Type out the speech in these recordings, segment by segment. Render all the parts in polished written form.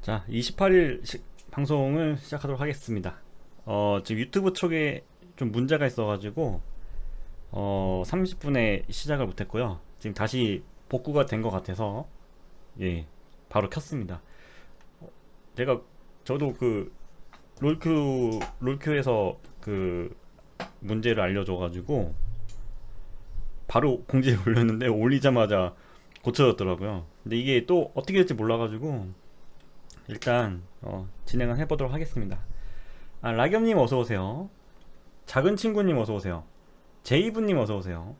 자, 28일 방송을 시작하도록 하겠습니다. 지금 유튜브 쪽에 좀 문제가 있어가지고 30분에 시작을 못했고요. 지금 다시 복구가 된 것 같아서 바로 켰습니다. 저도 그 롤큐에서 그 문제를 알려줘가지고 바로 공지를 올렸는데 올리자마자 고쳐졌더라고요. 근데 이게 또 어떻게 될지 몰라가지고 일단 진행을 해보도록 하겠습니다. 라겸님 어서오세요. 작은친구님 어서오세요. 제이브님 어서오세요.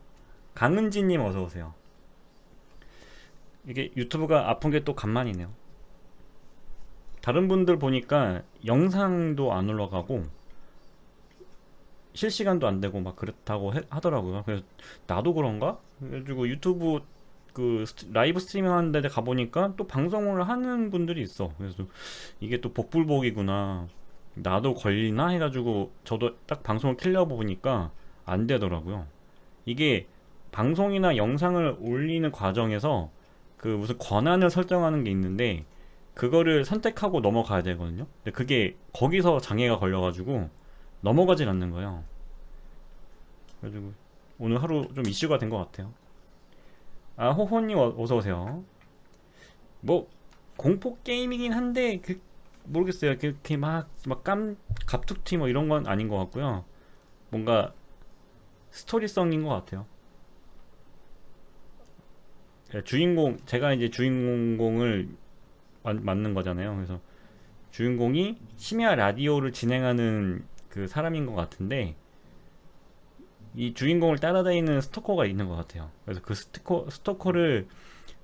강은지님 어서오세요. 이게 유튜브가 아픈 게 또 간만이네요. 다른 분들 보니까 영상도 안 올라가고 실시간도 안 되고 막 그렇다고 하더라고요. 그래서 나도 그런가? 그래가지고 유튜브 그 라이브 스트리밍 하는 데 가보니까 또 방송을 하는 분들이 있어. 그래서 이게 또 복불복이구나, 나도 걸리나 해가지고 저도 딱 방송을 켜려 보니까 안 되더라고요. 이게 방송이나 영상을 올리는 과정에서 그 무슨 권한을 설정하는 게 있는데 그거를 선택하고 넘어가야 되거든요. 근데 그게 거기서 장애가 걸려가지고 넘어가질 않는 거예요. 그래가지고 오늘 하루 좀 이슈가 된 것 같아요. 호호님 어서오세요. 뭐 공포 게임이긴 한데 모르겠어요. 그렇게 막 갑툭튀 뭐 이런 건 아닌 것 같고요. 뭔가 스토리성인 것 같아요. 제가 이제 주인공을 맡는 거잖아요. 그래서 주인공이 심야 라디오를 진행하는 그 사람인 것 같은데 이 주인공을 따라다니는 스토커가 있는 것 같아요. 그래서 그 스토커를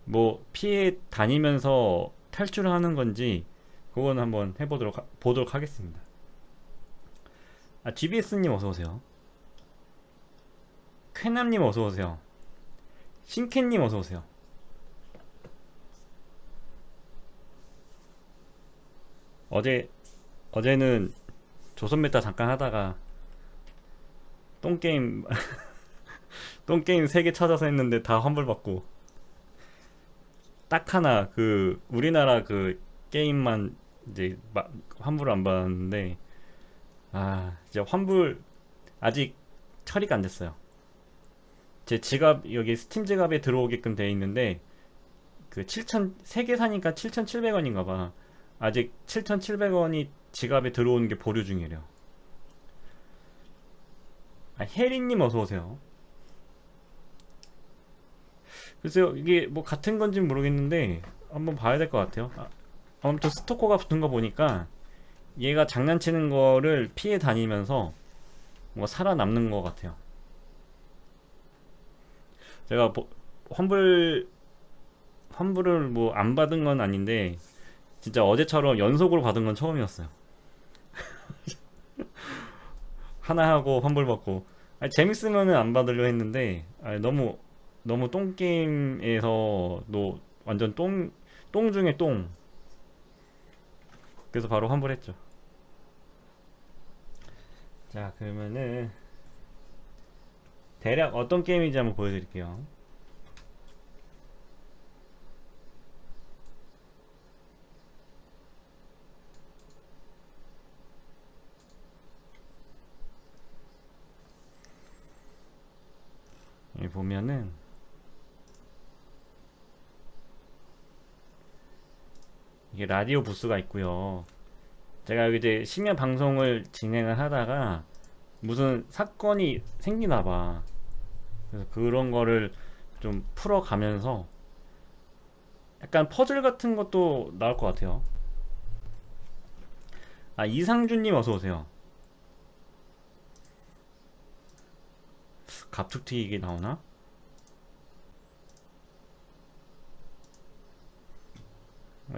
뭐 피해 다니면서 탈출을 하는 건지 그건 한번 보도록 하겠습니다. GBS님 어서오세요. 쾌남님 어서오세요. 신캔님 어서오세요. 어제는 조선메타 잠깐 하다가 똥게임 3개 찾아서 했는데 다 환불받고 딱 하나 그 우리나라 그 게임만 이제 환불을 안 받았는데 이제 환불 아직 처리가 안 됐어요. 제 지갑 여기 스팀 지갑에 들어오게끔 돼 있는데 그 3개 사니까 7,700원인가 봐. 아직 7,700원이 지갑에 들어오는 게 보류 중이래요. 혜리님 어서오세요. 글쎄요, 이게 뭐 같은 건지 모르겠는데 한번 봐야 될 것 같아요. 아무튼 스토커가 붙은 거 보니까 얘가 장난치는 거를 피해 다니면서 뭐 살아남는 것 같아요. 제가 환불을 뭐 안 받은 건 아닌데 진짜 어제처럼 연속으로 받은 건 처음이었어요. 하나 하고 환불받고 재밌으면은 안 받으려 했는데 너무 똥게임에서 완전 똥 중에 똥. 그래서 바로 환불했죠. 자, 그러면은 대략 어떤 게임인지 한번 보여드릴게요. 여기 보면은 이게 라디오 부스가 있고요. 제가 여기 이제 심야 방송을 진행을 하다가 무슨 사건이 생기나봐. 그래서 그런 거를 좀 풀어가면서 약간 퍼즐 같은 것도 나올 것 같아요. 이상준님 어서오세요. 갑툭튀 이게 나오나?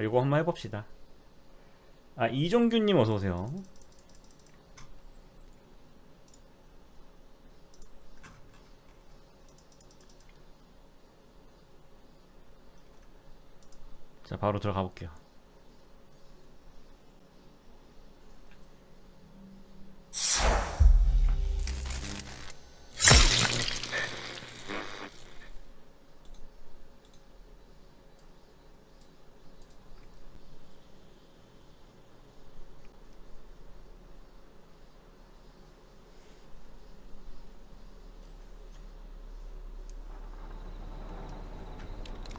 이거 한번 해봅시다. 이종규님 어서오세요. 자, 바로 들어가 볼게요.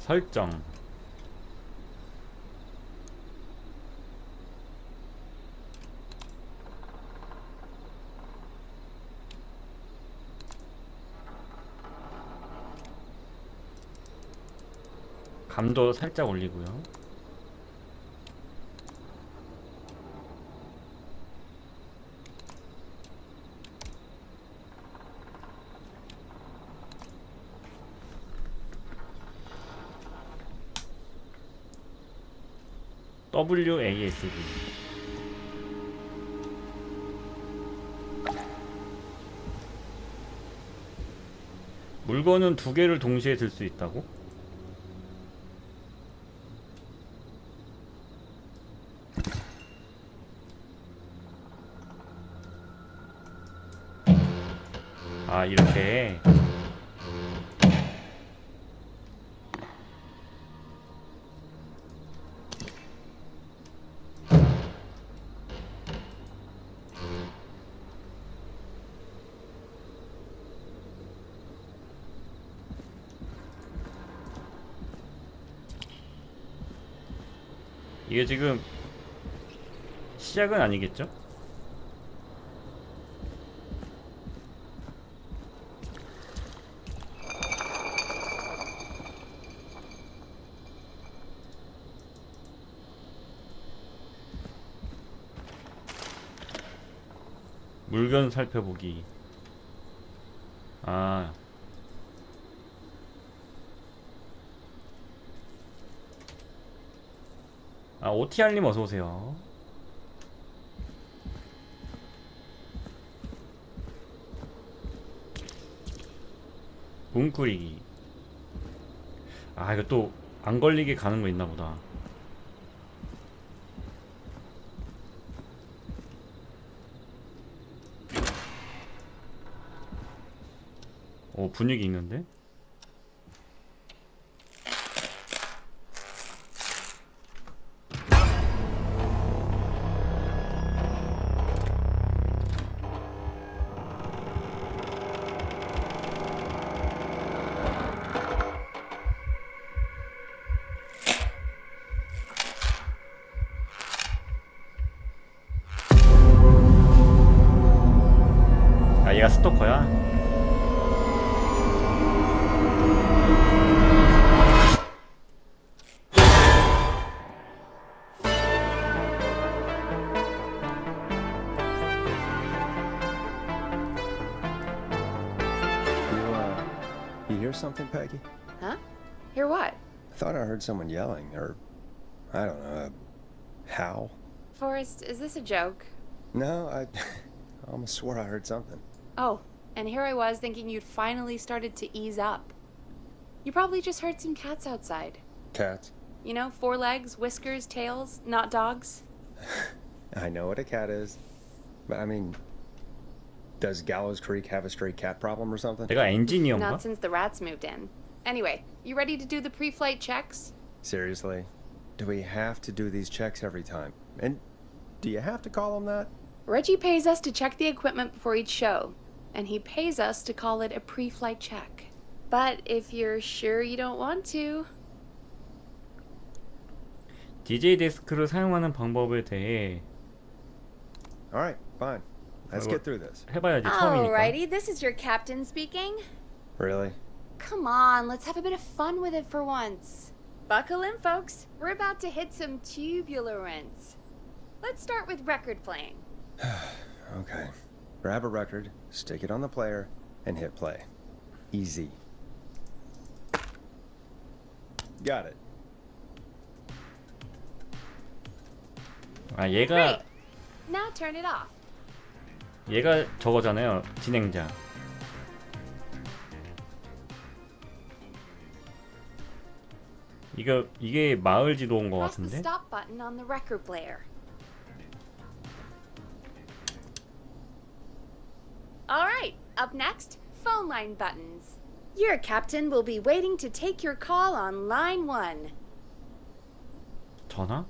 설정. 감도 살짝 올리고요. WASD. 물건은 두 개를 동시에 들 수 있다고? 아, 이렇게. 이게 지금 시작은 아니겠죠? 물건 살펴보기. 아, OTR님 어서오세요. 뭉꾸리기. 아, 이거 또 안 걸리게 가는 거 있나 보다. 오, 분위기 있는데? 아, 얘가 스토커야? You hear something, Peggy? Huh? Hear what? I thought I heard someone yelling, or I don't know, a howl. Forrest, is this a joke? No, I almost swore I heard something. Oh, and here I was thinking you'd finally started to ease up. You probably just heard some cats outside. Cats? You know, 4 legs, whiskers, tails, not dogs. I know what a cat is, but I mean, does Gallows Creek have a stray cat problem or something? 내가 엔지니어인가? Not since the rats moved in. Anyway, you ready to do the pre-flight checks? Seriously? Do we have to do these checks every time? And do you have to call them that? Reggie pays us to check the equipment before each show, and he pays us to call it a pre-flight check. But if you're sure you don't want to... DJ 데스크를 사용하는 방법에 대해 Alright, fine. Let's get through this. 해봐야지, 처음이니까. Alrighty, this is your captain speaking. Really? Come on, let's have a bit of fun with it for once. Buckle in, folks. We're about to hit some tubular rents. Let's start with record playing. Okay. Grab a record, stick it on the player, and hit play. Easy. Got it. 아, 얘가 Great. Now turn it off. 얘가 저거잖아요, 진행자. 이게 마을 지도인 것 Press the 같은데? stop button on the record player. Alright, up next, phone line buttons. Your captain will be waiting to take your call on line 1. 전화?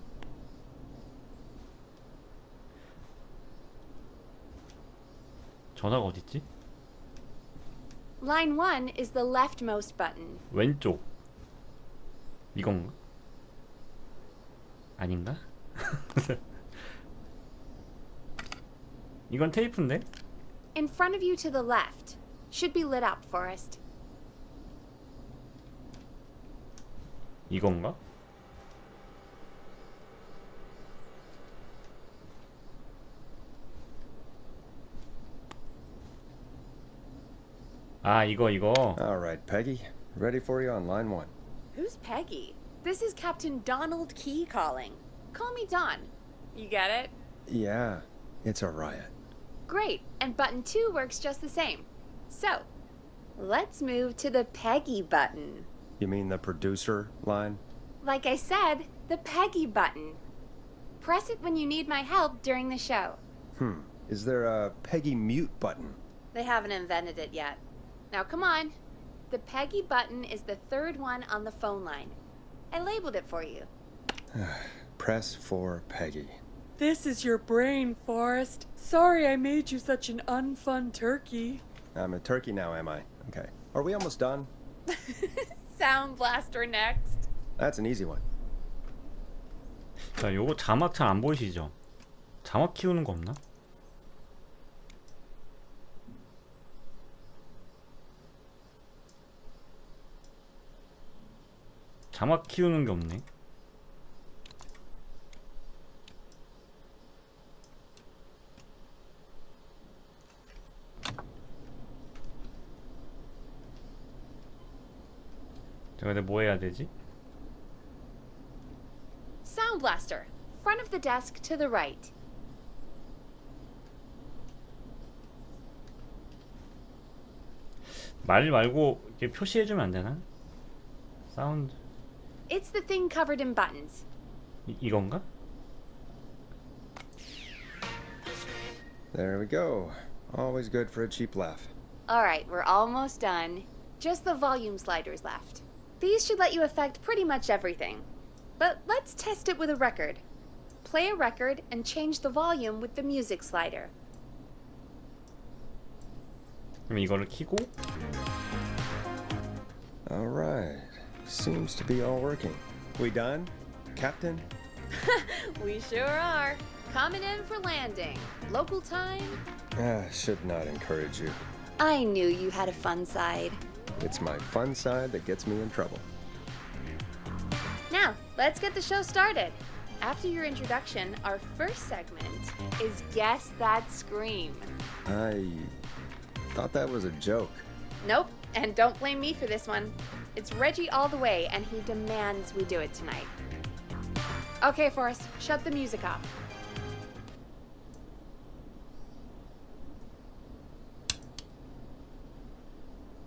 전화가 어딨지? Line 1 is the leftmost button. 왼쪽. 이건가? 아닌가? 이건 테이프인데? In front of you to the left. Should be lit up, Forrest. 이건가? 아, 이거. All right, Peggy. Ready for you on line 1. Who's Peggy? This is Captain Donald Key calling. Call me Don. You get it? Yeah, it's a riot. Great, and button 2 works just the same. So, let's move to the Peggy button. You mean the producer line? Like I said, the Peggy button. Press it when you need my help during the show. Is there a Peggy mute button? They haven't invented it yet. Now come on. The Peggy button is the third one on the phone line. I labeled it for you. Press for Peggy. This is your brain, Forrest. Sorry I made you such an unfun turkey. I'm a turkey now, am I? Okay. Are we almost done? Sound Blaster next. That's an easy one. 자, 요거 자막 잘 안 보이시죠? 자막 키우는 거 없나? 자막 키우는 게 없네. 자, 근데 뭐 해야 되지? Sound Blaster. Front of the desk to the right. 말 말고 이렇게 표시해주면 안 되나? 사운드 It's the thing covered in buttons. 이건가? There we go. Always good for a cheap laugh. Alright, we're almost done. Just the volume sliders left. These should let you affect pretty much everything. But let's test it with a record. Play a record and change the volume with the music slider. 그럼 이거를 키고 All right. Seems to be all working. We done, Captain? We sure are. Coming in for landing. Local time. Should not encourage you. I knew you had a fun side. It's my fun side that gets me in trouble. Now, let's get the show started. After your introduction, our first segment is Guess That Scream. I thought that was a joke. Nope, and don't blame me for this one. It's Reggie all the way, and he demands we do it tonight. Okay, Forrest, shut the music off.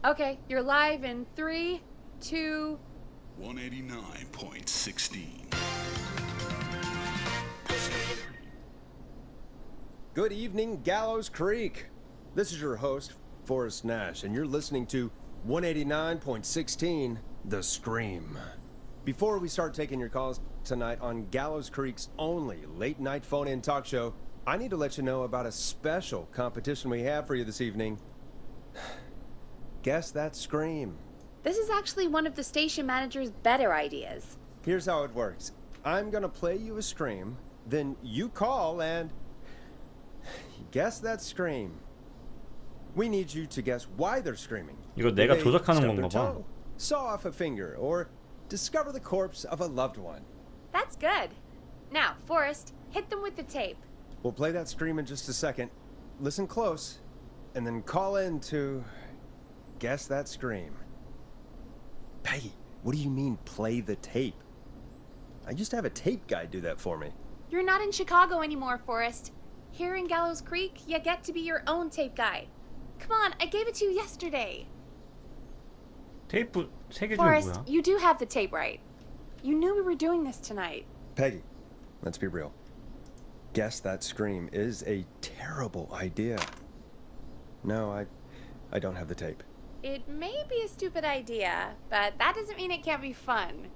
Okay, you're live in 3, 2... 189.16. Good evening, Gallows Creek. This is your host, Forrest Nash, and you're listening to 189.16, The Scream. Before we start taking your calls tonight on Gallows Creek's only late-night phone-in talk show, I need to let you know about a special competition we have for you this evening. Guess That Scream. This is actually one of the station manager's better ideas. Here's how it works. I'm gonna play you a scream, then you call and guess that scream. We need you to guess why they're screaming. 이거 내가 They 조작하는 stub 건가 their 봐. toe, saw off a finger, or discover the corpse of a loved one. That's good. Now, Forrest, hit them with the tape. We'll play that scream in just a second. Listen close, and then call in to guess that scream. Peggy, what do you mean play the tape? I used to have a tape guy do that for me. You're not in Chicago anymore, Forrest. Here in Gallows Creek, you get to be your own tape guy. Come on, I gave it to you yesterday. 테이프 3개 중에 Forrest, 뭐야? you do have the tape right. You knew we were doing this tonight. Peggy, let's be real. Guess that scream is a terrible idea. No, I don't have the tape. It may be a stupid idea, but that doesn't mean it can't be fun.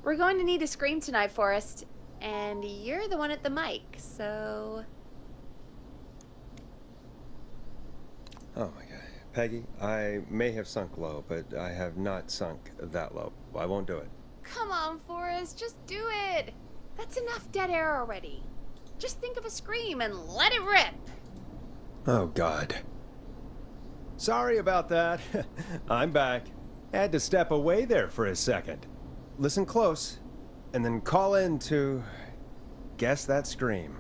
We're going to need a scream tonight, Forrest, and you're the one at the mic, so... Oh my god. Peggy, I may have sunk low, but I have not sunk that low. I won't do it. Come on, Forrest, just do it. That's enough dead air already. Just think of a scream and let it rip. Oh, God. Sorry about that. I'm back. Had to step away there for a second. Listen close, and then call in to guess that scream.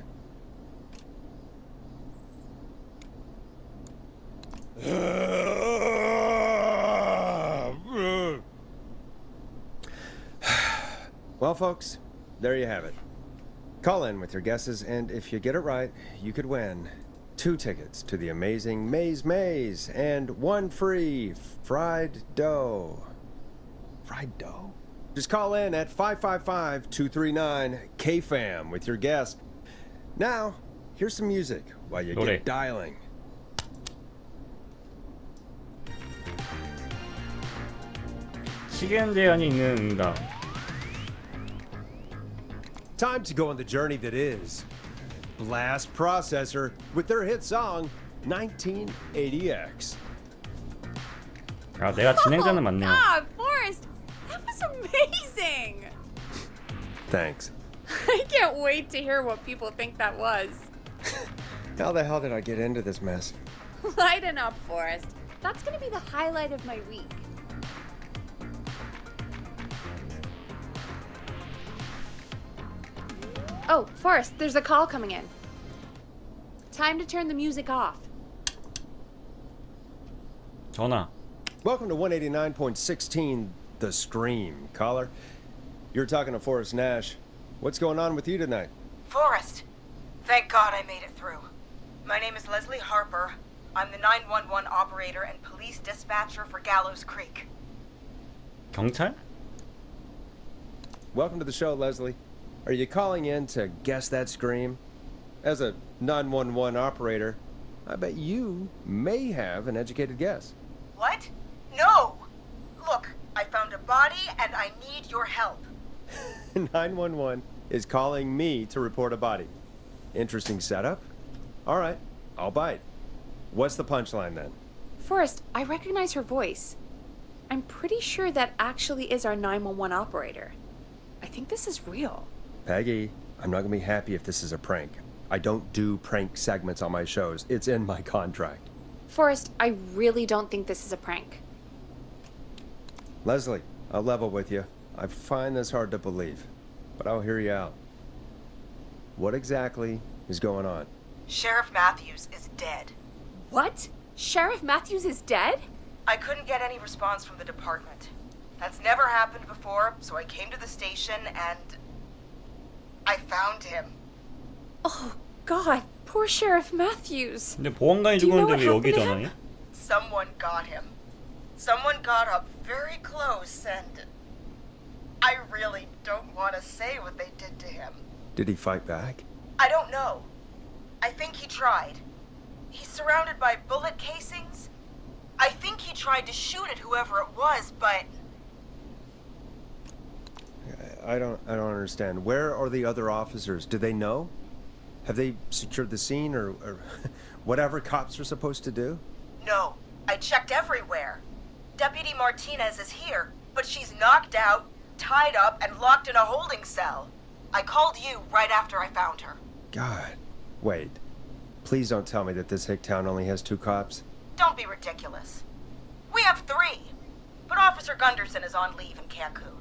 Well, folks, there you have it. Call in with your guesses, and if you get it right, you could win 2 tickets to the amazing Maze and 1 free fried dough. Fried dough? Just call in at 555-239-KFAM with your guess. Now, here's some music while you 노래. get dialing. 시간 제한이 있는 응답. Time to go on the journey that is Blast Processor with their hit song 1980X. 아, 내가 진행자는 맞네요. God, Forrest, that was amazing. Thanks. I can't wait to hear what people think that was. How the hell did I get into this mess? Lighten up, Forrest. That's gonna be the highlight of my week. Oh, Forrest, there's a call coming in. Time to turn the music off. 전화. Welcome to 189.16 The Scream, caller. You're talking to Forrest Nash. What's going on with you tonight? Forrest, thank God I made it through. My name is Leslie Harper. I'm the 911 operator and police dispatcher for Gallows Creek. 경찰? Welcome to the show, Leslie. Are you calling in to guess that scream? As a 911 operator, I bet you may have an educated guess. What? No! Look, I found a body and I need your help. 911 is calling me to report a body. Interesting setup. All right, I'll bite. What's the punchline then? Forrest, I recognize her voice. I'm pretty sure that actually is our 911 operator. I think this is real. Peggy, I'm not gonna be happy if this is a prank. I don't do prank segments on my shows. It's in my contract. Forrest, I really don't think this is a prank. Leslie, I'll level with you. I find this hard to believe, but I'll hear you out. What exactly is going on? Sheriff Matthews is dead. What? Sheriff Matthews is dead? I couldn't get any response from the department. That's never happened before, so I came to the station and I found him. Oh, God. Poor Sheriff Matthews. 근데 보안관이 Do you know 죽었는데 왜 what 여기 happened to 전화해? him? Someone got him. Someone got up very close and I really don't want to say what they did to him. Did he fight back? I don't know. I think he tried. He's surrounded by bullet casings. I think he tried to shoot at whoever it was, but I don't understand. Where are the other officers? Do they know? Have they secured the scene or whatever cops are supposed to do? no. I checked everywhere. Deputy Martinez is here, but she's knocked out, tied up, and locked in a holding cell. I called you right after I found her. God. Wait. Please don't tell me that this hick town only has 2 cops. Don't be ridiculous. We have 3, but Officer Gunderson is on leave in Cancun.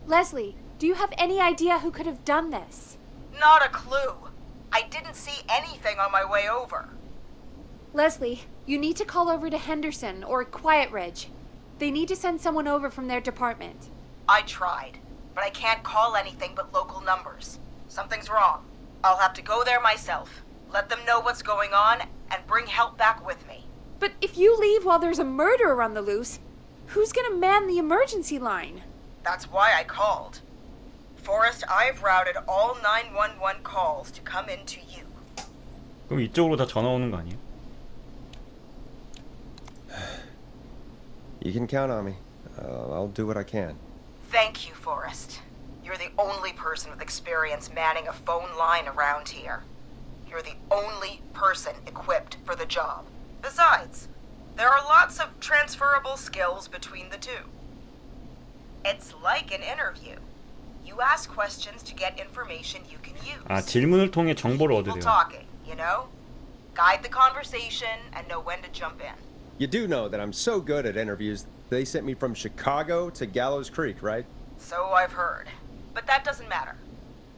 Leslie, do you have any idea who could have done this? Not a clue. I didn't see anything on my way over. Leslie, you need to call over to Henderson or Quiet Ridge. They need to send someone over from their department. I tried, but I can't call anything but local numbers. Something's wrong. I'll have to go there myself, let them know what's going on, and bring help back with me. But if you leave while there's a murderer on the loose, who's gonna man the emergency line? That's why I called. Forrest, I've routed all 911 calls to come in to you. 그럼 이쪽으로 다 전화 오는 거 아니에요? You can count on me. I'll do what I can. Thank you, Forrest. You're the only person with experience manning a phone line around here. You're the only person equipped for the job. Besides, There are lots of transferable skills between the two. It's like an interview. You ask questions to get information you can use. 아, 질문을 통해 정보를 People 얻으래요. talking, you know? Guide the conversation and know when to jump in. You do know that I'm so good at interviews, they sent me from Chicago to Gallows Creek, right? So I've heard. But that doesn't matter.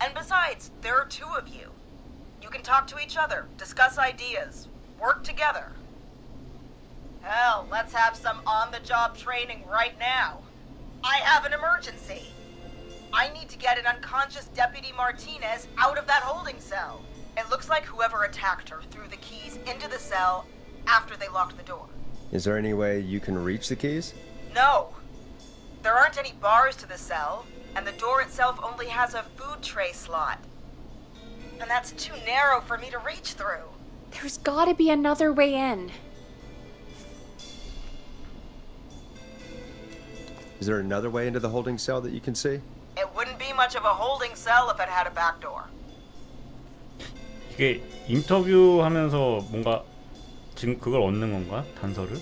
And besides, there are two of you. You can talk to each other, discuss ideas, work together. Hell, let's have some on-the-job training right now. I have an emergency. I need to get an unconscious Deputy Martinez out of that holding cell. It looks like whoever attacked her threw the keys into the cell after they locked the door. Is there any way you can reach the keys? No. There aren't any bars to the cell, and the door itself only has a food tray slot. And that's too narrow for me to reach through. There's gotta be another way in. Is there another way into the holding cell that you can see? It wouldn't be much of a holding cell if it had a back door. 이게 인터뷰하면서 뭔가 지금 그걸 얻는 건가? 단서를?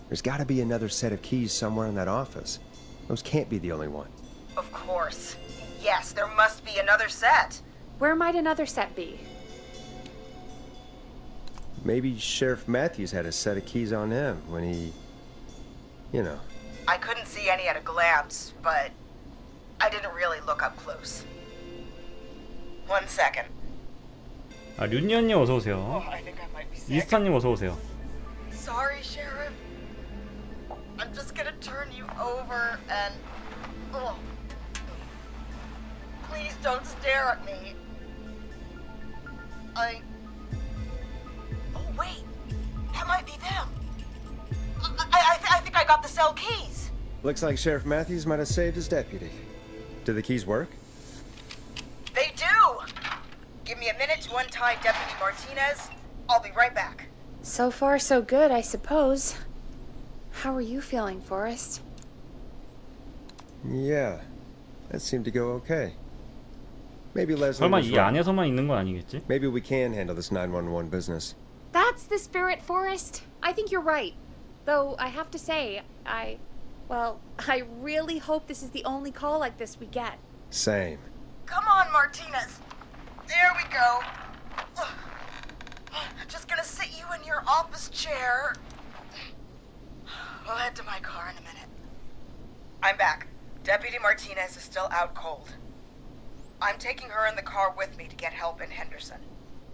There's got to be another set of keys somewhere in that office. Those can't be the only ones. Of course. Yes, there must be another set. Where might another set be? Maybe Sheriff Matthews had a set of keys on him when he, you know. I couldn't see any at a glance, but I didn't really look up close. 1 second. 아, 륜니언님 어서 Oh, 오세요. I think I might be sick. 이스타님 어서 오세요. Sorry, Sheriff. I'm just gonna turn you over and... Oh. Please don't stare at me. Oh, wait. That might be them. I think I got the cell keys. Looks like Sheriff Matthews might have saved his deputy. Do the keys work? They do! Give me a minute to untie Deputy Martinez. I'll be right back. So far, so good, I suppose. How are you feeling, Forrest? Yeah, that seemed to go okay. Maybe Leslie 설마 was 이 right. 안에서만 있는 건 아니겠지? Maybe we can handle this 911 business. That's the spirit, Forrest. I think you're right. Though, I have to say, I really hope this is the only call like this we get. Same. Come on, Martinez. There we go. Just gonna sit you in your office chair. I'll head to my car in a minute. I'm back. Deputy Martinez is still out cold. I'm taking her in the car with me to get help in Henderson.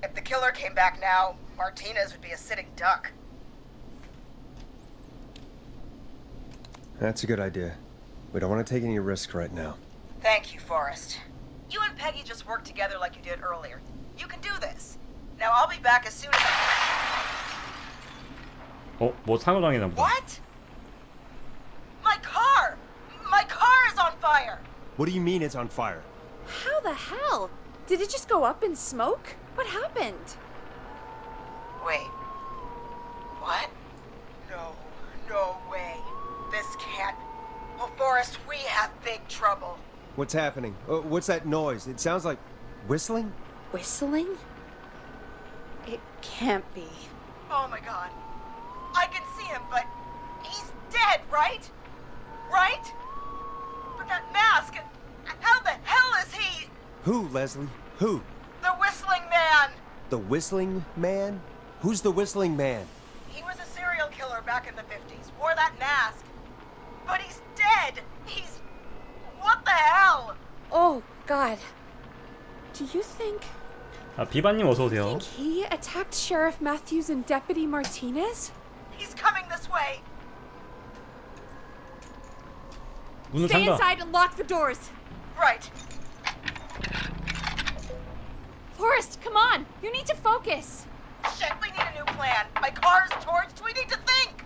If the killer came back now, Martinez would be a sitting duck. That's a good idea. We don't want to take any risks right now. Thank you, Forrest. You and Peggy just worked together like you did earlier. You can do this. Now I'll be back as soon as 어? 뭐 사고 당했나 보다. What? My car! My car is on fire! What do you mean it's on fire? How the hell? Did it just go up in smoke? What happened? Wait. What? No way. This can't... Oh, Forrest, we have big trouble. What's happening? What's that noise? It sounds like whistling? Whistling? It can't be. Oh my god. I can see him, but he's dead, right? Right? But that mask, how the hell is he? Who, Leslie? Who? The whistling man! The whistling man? Who's the whistling man? He was a serial killer back in the 50s, wore that mask. But he's dead! He's... What the hell? Oh, God. Do you think 아, 비바님 어서 오세요. he attacked Sheriff Matthews and Deputy Martinez? He's coming this way. 문을 Stay 잠가. inside and lock the doors. Right. Forrest, come on. You need to focus. Shit, we need a new plan. My car's torched. We need to think.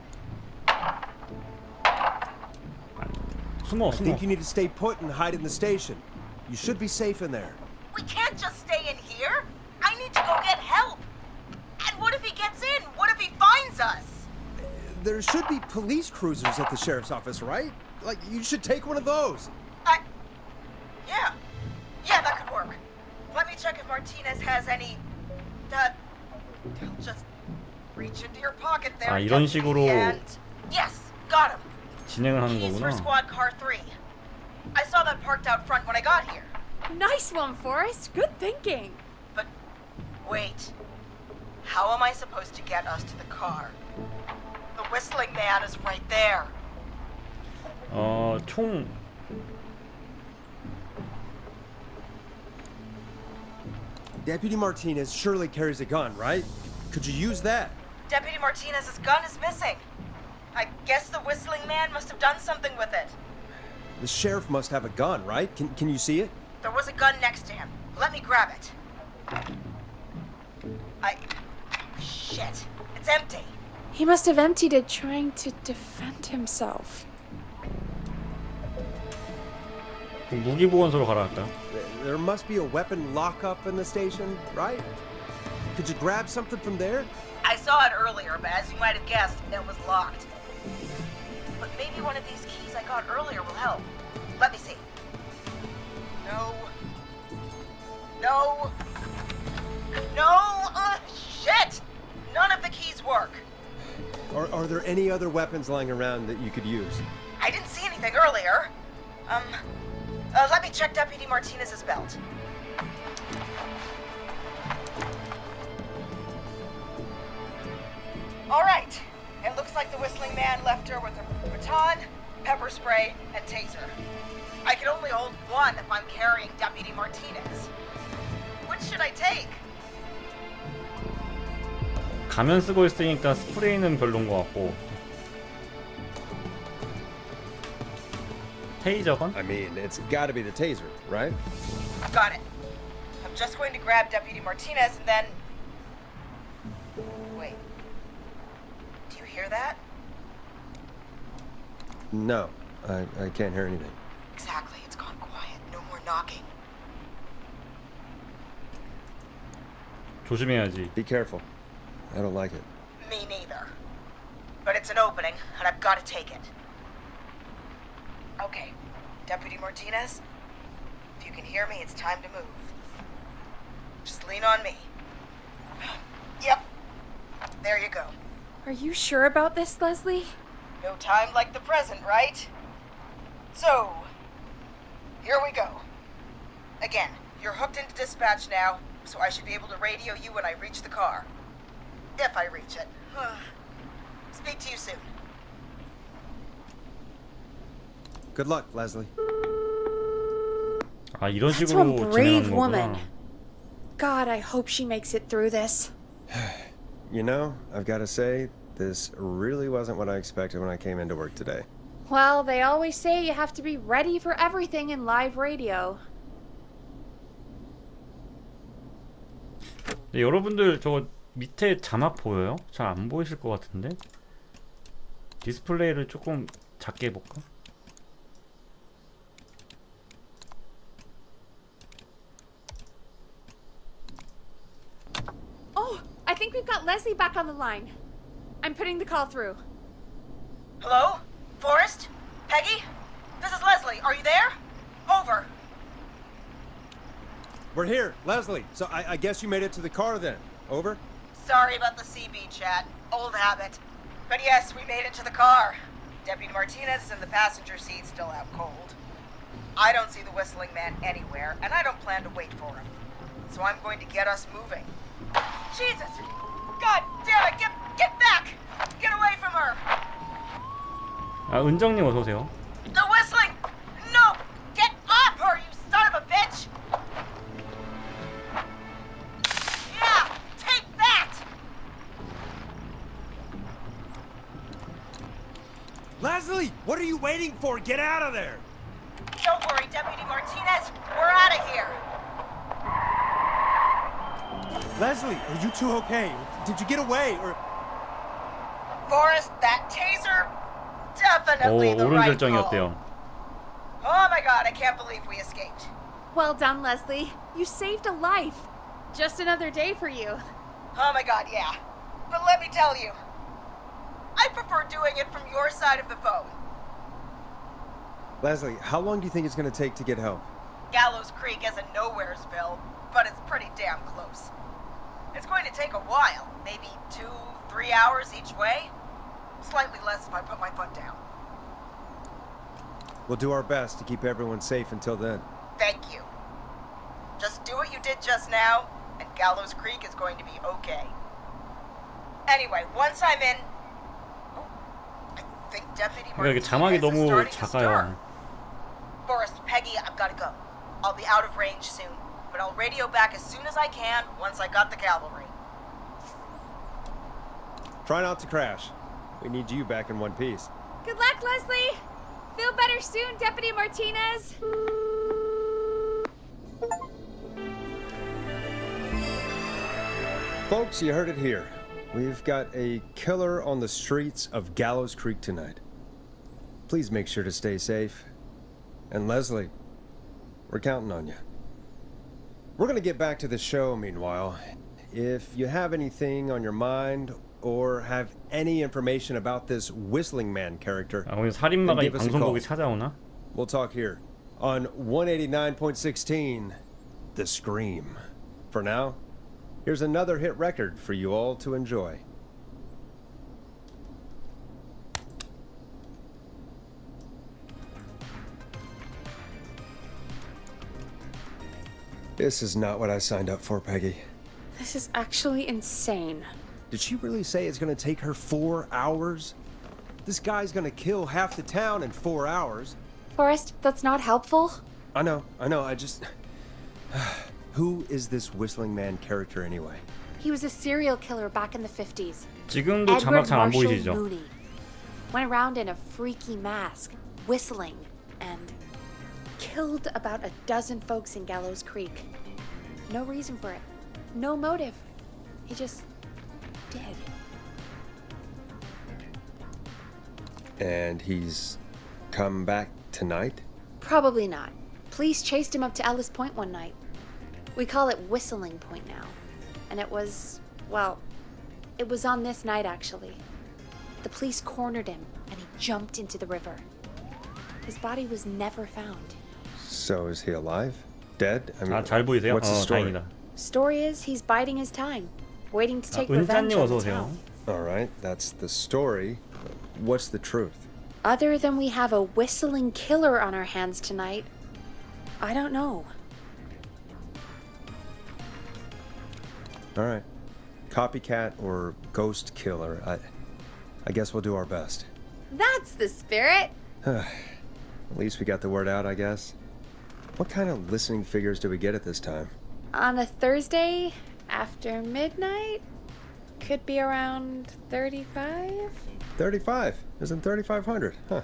숨어, I 숨어. think you need to stay put and hide in the station. You should be safe in there. We can't just stay in here. I need to go get help. And what if he gets in? What if he finds us? There should be police cruisers at the sheriff's office, right? Like, you should take one of those. Yeah, that could work. Let me check if Martinez has any... I'll just Reach into your pocket there. 아, 이런 식으로 and yes, got him. 진행을 하는 Keys for 거구나. squad car 3. I saw that parked out front when I got here. Nice one, Forrest. Good thinking. But wait. How am I supposed to get us to the car? The whistling man is right there. 총 Deputy Martinez surely carries a gun, right? Could you use that? Deputy Martinez's gun is missing. I guess the whistling man must have done something with it. The sheriff must have a gun, right? Can you see it? There was a gun next to him. Let me grab it. Shit. It's empty. He must have emptied it trying to defend himself. 무기 보관소로 가라 할까? There must be a weapon lockup in the station, right? Could you grab something from there? I saw it earlier, but as you might have guessed, it was locked. But maybe one of these keys I got earlier will help. Let me see. No. No. No! Shit! None of the keys work. Are there any other weapons lying around that you could use? I didn't see anything earlier. Let me check Deputy Martinez's belt. All right. It looks like the whistling man left her with a baton, pepper spray, and taser. I can only hold one if I'm carrying Deputy Martinez. Which should I take? 가면 쓰고 있으니까 스프레이는 별론 것 같고. 테이저건? I mean, it's gotta be the taser, right? Got it. I'm just going to grab Deputy Martinez and then... Wait. Do you hear that? No, I can't hear anything. Exactly. It's gone quiet. No more knocking. 조심해야지. Be careful. I don't like it. Me neither. But it's an opening, and I've got to take it. Okay. Deputy Martinez, if you can hear me, it's time to move. Just lean on me. Yep. There you go. Are you sure about this, Leslie? No time like the present, right? So, here we go. Again, you're hooked into dispatch now, so I should be able to radio you when I reach the car. If I reach it. Speak to you soon. Good luck, Leslie. 아, 이런 That's 식으로 one brave 진행하는 woman. 거구나. God, I hope she makes it through this. You know, I've got to say, this really wasn't what I expected when I came into work today. Well, they always say you have to be ready for everything in live radio. 네, 여러분들 저 밑에 자막 보여요? 잘 안 보이실 것 같은데? 디스플레이를 조금 작게 해볼까? Oh, I think we've got Leslie back on the line. I'm putting the call through. Hello? Forrest? Peggy? This is Leslie. Are you there? Over. We're here, Leslie. So I guess you made it to the car then. Over? Sorry about the CB chat. Old habit. But yes, we made it to the car. Deputy Martinez is in the passenger seat, still out cold. I don't see the whistling man anywhere, and I don't plan to wait for him. So I'm going to get us moving. Jesus! God damn it! Get back! Get away from her! 아, 은정님 어서 오세요. The whistling! No! Get off her, you son of a bitch! Yeah! Take that! Leslie, what are you waiting for? Get out of there! Don't worry, Deputy Martinez. We're out of here. Leslie, are you two okay? Did you get away or... Forrest, that taser? Definitely 오, the 옳은 right call. 결정이었대요. Oh my god, I can't believe we escaped. Well done, Leslie. You saved a life. Just another day for you. Oh my god, yeah. But let me tell you, I prefer doing it from your side of the phone. Leslie, how long do you think it's going to take to get help? Gallows Creek isn't Nowheresville, but it's pretty damn close. It's going to take a while, maybe 2-3 hours each way. Slightly less if I put my foot down. We'll do our best to keep everyone safe until then. Thank you. Just do what you did just now, and Gallows Creek is going to be okay. Anyway, once I'm in... Oh, I think Deputy 이게 자막이 Martinez is 너무 starting to stir. 작아요. Forrest, Peggy, I've got to go. I'll be out of range soon, but I'll radio back as soon as I can once I got the cavalry. Try not to crash. We need you back in one piece. Good luck, Leslie! Feel better soon, Deputy Martinez! Folks, you heard it here. We've got a killer on the streets of Gallows Creek tonight. Please make sure to stay safe. And Leslie, we're counting on you. We're gonna get back to the show meanwhile. If you have anything on your mind or have any information about this Whistling Man character, 아, 오늘 살인마가 이 give us a 방송 call. 보기 찾아오나? We'll talk here on 189.16, The Scream. For now, here's another hit record for you all to enjoy. This is not what I signed up for, Peggy. This is actually insane. Did she really say it's gonna take her 4 hours? This guy's gonna kill half the town in 4 hours. Forrest, that's not helpful. I know, I just... Who is this Whistling Man character anyway? He was a serial killer back in the 50s. 지금도 자막 Edward 잘 안 Marshall 보이시죠? Mooney. Went around in a freaky mask, whistling, and killed about a dozen folks in Gallows Creek. No reason for it. No motive. He just did. And he's come back tonight? Probably not. Police chased him up to Ellis Point one night. We call it Whistling Point now. And it was, well, it was on this night actually. The police cornered him and he jumped into the river. His body was never found. So is he alive? Dead? I mean, 아, 잘 보이세요? what's the story? 다행이다. Story is he's biding his time, waiting to take 은찬님 revenge on 어서 the 오세요. town. All right, that's the story. What's the truth? Other than we have a whistling killer on our hands tonight, I don't know. All right. Copycat or ghost killer. I guess we'll do our best. That's the spirit! At least we got the word out, I guess. What kind of listening figures do we get at this time? On a Thursday after midnight? Could be around 35? 35. Isn't 3,500? Huh.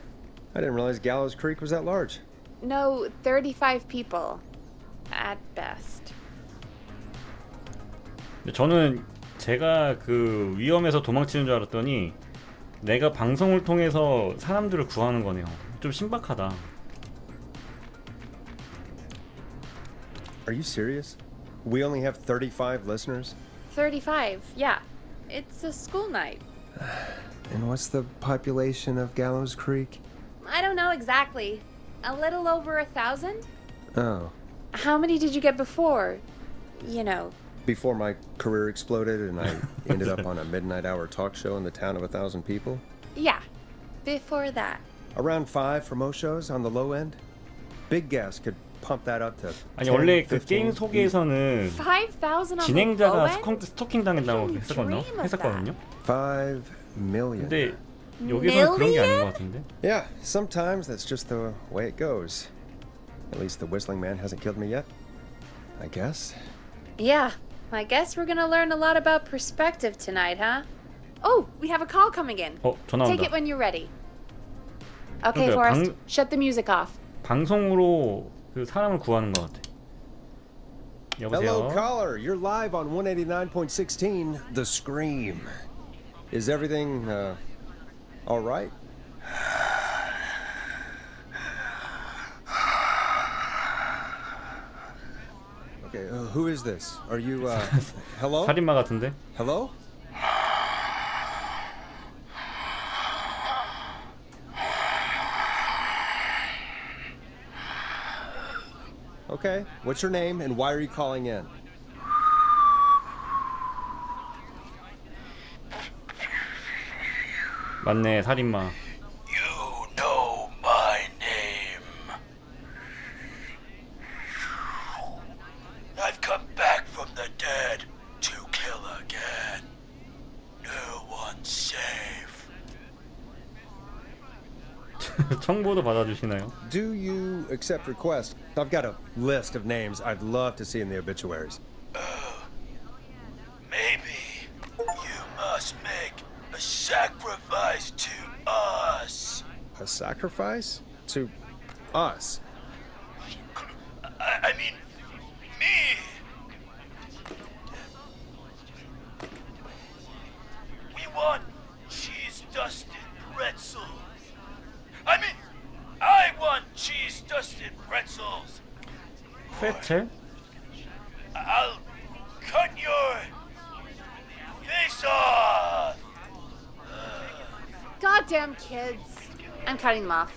I didn't realize Gallows Creek was that large. No, 35 people. At best. 저는 제가 그 위험에서 도망치는 줄 알았더니 내가 방송을 통해서 사람들을 구하는 거네요. 좀 신박하다. Are you serious? We only have 35 listeners? 35, yeah. It's a school night. And what's the population of Gallows Creek? I don't know exactly. A little over 1,000? Oh. How many did you get before? You know. Before my career exploded and I ended up on a midnight hour talk show in the town of 1,000 people? Yeah, before that. Around 5 for most shows on the low end? Big gas could pump that up to 아니 10, 원래 그 15. 게임 소개에서는 5,000 on the low 진행자가 end? 스토킹 당했다고 You 했었거든요. dream of 했었거든요. 5 million. 근데 여기서는 그런 게 아닌 것 같은데. Yeah, sometimes that's just the way it goes. At least the Whistling Man hasn't killed me yet. I guess. Yeah, I guess we're gonna learn a lot about perspective tonight, huh? Oh, we have a call coming in. 전화 Take 온다. it when you're ready. Okay, 그러니까 Forrest, shut the music off. 방송으로 그 사람을 구하는 것 같아. Hello, 여보세요. caller. You're live on 189.16, The Scream. Is everything, all right? Okay, who is this? Are you, hello? 살인마 같은데. Hello? Okay, what's your name and why are you calling in? 맞네, 살인마. You know my name. I've come back from the dead to kill again. No one's safe. 청보도 받아주시나요? Do you accept requests? I've got a list of names I'd love to see in the obituaries. Maybe you must make a sacrifice to us. A sacrifice? To us? I mean, me. We want cheese-dusted pretzels. I mean, I want cheese-dusted pretzels. 프레첼? I'll cut your face off. Goddamn kids. I'm cutting them off.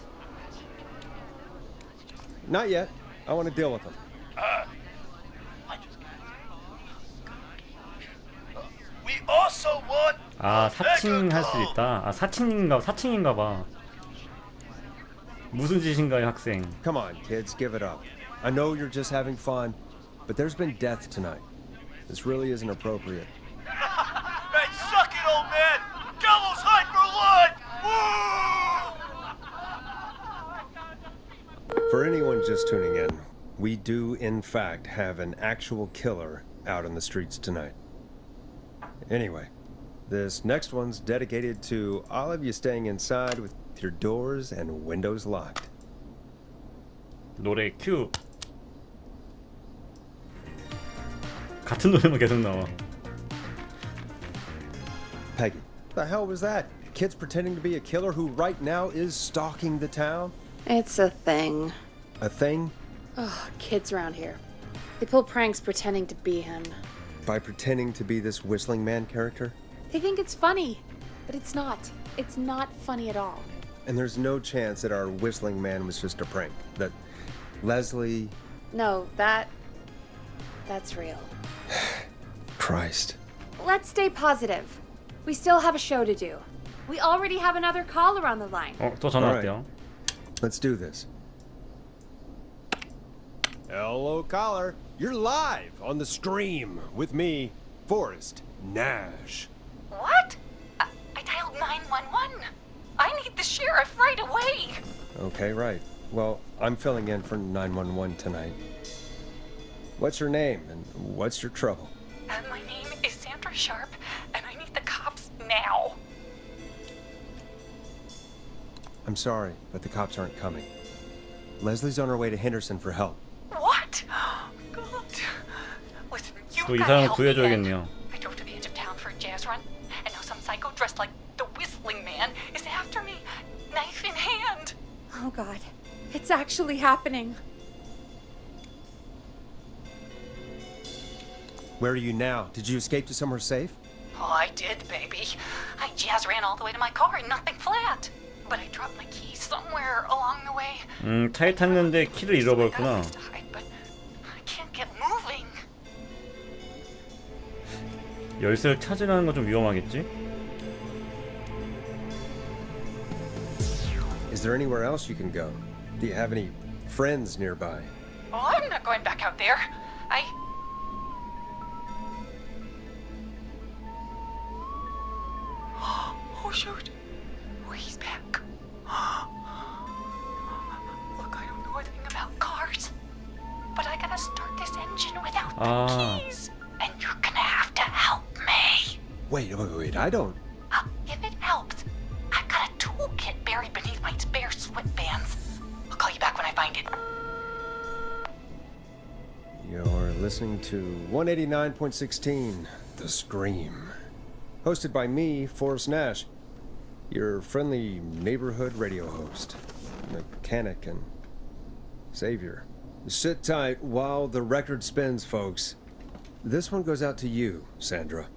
Not yet. I want to deal with them. We also want 아, a 사칭할 수 medical. 있다. 아, 사칭인가 봐. 무슨 짓인가요, 학생? Come on, kids, give it up. I know you're just having fun, but there's been death tonight. This really isn't appropriate. Hey, suck it, old man! Gallows high for lunch! Woo! For anyone just tuning in, we do in fact have an actual killer out in the streets tonight. Anyway, this next one's dedicated to all of you staying inside with your doors and windows locked. 노래 큐. 같은 노래만 계속 나와. Peggy, the hell was that? Kids pretending to be a killer who right now is stalking the town? It's a thing. A thing? Ugh, kids around here. They pull pranks pretending to be him. By pretending to be this whistling man character? They think it's funny, but it's not. It's not funny at all. And there's no chance that our whistling man was just a prank. That Leslie... No, that's real. Christ. Let's stay positive. We still have a show to do. We already have another caller on the line. 또 전화 왔대요. Let's do this. Hello, caller. You're live on the stream with me, Forrest Nash. What? I dialed 911. I need the sheriff right away. Okay, right. Well, I'm filling in for 911 tonight. What's your name and what's your trouble? My name is Sandra Sharp, and I need the cops now. I'm sorry, but the cops aren't coming. Leslie's on her way to Henderson for help. What? God. Listen, you 또 이 gotta 사람을 help me. 구해줘야겠네요. I drove to the edge of town for a jazz run, and now some psycho dressed like the Whistling Man is after me, knife in hand. Oh God, it's actually happening. Where are you now? Did you escape to somewhere safe? Oh, I did, baby. I jazz ran all the way to my car and nothing flat. But I dropped my keys somewhere along the way. 차에 탔는데 키를 잃어버렸구나. But I can't get moving. 열쇠를 찾으라는 건 좀 위험하겠지? Is there anywhere else you can go? Do you have any friends nearby? Oh, I'm not going back out there. Oh, shoot. Oh, he's back. Look, I don't know anything about cars, but I gotta start this engine without the keys. And you're gonna have to help me. Wait, I don't... If it helps, I've got a toolkit buried beneath my spare sweatbands. I'll call you back when I find it. You're listening to 189.16, The Scream. Hosted by me, Forrest Nash, your friendly neighborhood radio host, mechanic and savior. Sit tight while the record spins, folks. This one goes out to you, Sandra.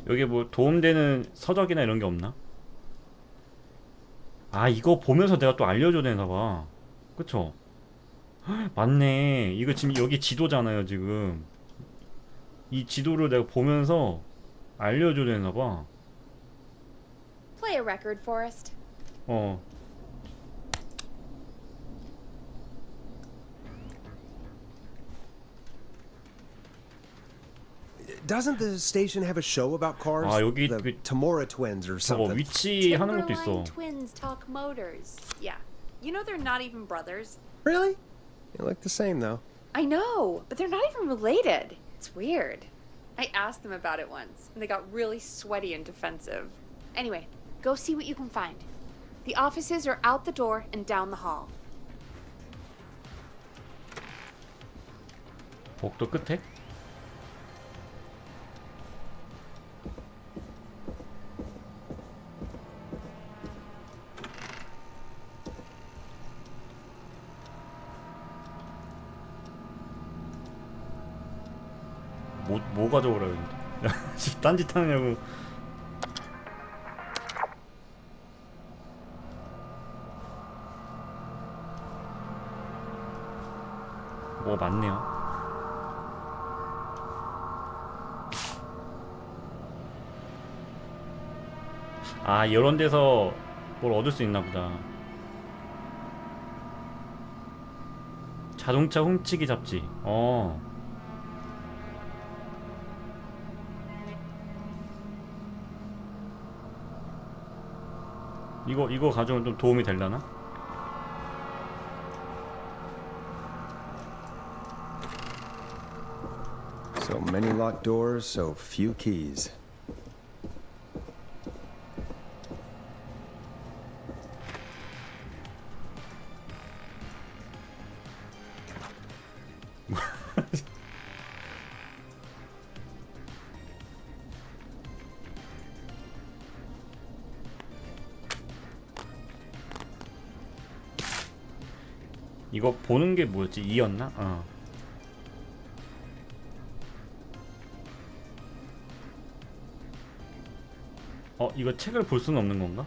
여기 뭐 도움되는 서적이나 이런 게 없나? 아, 이거 보면서 내가 또 알려줘야 되나 봐. 그쵸? 헉, 맞네. 이거 지금 여기 지도잖아요, 지금. 이 지도를 내가 보면서 알려줘야 되나 봐. a record, Forrest? 어. Doesn't the station have a show about cars? 아, 여기 the 그- Tamora twins or 저거 something. 위치 하는 것도 있어. Timberline twins talk motors. Yeah. You know they're not even brothers. Really? They look the same though. I know, but they're not even related. It's weird. I asked them about it once, and they got really sweaty and defensive. Anyway, go see what you can find. The offices are out the door and down the hall. 복도 끝에? 뭐 가져오라 그랬는데. 야, 지금 딴짓 하느냐고. 뭐 많네요. 아, 이런 데서 뭘 얻을 수 있나 보다. 자동차 훔치기 잡지. 이거 가져오면 좀 도움이 되려나? So many locked doors, so few keys. 이거 보는 게 뭐였지? 2였나? 이거 책을 볼 수는 없는 건가?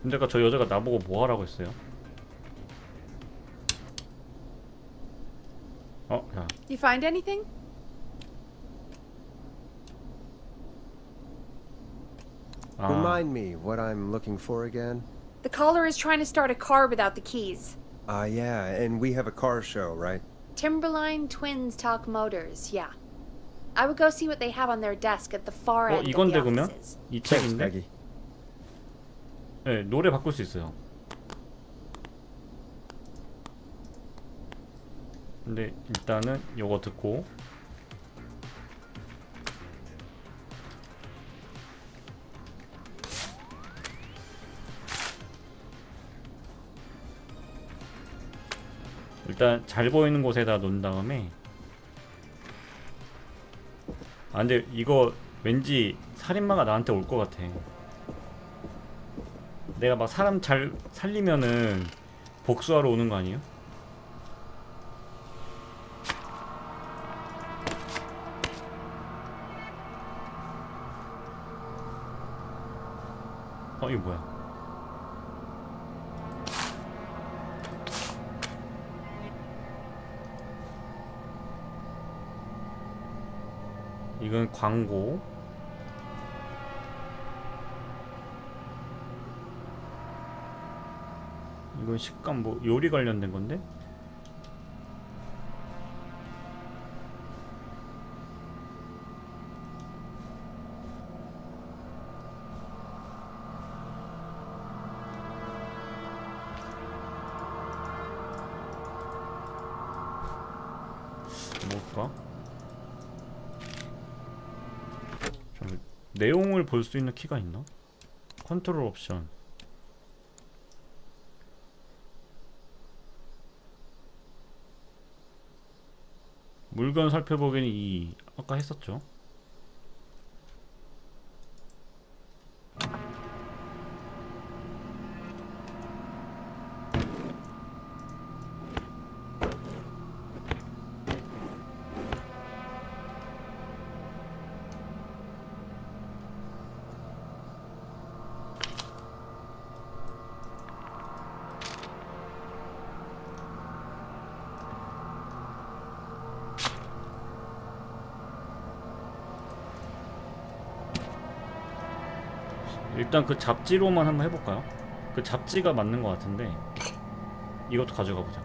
근데 아까 저 여자가 나보고 뭐 하라고 했어요? 자. You find anything? Remind me what I'm looking for again. The caller is trying to start a car without the keys. Yeah, and we have a car show, right? Timberline twins talk motors. Yeah. I would go see what they have on their desk at the far end of 이건데 the 그러면? offices. 이 Thanks, 책인데? Peggy. 네, 노래 바꿀 수 있어요. 근데 일단은 요거 듣고 일단 잘 보이는 곳에다 놓은 다음에 근데 이거 왠지 살인마가 나한테 올 것 같아. 내가 막 사람 잘 살리면은 복수하러 오는 거 아니에요? 이거 뭐야? 이건 광고. 이건 식감 뭐 요리 관련된 건데? 뭘까? 내용을 볼 수 있는 키가 있나? 컨트롤 옵션. 물건 살펴보기는 아까 했었죠. 일단 그 잡지로만 한번 해볼까요? 그 잡지가 맞는 것 같은데 이것도 가져가 보자.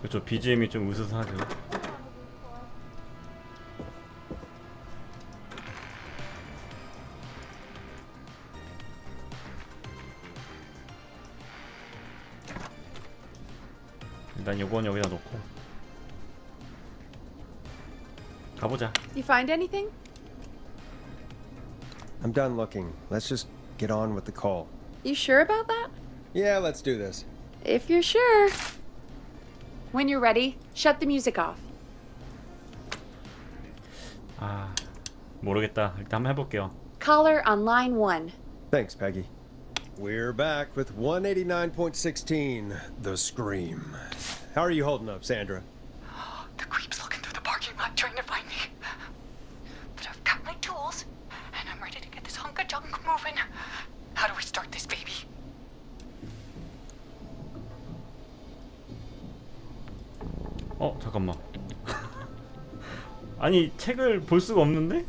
그렇죠. BGM이 좀 으스스하죠. 일단 요건 여기다 놓고 가보자. You find anything? I'm done looking. Let's just get on with the call. You sure about that? Yeah, let's do this. If you're sure. When you're ready, shut the music off. 아, 모르겠다. 일단 한번 해볼게요. Caller on line 1. Thanks, Peggy. We're back with 189.16, The Scream. How are you holding up, Sandra? The creep's looking through the parking lot trying to find me. But I've got my tools, and I'm ready to get this hunk of junk moving. How do we start this baby? 잠깐만. 아니, 책을 볼 수가 없는데?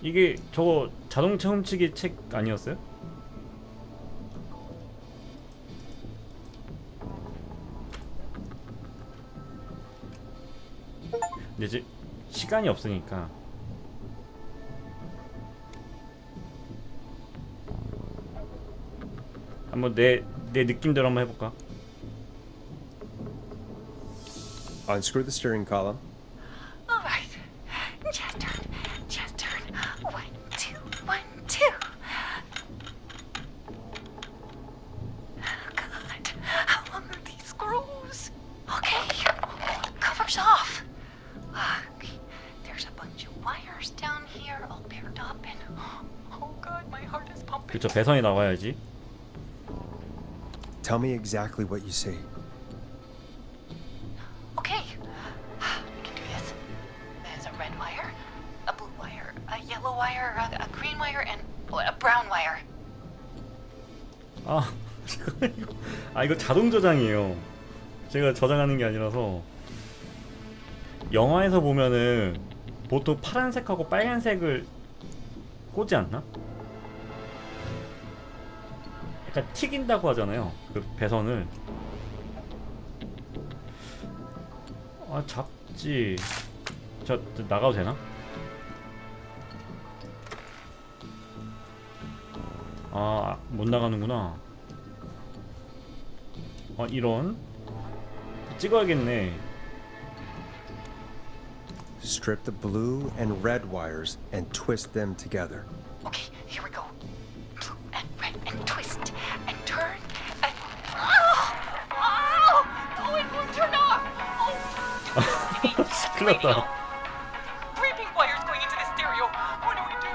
이게 저거 자동차 훔치기 책 아니었어요? 근데 이제 시간이 없으니까 한번 내 느낌대로 한번 해볼까? Unscrew the steering column. All right. Just turn. Just turn. 1, 2, 1, 2. God, how long are these screws? Okay, cover's off. There's a bunch of wires down here all paired up and oh God, my heart is pumping. 그쵸, 배선이 나와야지. Tell me exactly what you see. Okay, we can do this. There's a red wire, a blue wire, a yellow wire, a green wire, and a brown wire. 아, 잠깐만요. 아, 이거 자동 저장이에요. 제가 저장하는 게 아니라서. 영화에서 보면은 보통 파란색하고 빨간색을 꽂지 않나? 약간 튀긴다고 하잖아요. 그 배선을. 아, 잡지. 저 나가도 되나? 아, 못 나가는구나. 아, 이런. 찍어야겠네. Strip the blue and red wires and twist them together. Okay, here we go. Blue and red and twist and turn and oh, it won't turn off. Oh, 큰일 났다. three pink wires going into the stereo. What do we do?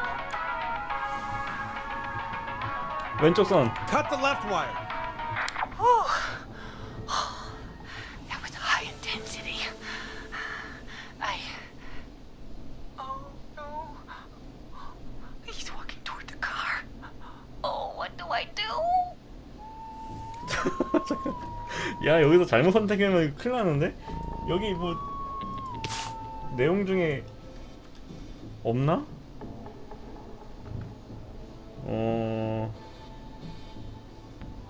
왼쪽 선. Cut the left wire. That was high intensity. Oh no. He's walking toward the car. Oh, what do I do? 야, 여기서 잘못 선택하면 큰일 나는데? 여기 뭐 내용 중에 없나?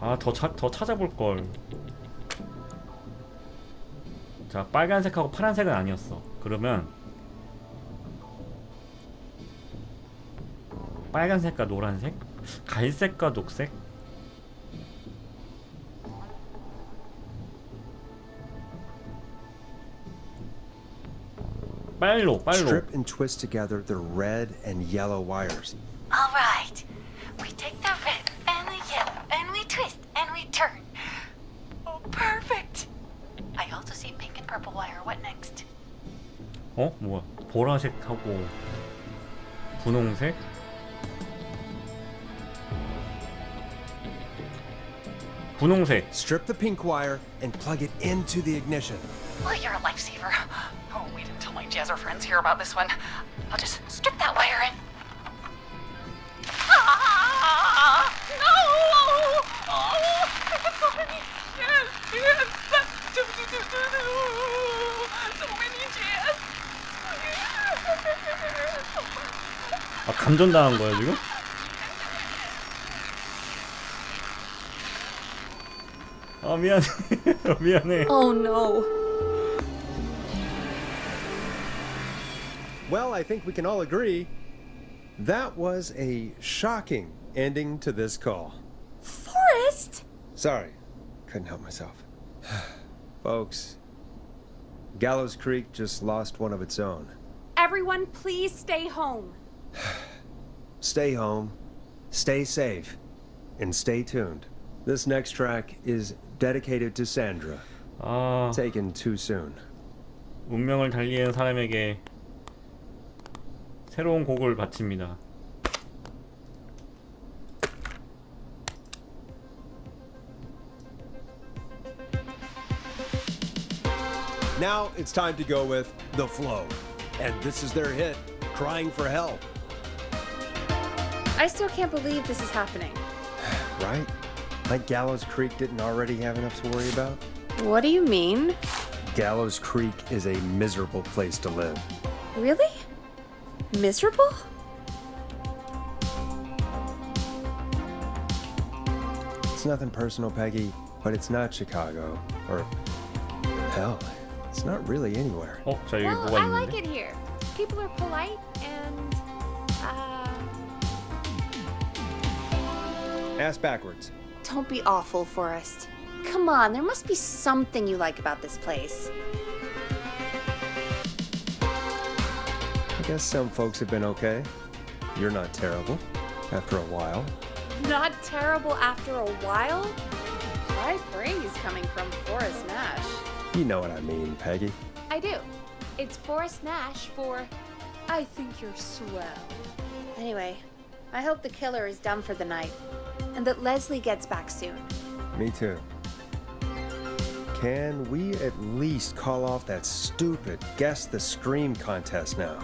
아, 더 찾아볼 걸. 자, 빨간색하고 파란색은 아니었어. 그러면 빨간색과 노란색? 갈색과 녹색? 빨로. Strip and twist together the red and yellow wires. All right. We take the red and the yellow and we twist and we turn. Oh, perfect. I also see pink and purple wire. What next? 어? 뭐야? 보라색하고 분홍색? 분홍색. Strip the pink wire and plug it into the ignition. Well, you're a lifesaver. Oh, wait until my jazzer friends hear about this one. I'll just strip that wire in. Ah! No! Oh! Yes, yes! So many jazz! 아, 감전당한 거야 지금? 아 미안해. 미안해. Oh no. Well, I think we can all agree that was a shocking ending to this call. Forrest! Sorry, couldn't help myself. Folks, Gallows Creek just lost one of its own. Everyone, please stay home. Stay home, stay safe, and stay tuned. This next track is dedicated to Sandra. 아, Taken too soon. 운명을 달리는 사람에게 새로운 곡을 바칩니다. Now it's time to go with The Flow. And this is their hit, Crying for Help. I still can't believe this is happening. Right? Like Gallows Creek didn't already have enough to worry about? What do you mean? Gallows Creek is a miserable place to live. Really? Miserable? It's nothing personal, Peggy, but it's not Chicago. Or, hell, it's not really anywhere. 어, 자 여기 Well, 뭐가 I like 있는데? it here. People are polite and, Ass backwards. don't be awful, Forrest. Come on, there must be something you like about this place. I guess some folks have been okay. You're not terrible. After a while. Not terrible after a while? High praise coming from Forrest Nash. You know what I mean, Peggy. I do. It's Forrest Nash for I think you're swell. Anyway, I hope the killer is done for the night and that Leslie gets back soon. Me too. Can we at least call off that stupid Guess the Scream contest now?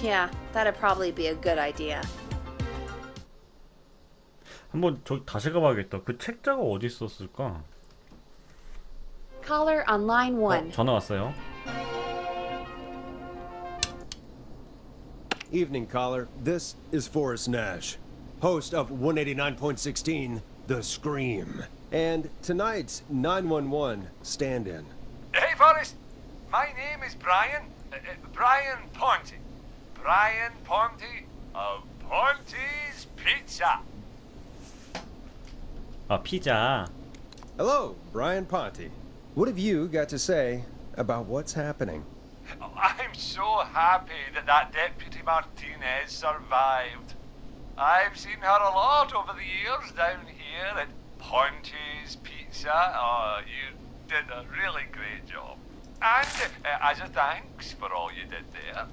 Yeah, that'd probably be a good idea. 한번 저 다시 가봐야겠다. 그 책자가 어디 있었을까? Caller on line 1. 전화 왔어요. Evening, caller. This is Forrest Nash, host of 189.16, The Scream. And tonight's 911 stand-in. Hey, Forrest. My name is Brian. Brian Ponte. Brian Ponte of Ponte's Pizza. 아, 피자. Hello, Brian Ponte. What have you got to say about what's happening? I'm so happy that Deputy Martinez survived. I've seen her a lot over the years down here at Ponte's Pizza. Oh, you did a really great job. And as a thanks for all you did there,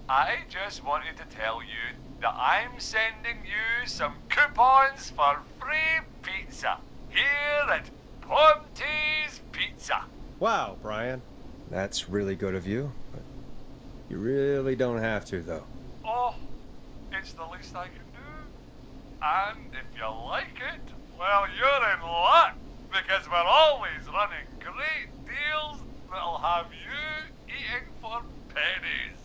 I just wanted to tell you that I'm sending you some coupons for free pizza here at Ponte's Pizza. Wow, Brian. That's really good of you, but you really don't have to, though. Oh, it's the least I can do. And if you like it, well, you're in luck, because we're always running great deals that'll have you eating for pennies.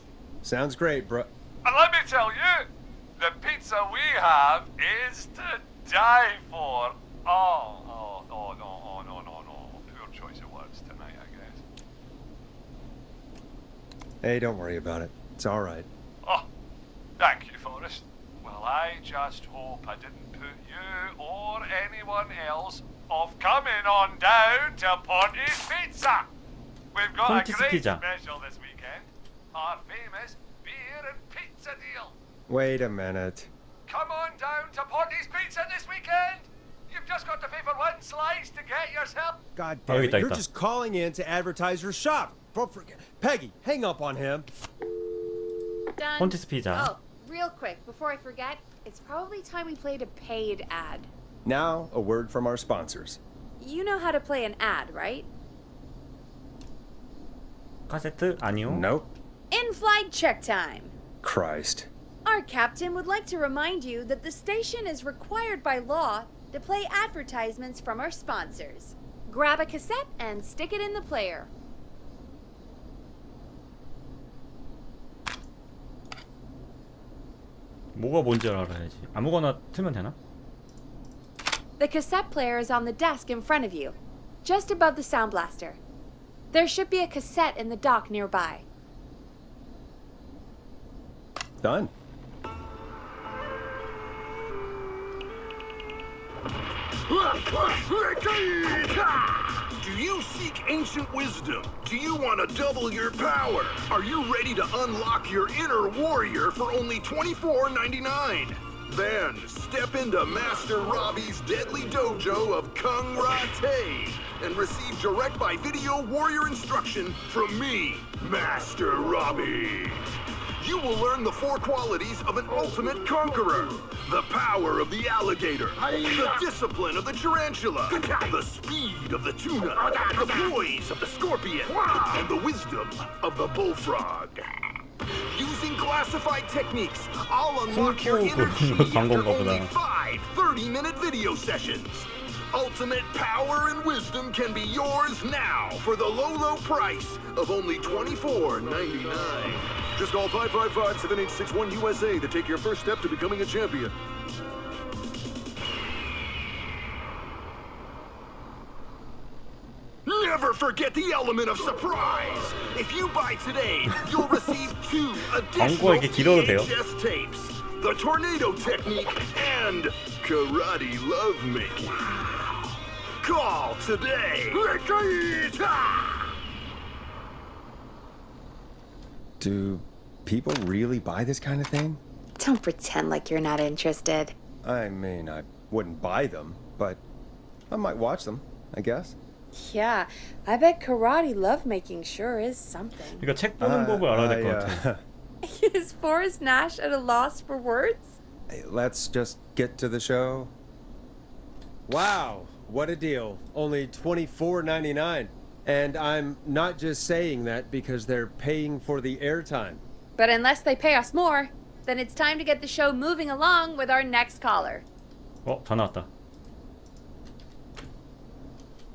Sounds great, bro. And let me tell you, the pizza we have is to die for. Oh, no. Poor choice of words tonight, I guess. Hey, don't worry about it. It's all right. Oh, thank you, Forrest. Well, I just hope I didn't put you or anyone else off coming on down to Ponte's Pizza. We've got Ponte's a great Pizza. special this weekend. Our famous beer and pizza deal. Wait a minute. Come on down to Ponte's Pizza this weekend. You've just got to pay for one slice to get yourself. God Oh, damn it, 있다, you're 있다. just calling in to advertise your shop. Peggy, hang up on him. Done. 폰티스 피자. Oh, real quick, before I forget, it's probably time we played a paid ad. Now, a word from our sponsors. You know how to play an ad, right? 카세트 아니요. Nope. In-flight check time. Christ. Our captain would like to remind you that the station is required by law to play advertisements from our sponsors. Grab a cassette and stick it in the player. 뭐가 뭔지 알아야지. 아무거나 틀면 되나? The cassette player is on the desk in front of you, just above the sound blaster. There should be a cassette in the dock nearby. Done. Do you seek ancient wisdom? Do you want to double your power? Are you ready to unlock your inner warrior for only $24.99? Then step into Master Robbie's deadly dojo of Kung Rate and receive direct by video warrior instruction from me, Master Robbie. You will learn the 4 qualities of an ultimate conqueror. The power of the alligator, the discipline of the tarantula, the speed of the tuna, the poise of the scorpion, and the wisdom of the bullfrog. Using classified techniques, I'll unlock your inner chi after only 5 30-minute video sessions. Ultimate power and wisdom can be yours now for the low price of only $24.99. Just call 555-7861 USA to take your first step to becoming a champion. Never forget the element of surprise. If you buy today, you'll receive 2 additional 광고가 이렇게 길어도 돼요? VHS tapes, the tornado technique, and karate lovemaking. Call today. Do people really buy this kind of thing? Don't pretend like you're not interested. I mean, I wouldn't buy them, but I might watch them, I guess. Yeah, I bet karate lovemaking sure is something. 그러니까 책 보는 법을 알아야 될 것 같아. Is Forrest Nash at a loss for words? Let's just get to the show. Wow, what a deal. Only $24.99. And I'm not just saying that because they're paying for the airtime. But unless they pay us more, then it's time to get the show moving along with our next caller. 전화 왔다.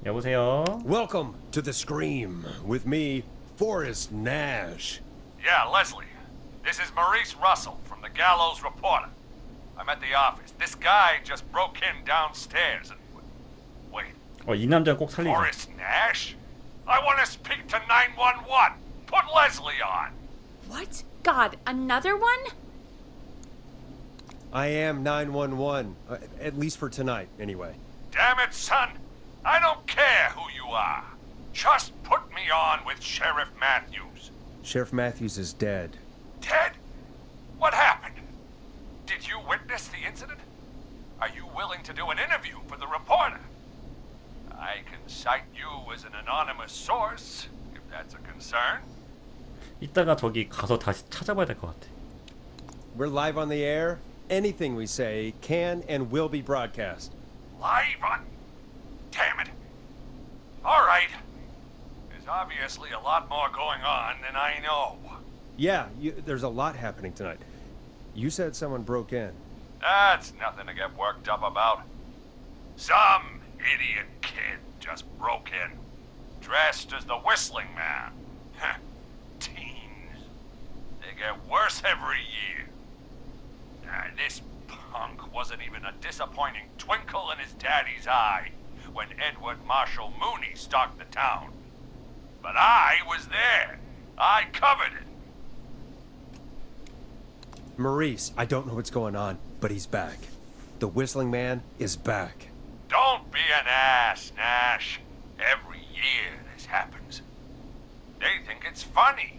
여보세요. Welcome to the Scream with me, Forrest Nash. Yeah, Leslie. This is Maurice Russell from the Gallows Reporter. I'm at the office. This guy just broke in downstairs and... Wait, 이 남자 꼭 살리자. Forrest Nash? I want to speak to 911. Put Leslie on. What? God, another one? I am 911, at least for tonight, anyway. Damn it, son. I don't care who you are. Just put me on with Sheriff Matthews. Sheriff Matthews is dead. Dead? What happened? Did you witness the incident? Are you willing to do an interview for the reporter? I can cite you as an anonymous source, if that's a concern. 이따가 저기 가서 다시 찾아봐야 될 것 같아. We're live on the air. Anything we say can and will be broadcast. Live on... Damn it. All right. There's obviously a lot more going on than I know. Yeah, there's a lot happening tonight. You said someone broke in. That's nothing to get worked up about. Some idiot kid just broke in, dressed as the Whistling Man. Teens. They get worse every year. This punk wasn't even a disappointing twinkle in his daddy's eye when Edward Marshall Mooney stalked the town. But I was there. I covered it. Maurice, I don't know what's going on, but he's back. The Whistling Man is back. Don't be an ass, Nash. Every year this happens. They think it's funny.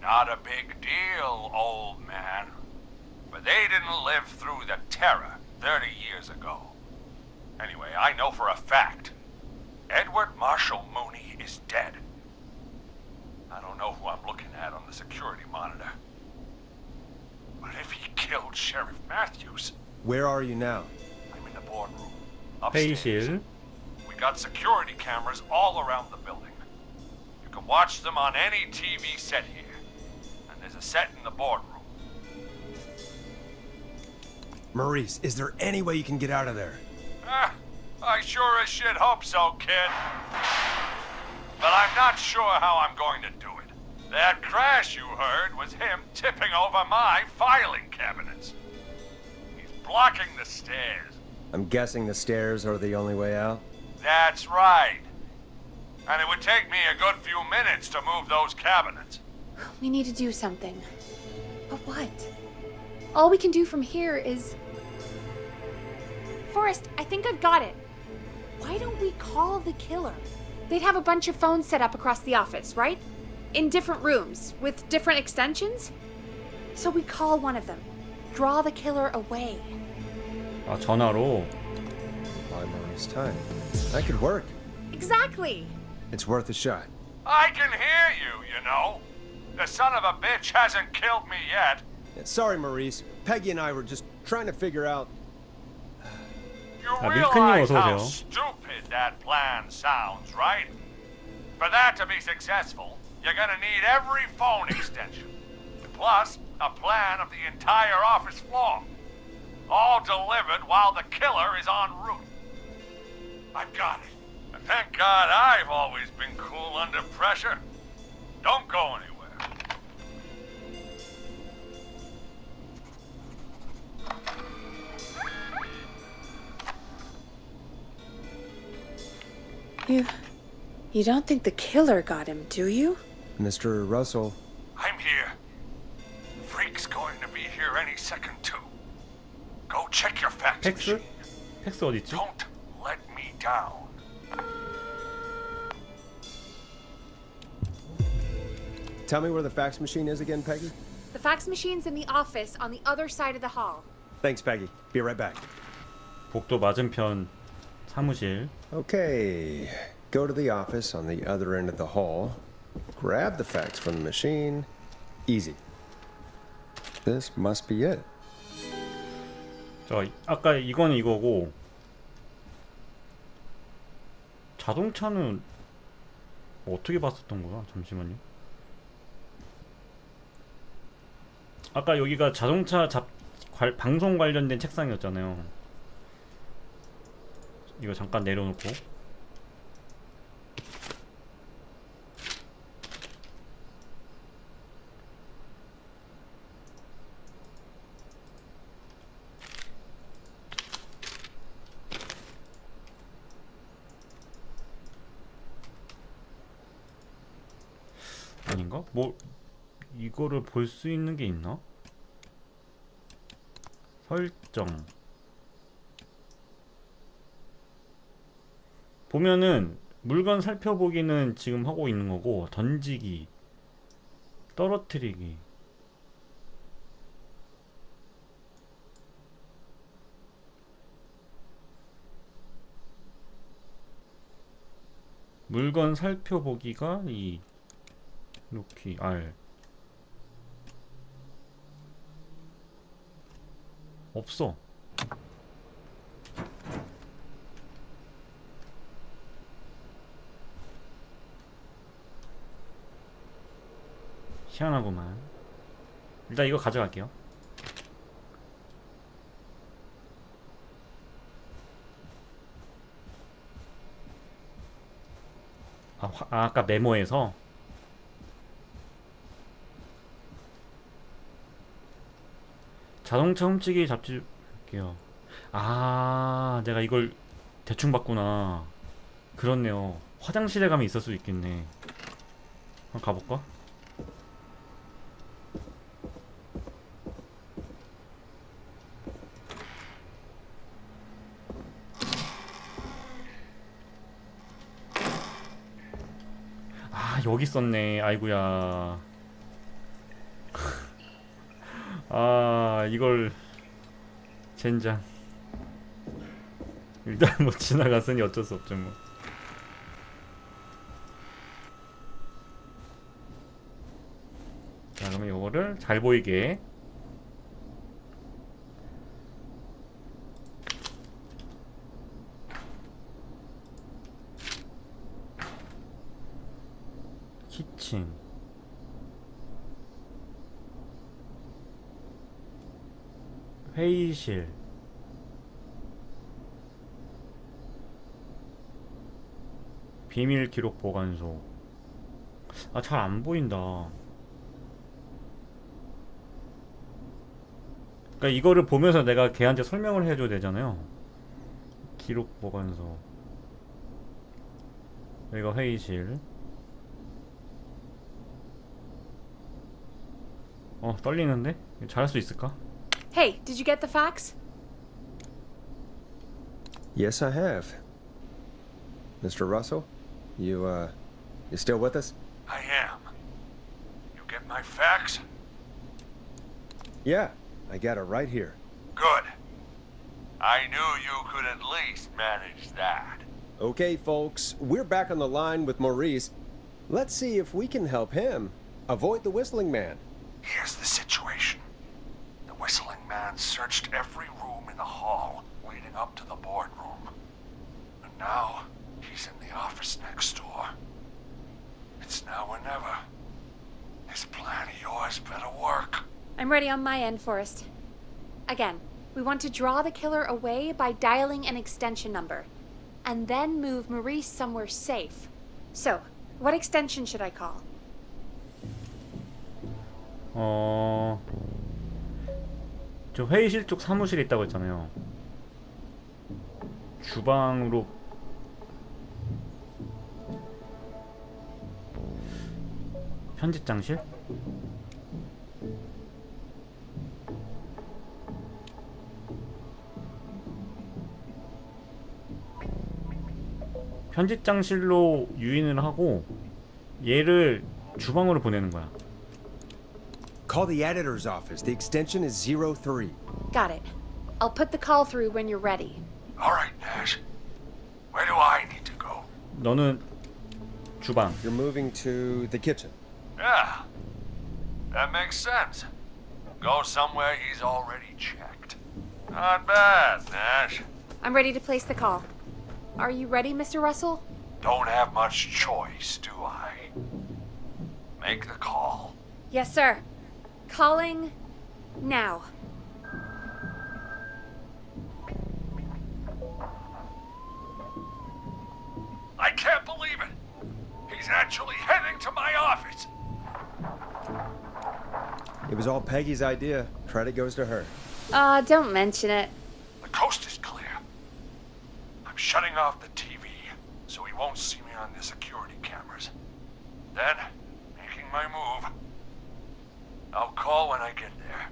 Not a big deal, old man. But they didn't live through the terror 30 years ago. Anyway, I know for a fact. Edward Marshall Mooney is dead. I don't know who I'm looking at on the security monitor. killed Sheriff Matthews. Where are you now? I'm in the boardroom. Upstairs. 회의실. We got security cameras all around the building. You can watch them on any TV set here. And there's a set in the boardroom. Maurice, is there any way you can get out of there? I sure as shit hope so, kid. But I'm not sure how I'm going to do it. That crash you heard was him tipping over my filing cabinets. He's blocking the stairs. I'm guessing the stairs are the only way out. That's right. And it would take me a good few minutes to move those cabinets. We need to do something. But what? All we can do from here is... Forrest, I think I've got it. Why don't we call the killer? They'd have a bunch of phones set up across the office, right? In different rooms, with different extensions? So we call one of them. Draw the killer away. 아, 전화로. Buy Maurice time. That could work. Exactly! It's worth a shot. I can hear you, you know. The son of a bitch hasn't killed me yet. Sorry, Maurice. Peggy and I were just trying to figure out... You 밀크님 realize 어서 how 오세요. stupid that plan sounds, right? For that to be successful, you're gonna need every phone extension. Plus, a plan of the entire office floor. All delivered while the killer is en route. I've got it. And thank God I've always been cool under pressure. Don't go anywhere. You don't think the killer got him, do you? Mr. Russell, I'm here. Freak's going to be here any second too. Go check your fax 팩스? machine. 팩스 어딨지? Don't let me down. tell me where the fax machine is again, Peggy? The fax machine's in the office on the other side of the hall. Thanks, Peggy. Be right back. 복도 맞은편 사무실. Okay, go to the office on the other end of the hall. Grab the fax from the machine. Easy. This must be it. 자, 아까 이거는 이거고 자동차는 어떻게 봤었던 거야? 잠시만요. 아까 여기가 자동차 방송 관련된 책상이었잖아요. 이거 잠깐 내려놓고. 아닌가? 뭐 이거를 볼 수 있는 게 있나? 설정 보면은 물건 살펴보기는 지금 하고 있는 거고, 던지기, 떨어뜨리기, 물건 살펴보기가 이 이렇게 R 없어. 희한하구만. 일단 이거 가져갈게요. 아까 메모에서 자동차 훔치기 잡지 볼게요. 아, 내가 이걸 대충 봤구나. 그렇네요. 화장실에 가면 있을 수 있겠네. 한번 가볼까? 아, 여기 있었네. 아이고야. 아, 이걸 젠장. 일단 뭐 지나갔으니 어쩔 수 없죠 뭐. 자, 그러면 이거를 잘 보이게 키친. 회의실. 비밀 기록 보관소. 아, 잘 안 보인다. 그러니까 이거를 보면서 내가 걔한테 설명을 해줘야 되잖아요. 기록 보관소. 여기가 회의실. 떨리는데? 잘할 수 있을까? Hey, did you get the fax? Yes, I have. Mr. Russell, you still with us? I am. You get my fax? Yeah, I got it right here. Good. I knew you could at least manage that. Okay, folks, we're back on the line with Maurice. Let's see if we can help him avoid the Whistling Man. Here's the situation. The Whistling Man searched every room in the hall leading up to the boardroom. And now he's in the office next door. It's now or never. This plan of yours better work. I'm ready on my end, Forrest. Again, we want to draw the killer away by dialing an extension number, and then move Maurice somewhere safe. So, what extension should I call? 저 회의실 쪽 사무실에 있다고 했잖아요. 주방으로 편집장실? 편집장실로 유인을 하고 얘를 주방으로 보내는 거야. Call the editor's office. The extension is 03. Got it. I'll put the call through when you're ready. All right, Nash. Where do I need to go? 너는 주방. You're moving to the kitchen. Yeah, that makes sense. Go somewhere he's already checked. Not bad, Nash. I'm ready to place the call. Are you ready, Mr. Russell? Don't have much choice, do I? Make the call. Yes, sir. Calling now. I can't believe it. He's actually heading to my office. It was all Peggy's idea. Credit goes to her. Don't mention it. The coast is clear. I'm shutting off the TV so he won't see me on the security cameras. Then, making my move. I'll call when I get there.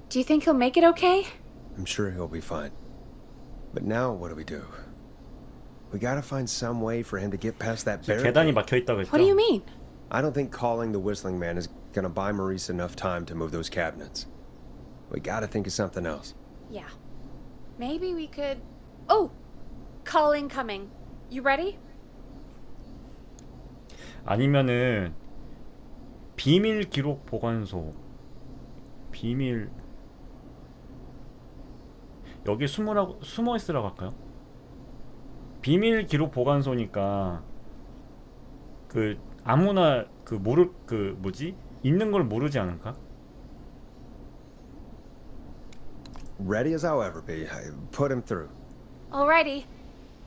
Do you think he'll make it okay? I'm sure he'll be fine. But now what do? We gotta find some way for him to get past that 계단이 barricade. 막혀 있다고 했죠. What do you mean? I don't think calling the Whistling Man is gonna buy Maurice enough time to move those cabinets. We gotta think of something else. Yeah. Maybe we could... Oh! Call incoming. You ready? 아니면은 비밀 기록 보관소. 비밀 여기 숨어 있으라고 할까요? 비밀 기록 보관소니까 그 아무나 있는 걸 모르지 않을까? Ready as I'll ever be. Put him through. Alrighty.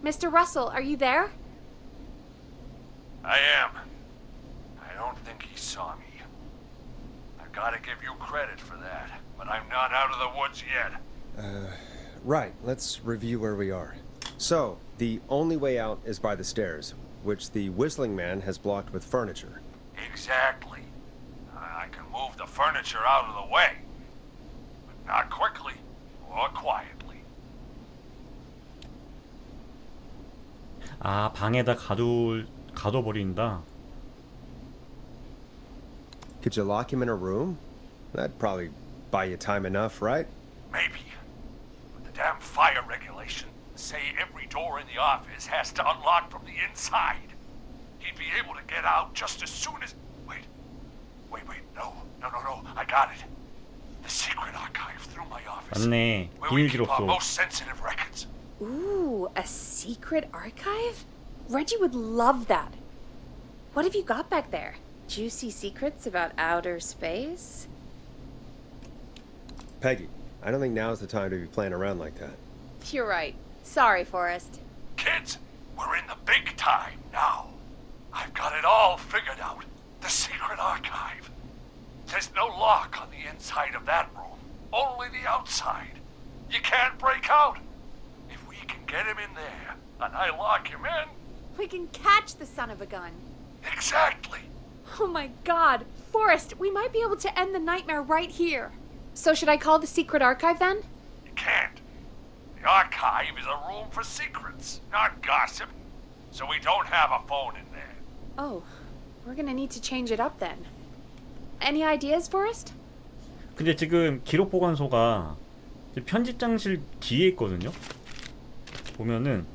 Mr. Russell, are you there? I am. I don't think he saw me. I gotta give you credit for that, but I'm not out of the woods yet. Right, let's review where we are. So, the only way out is by the stairs, which the Whistling Man has blocked with furniture. Exactly. I can move the furniture out of the way, but not quickly or quietly. 아, 방에다 가둬버린다. Could you lock him in a room? That'd probably buy you time enough, right? Maybe. But the damn fire regulation say every door in the office has to unlock from the inside. He'd be able to get out just as soon as... Wait. No. I got it. The secret archive through my office. 맞네. Where we 비밀 keep our 기록소. most sensitive records. Ooh, a secret archive? Reggie would love that. What have you got back there? Juicy secrets about outer space? Peggy, I don't think now's the time to be playing around like that. You're right. Sorry, Forrest. Kids, we're in the big time now. I've got it all figured out. The secret archive. There's no lock on the inside of that room, only the outside. You can't break out. If we can get him in there, and I lock him in... We can catch the son of a gun. Exactly. Oh my god. Forrest, we might be able to end the nightmare right here. So should I call the secret archive then? You can't. The archive is a room for secrets, not gossip. So we don't have a phone in there. Oh, we're gonna need to change it up then. Any ideas, Forrest? 근데 지금 기록 보관소가 편집장실 뒤에 있거든요. 보면은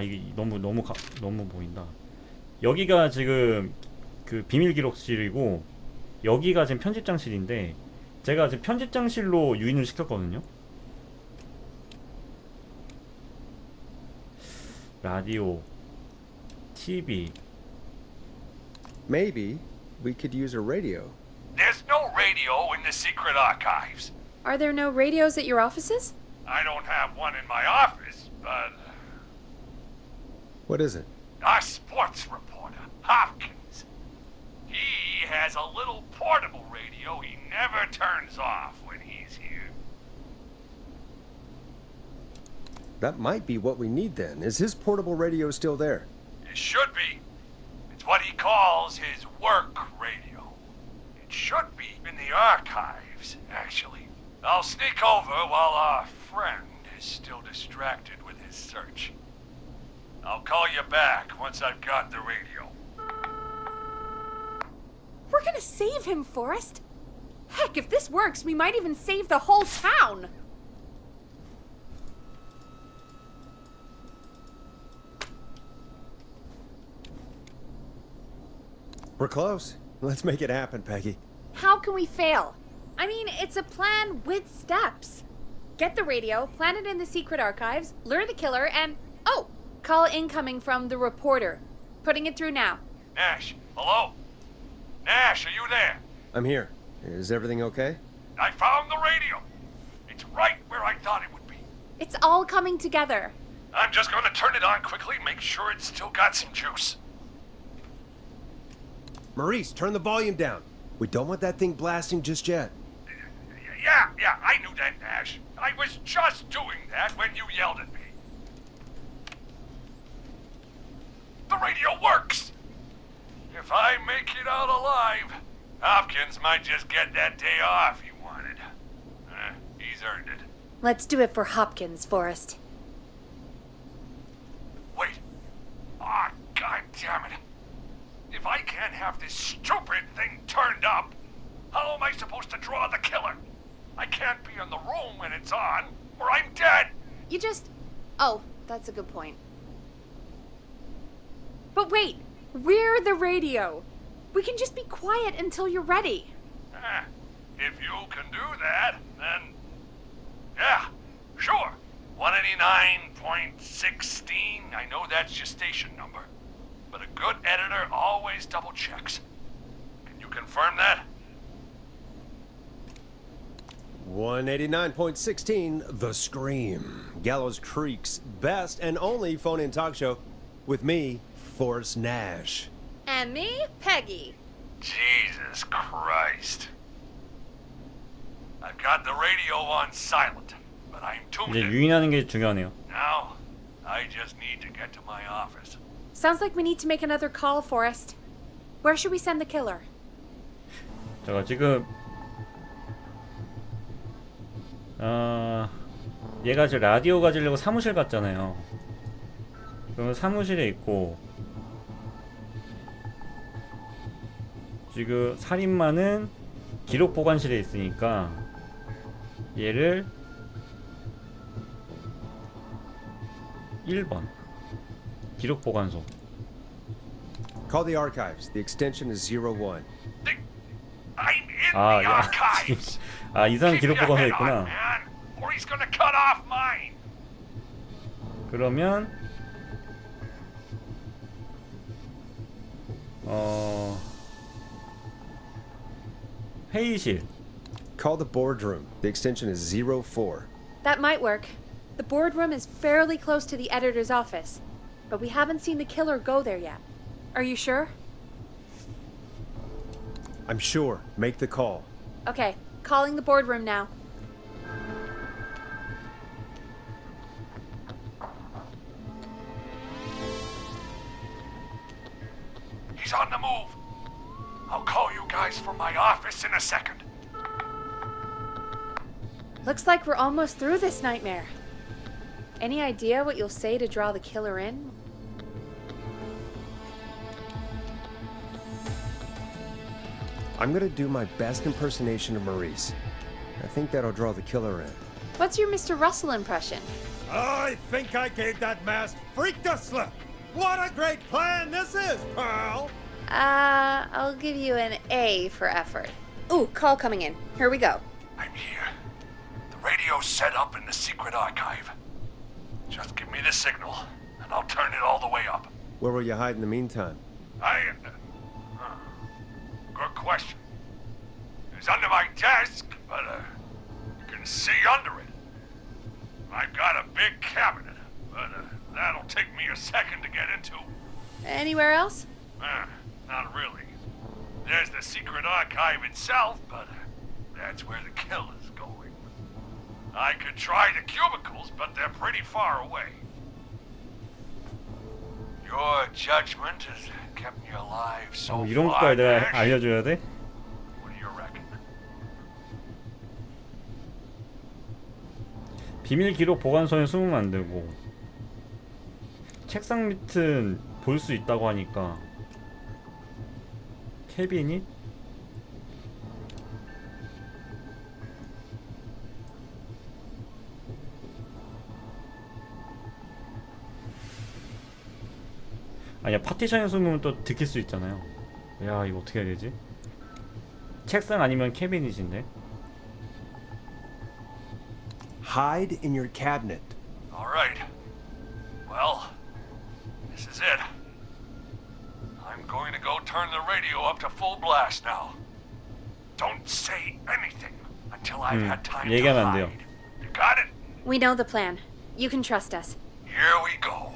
이게 너무 보인다. 여기가 지금 그 비밀 기록실이고 여기가 지금 편집장실인데 제가 지금 편집장실로 유인을 시켰거든요. 라디오, TV. Maybe we could use a radio. There's no radio in the secret archives. Are there no radios at your offices? I don't have one in my office, but What is it? our sports reporter, Hopkins, he has a little portable radio he never turns off when he's here. That might be what we need then. Is his portable radio still there? It should be. It's what he calls his work radio. It should be in the archives, actually. I'll sneak over while our friend is still distracted with his search. I'll call you back once I've got the radio. We're gonna save him, Forrest. Heck, if this works, we might even save the whole town. We're close. Let's make it happen, Peggy. How can we fail? I mean, it's a plan with steps. Get the radio, plant it in the secret archives, lure the killer, and... Oh! Call incoming from the reporter. Putting it through now. Nash, hello? Nash, are you there? I'm here. Is everything okay? I found the radio. It's right where I thought it would be. It's all coming together. I'm just gonna turn it on quickly, make sure it's still got some juice. Maurice, turn the volume down. We don't want that thing blasting just yet. Yeah, I knew that, Nash. I was just doing that when you yelled at me. The radio works! If I make it out alive, Hopkins might just get that day off he wanted. He's earned it. Let's do it for Hopkins, Forrest. Wait. Ah, God damn it. If I can't have this stupid thing turned up, how am I supposed to draw the killer? I can't be in the room when it's on, or I'm dead. You just... Oh, that's a good point. But wait, we're the radio. We can just be quiet until you're ready. If you can do that, then... Yeah, sure. 189.16, I know that's your station number. But a good editor always double checks. Can you confirm that? 189.16, The Scream. Gallows Creek's best and only phone-in talk show. With me, Forrest Nash. And me, Peggy. Jesus Christ. I've got the radio on silent, but I'm tuned 이제 in. 유인하는 게 중요하네요. Now, I just need to get to my office. Sounds like we need to make another call, Forrest. Where should we send the killer? 제가 지금 얘가 지금 라디오 가지려고 사무실 갔잖아요. 그러면 사무실에 있고 지금 살인마는 기록 보관실에 있으니까 얘를 1번 기록 보관소. Call the archives. The extension is 01. I'm in 아, the 야, archives. 이상 Keep 기록 your 보관소에 head on, 있구나. man, or he's gonna cut off mine. 그러면 회의실. Call the boardroom. The extension is 04. That might work. The boardroom is fairly close to the editor's office, but we haven't seen the killer go there yet. Are you sure? I'm sure. Make the call. Okay, calling the boardroom now. He's on the move. I'll call you guys from my office in a second. Looks like we're almost through this nightmare. Any idea what you'll say to draw the killer in? I'm gonna do my best impersonation of Maurice. I think that'll draw the killer in. What's your Mr. Russell impression? I think I gave that masked freak the slip. What a great plan this is, Pearl! I'll give you an A for effort. Ooh, call coming in. Here we go. I'm here. The radio's set up in the secret archive. Just give me the signal, and I'll turn it all the way up. Where will you hide in the meantime? Good question. It's under my desk, but you can see under it. I've got a big cabinet, but that'll take me a second to get into. Anywhere else? Not really. There's the secret archive itself, but that's where the killer's going. I could try the cubicles, but they're pretty far away. Your judgment has kept me alive so 이런 far. 것까지 내가 알려줘야 돼? What do you reckon? 비밀 기록 보관소에 숨으면 안 되고 책상 밑은 볼 수 있다고 하니까 캐비닛? 아니야, 파티션에 숨으면 또 들킬 수 있잖아요. 야, 이거 어떻게 해야 되지? 책상 아니면 캐비닛인데? Hide in your cabinet. All right. Well, this is it. I'm going to go turn the radio up to full blast now. Don't say anything until I've had time to 얘기하면 안 돼요. hide. You got it? We know the plan. You can trust us. Here we go.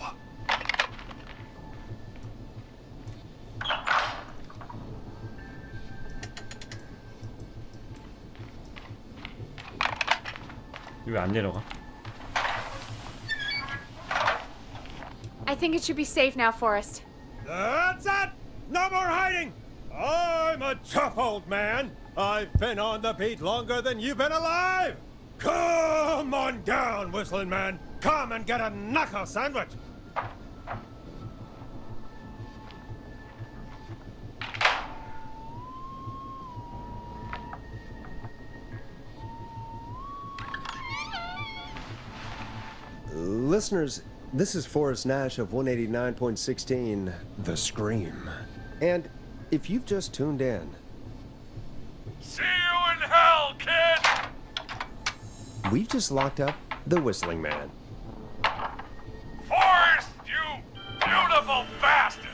왜 안 내려가? I think it should be safe now, Forrest. That's it! No more hiding! I'm a tough old man. I've been on the beat longer than you've been alive! Come on down, Whistling Man! Come and get a knuckle sandwich! Listeners, this is Forrest Nash of 189.16, The Scream. And if you've just tuned in, See you in hell, kid! we've just locked up the Whistling Man. Forrest, you beautiful bastard!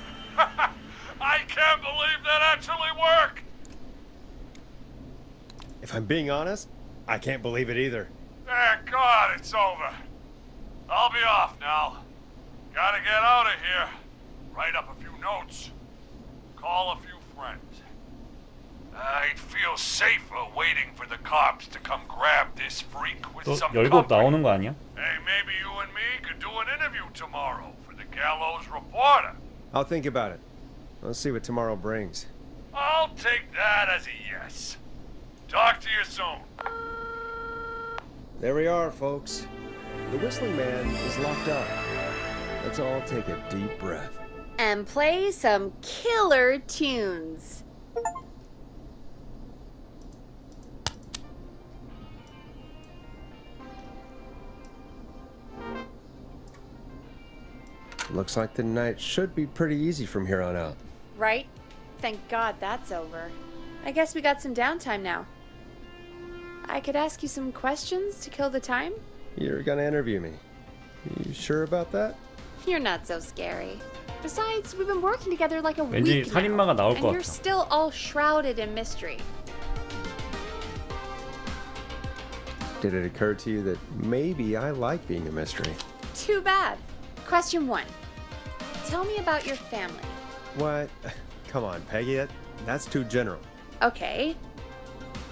I can't believe that actually worked! If I'm being honest, I can't believe it either. Thank God it's over. I'll be off now. Gotta get out of here. Write up a few notes. Call a few friends. I'd feel safer waiting for the cops to come grab this freak with 또 some 열고 company. 나오는 거 아니야? Hey, maybe you and me could do an interview tomorrow for the Gallows Reporter. I'll think about it. Let's see what tomorrow brings. I'll take that as a yes. Talk to you soon. There we are, folks. The Whistling Man is locked up. Let's all take a deep breath. And play some killer tunes. Looks like the night should be pretty easy from here on out. Right? Thank God that's over. I guess we got some downtime now. I could ask you some questions to kill the time? You're gonna interview me. You sure about that? You're not so scary. Besides, we've been working together like a 왠지 week 살인마가 now, 나올 and 것 you're 같아. still all shrouded in mystery. Did it occur to you that maybe I like being a mystery? Too bad. Question 1. Tell me about your family. What? Come on, Peggy, that's too general. Okay.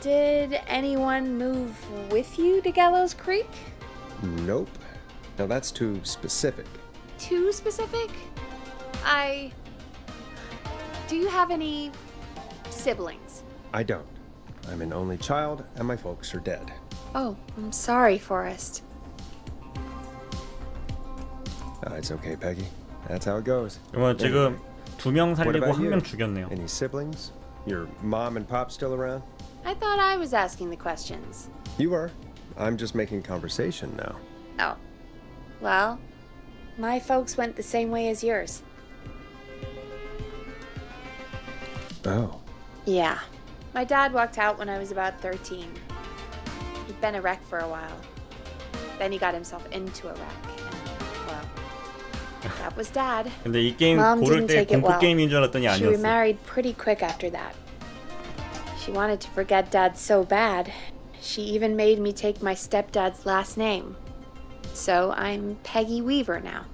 Did anyone move with you to Gallows Creek? Nope. Now that's too specific. Too specific? Do you have any siblings? I don't. I'm an only child, and my folks are dead. Oh, I'm sorry, Forrest. It's okay, Peggy. That's how it goes. 그러면 지금 2명 What 살리고 about 1명 you? 죽였네요. Any siblings? Your mom and pop still around? I thought I was asking the questions. You are. I'm just making conversation now. Oh. Well, my folks went the same way as yours. Oh. Yeah. My dad walked out when I was about 13. He'd been a wreck for a while. Then he got himself into a wreck. And, well, that was Dad. 근데 이 게임 Mom 고를 didn't 때 take it 공포 well. 게임인 줄 알았더니 She 아니었어. remarried pretty quick after that. She wanted to forget Dad so bad, she even made me take my stepdad's last name. So I'm Peggy Weaver now.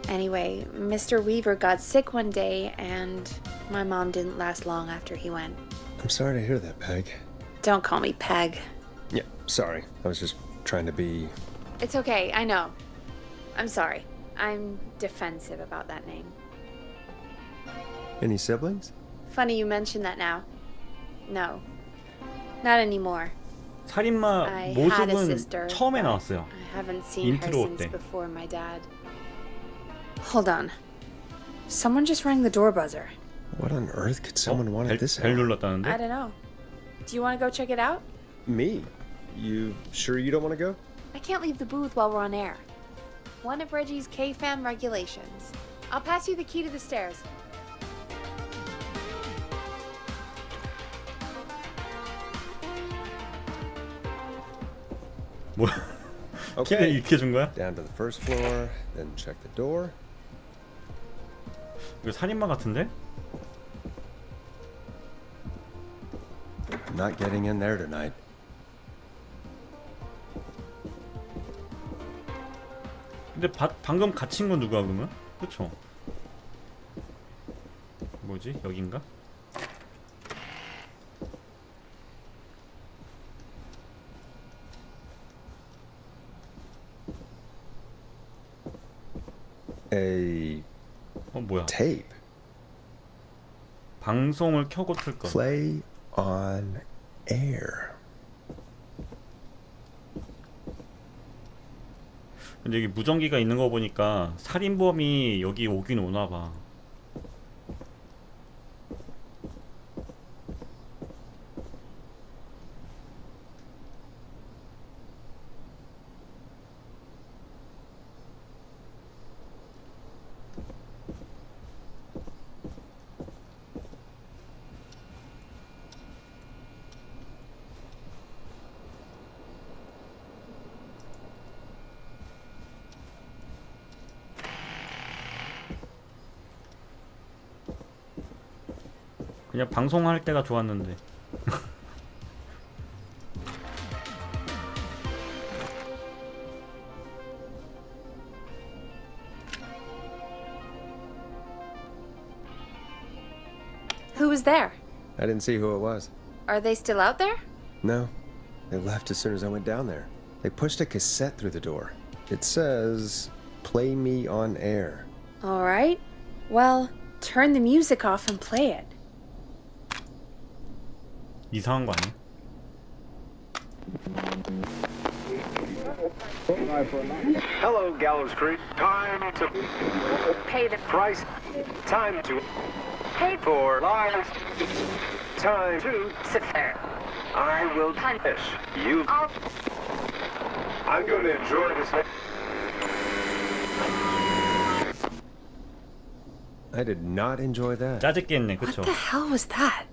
Anyway, Mr. Weaver got sick one day, and my mom didn't last long after he went. I'm sorry to hear that, Peg. Don't call me Peg. Yeah, sorry. I was just trying to be... It's okay, I know. I'm sorry. I'm defensive about that name. Any siblings? Funny you mention that now. No. Not anymore. 살인마 I had a 모습은 sister. 처음에 but 나왔어요. I haven't seen her 인트로 since 때. before my dad. Hold on. Someone just rang the door buzzer. What on earth could someone want at this 벨 hour? 눌렀다는데? I don't know. Do you want to go check it out? Me? You sure you don't want to go? I can't leave the booth while we're on air. One of Reggie's K-Fam regulations. I'll pass you the key to the stairs. 뭐야? 키를 Okay. 이렇게 준 거야? Down to the first floor, then check the door. 이거 살인마 같은데? Not getting in there tonight. 근데 방금 갇힌 건 누가 그러면? 그쵸? 뭐지? 여긴가? A 뭐야? tape. 방송을 켜고 틀 거. Play on air. 근데 여기 무전기가 있는 거 보니까 살인범이 여기 오긴 오나 봐. 그냥 방송할 때가 좋았는데. Who was there? I didn't see who it was. Are they still out there? No. They left as soon as I went down there. They pushed a cassette through the door. It says, "Play me on air." All right. Well, turn the music off and play it. 이상한 거 아니야? Hello, Gallows Creek. Time to Pay the price. Time to pay for lives. Time to sit there. I will punish you. I'll I'm going to enjoy this. I did not enjoy that. 짜증게 했네, What 그쵸? the hell was that?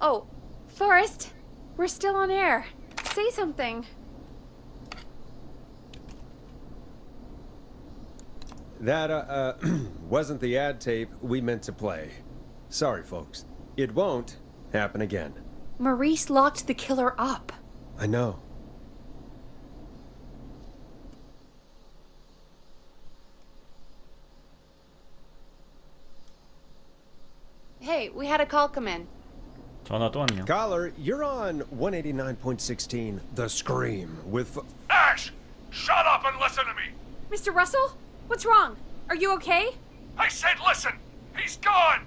Oh, Forrest, we're still on air. Say something. That, wasn't the ad tape we meant to play. Sorry, folks. It won't happen again. Maurice locked the killer up. I know. Hey, we had a call come in. 전화 또 왔네요. Caller, you're on 189.16 The Scream with... Ash! Shut up and listen to me! Mr. Russell? What's wrong? Are you okay? I said listen! He's gone!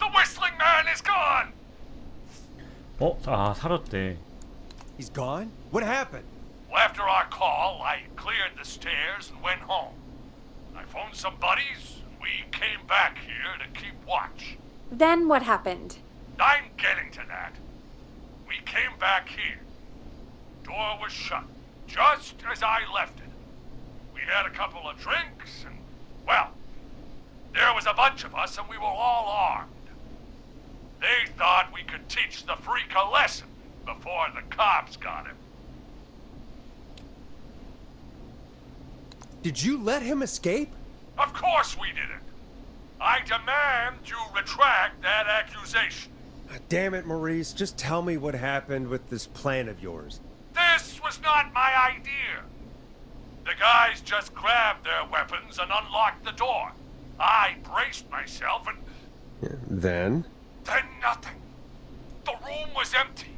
The whistling man is gone! 아, 살았대. He's gone? What happened? Well, after our call, I cleared the stairs and went home. I phoned some buddies, and we came back here to keep watch. Then what happened? I'm getting to that. We came back here. Door was shut, just as I left it. We had a couple of drinks, and, well, there was a bunch of us, and we were all armed. They thought we could teach the freak a lesson before the cops got him. Did you let him escape? Of course we didn't. I demand you retract that accusation. Damn it, Maurice. Just tell me what happened with this plan of yours. This was not my idea. The guys just grabbed their weapons and unlocked the door. I braced myself and... Then nothing. The room was empty.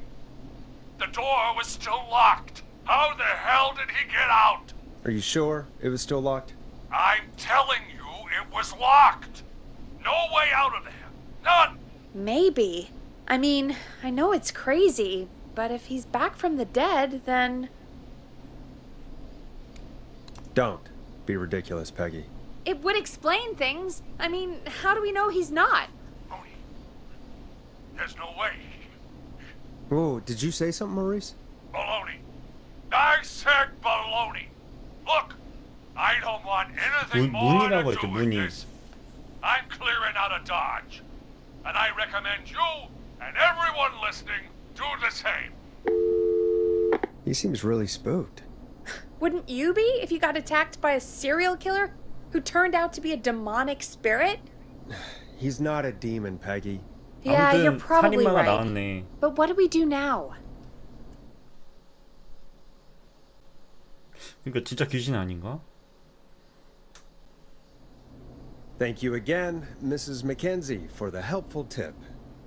The door was still locked. How the hell did he get out? Are you sure it was still locked? I'm telling you, it was locked. No way out of there. None. Maybe. I mean, I know it's crazy, but if he's back from the dead, then... Don't be ridiculous, Peggy. It would explain things. I mean, how do we know he's not? Tony, there's no way. Whoa, did you say something, Maurice? Baloney. I said baloney. Look, I don't want anything more to 문이라고 do 했죠, with 문이. this. I'm clearing out of Dodge. And I recommend you and everyone listening do the same. He seems really spooked. Wouldn't you be if you got attacked by a serial killer who turned out to be a demonic spirit? He's not a demon, Peggy. Yeah, you're 아무튼 probably 살인마가 right. 나왔네. But what do we do now? 그러니까 진짜 귀신 아닌가? Thank you again, Mrs. Mackenzie, for the helpful tip.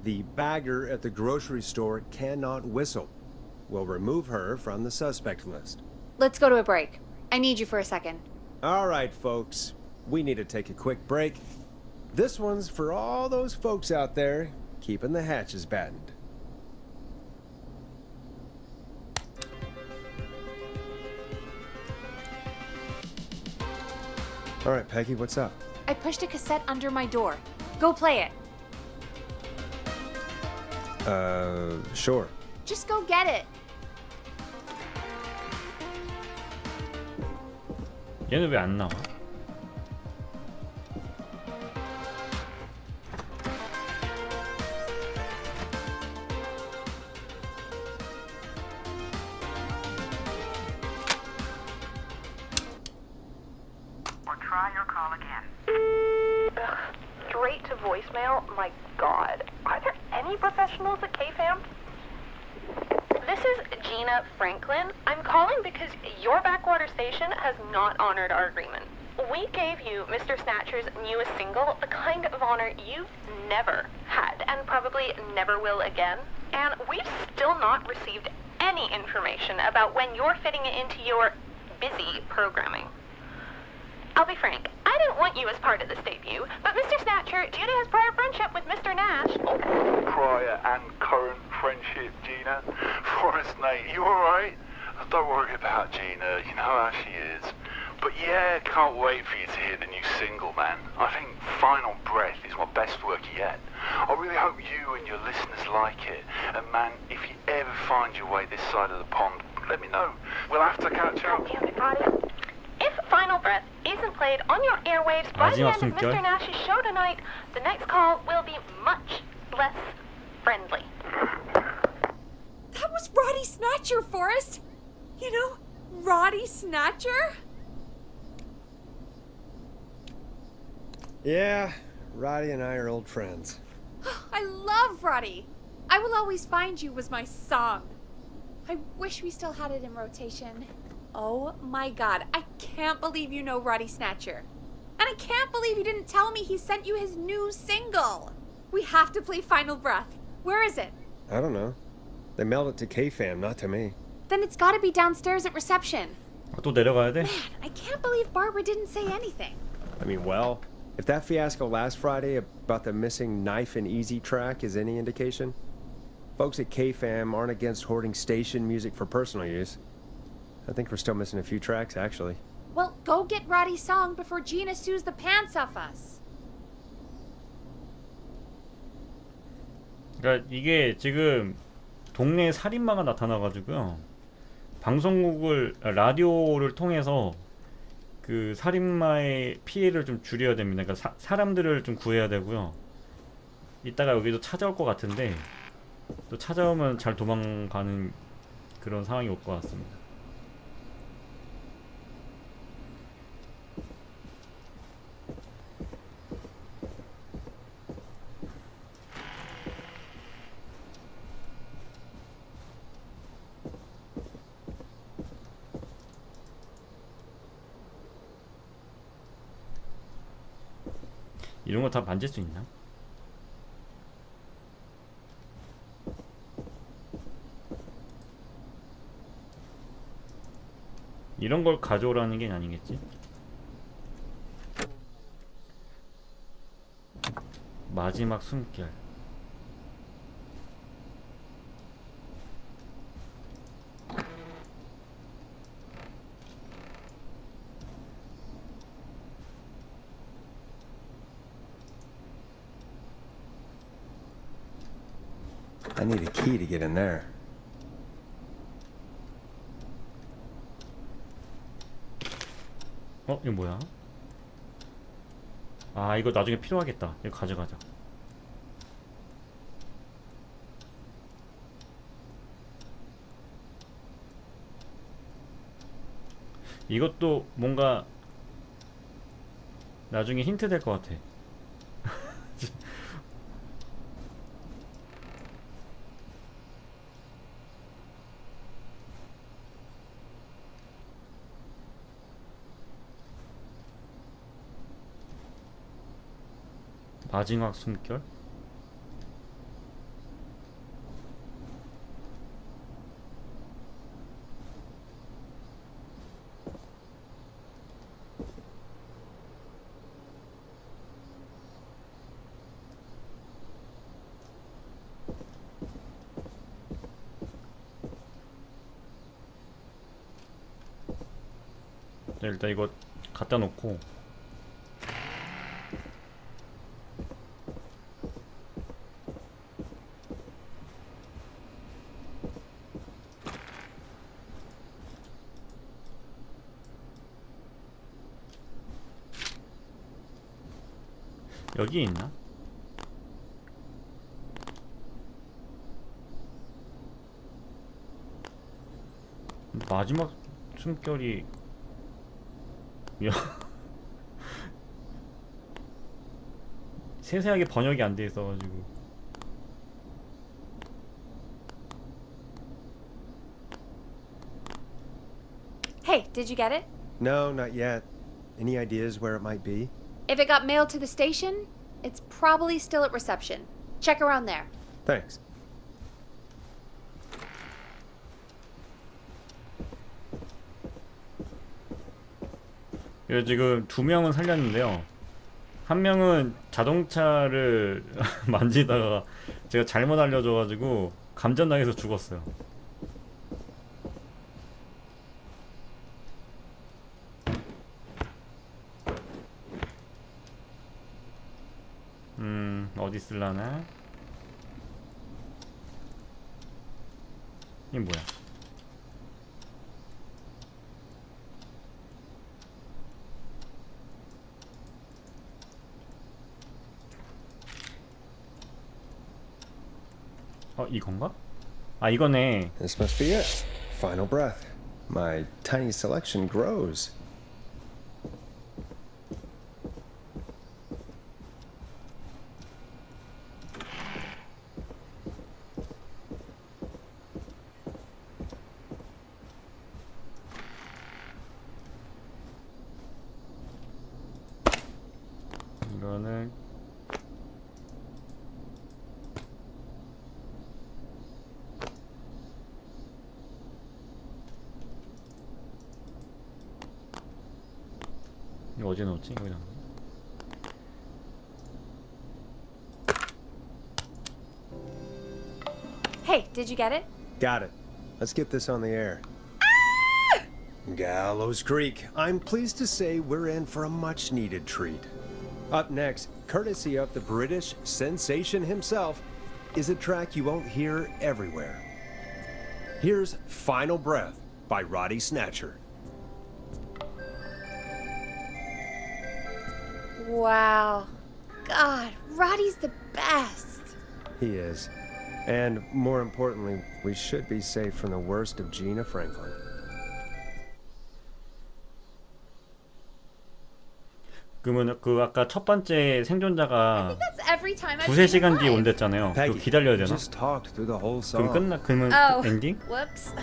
The bagger at the grocery store cannot whistle. We'll remove her from the suspect list. Let's go to a break. I need you for a second. All right, folks. We need to take a quick break. This one's for all those folks out there keeping the hatches battened. All right, Peggy, what's up? I pushed a cassette under my door. Go play it. Sure. Just go get it. 얘는 왜 안 나와? Or try your call again. Straight to voicemail? My God. Are there any professionals at KFAM? This is Gina Franklin. I'm calling because your backwater station has not honored our agreement. We gave you Mr. Snatcher's newest single, the kind of honor you've never had and probably never will again. And we've still not received any information about when you're fitting it into your busy programming. I'll be frank, I didn't want you as part of this debut, but Mr. Snatcher, due to his prior friendship with Mr. Nash... Prior and current friendship, Gina. Forrest, mate, you alright? Don't worry about Gina, you know how she is. But yeah, can't wait for you to hear the new single, man. I think Final Breath is my best work yet. I really hope you and your listeners like it. And man, if you ever find your way this side of the pond, let me know. We'll have to catch up. Damn it, Roddy. If Final Breath isn't played on your airwaves by the end of Mr. Nash's show tonight, the next call will be much less friendly. That was Roddy Snatcher, Forrest. You know, Roddy Snatcher? Yeah, Roddy and I are old friends. I love Roddy. I Will Always Find You was my song. I wish we still had it in rotation. Oh my god, I can't believe you know Roddy Snatcher. And I can't believe you didn't tell me he sent you his new single. We have to play Final Breath. Where is it? I don't know. They mailed it to K-Fam, not to me. Then it's gotta be downstairs at reception. 또 내려가야 돼? Man, I can't believe Barbara didn't say anything. I mean, well, if that fiasco last Friday about the missing Knife and Easy track is any indication, folks at K-Fam aren't against hoarding station music for personal use. I think we're still missing a few tracks, actually. Well, go get Roddy's song before Gina sues the pants off us. 그러니까 이게 지금 동네에 살인마가 나타나가지고요. 방송국을 라디오를 통해서 그 살인마의 피해를 좀 줄여야 됩니다. 그러니까 사람들을 좀 구해야 되고요. 이따가 여기도 찾아올 것 같은데 또 찾아오면 잘 도망가는 그런 상황이 올 것 같습니다. 이런 거 다 만질 수 있나? 이런 걸 가져오라는 게 아니겠지? 마지막 숨결. I need a key to get in there. 이거 뭐야? 아, 이거 나중에 필요하겠다. 이거 가져가자. 이것도 뭔가 나중에 힌트 될 것 같아. 마지막 숨결? 자, 일단 이거 갖다 놓고 여기 있나? 마지막 숨결이 세세하게 번역이 안 돼 있어가지고. Hey, did you get it? No, not yet. Any ideas where it might be? If it got mailed to the station, it's probably still at reception. Check around there. Thanks. 지금 두 명은 살렸는데요. 한 명은 자동차를 만지다가 제가 잘못 알려줘가지고 감전당해서 죽었어요. 어디 쓸라나? 이게 뭐야? 이건가? 아, 이거네. This must be it. Final breath. My tiny selection grows. 이거는 이거 어디 넣었지? 여기다. Hey, did you get it? Got it. Let's get this on the air. Gallows Creek. I'm pleased to say we're in for a much-needed treat. Up next, courtesy of the British sensation himself, is a track you won't hear everywhere. Here's Final Breath by Roddy Snatcher. Wow. God, Roddy's the best. He is. And more importantly, we should be safe from the worst of Gina Franklin. 그러면 그 아까 첫 번째 생존자가 That's every time I've 두세 seen 시간 him 뒤에 live. 온댔잖아요. 그거 Peggy, 기다려야 you 되나? just talked through the whole 그럼 song. 그러면 Oh, 엔딩? whoops.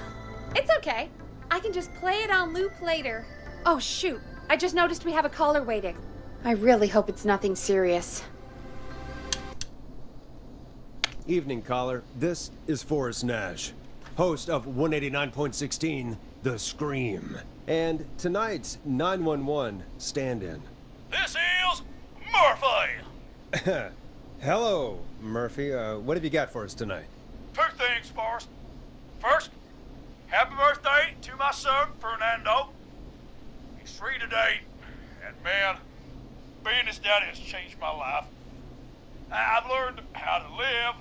It's okay. I can just play it on loop later. Oh, shoot. I just noticed we have a caller waiting. I really hope it's nothing serious. Evening, caller. This is Forrest Nash, host of 189.16, The Scream, and tonight's 911 stand-in. This is Murphy. Hello, Murphy. What have you got for us tonight? Two things first. First, happy birthday to my son, Fernando. He's 3 today, and man, being his daddy has changed my life. I've learned how to live,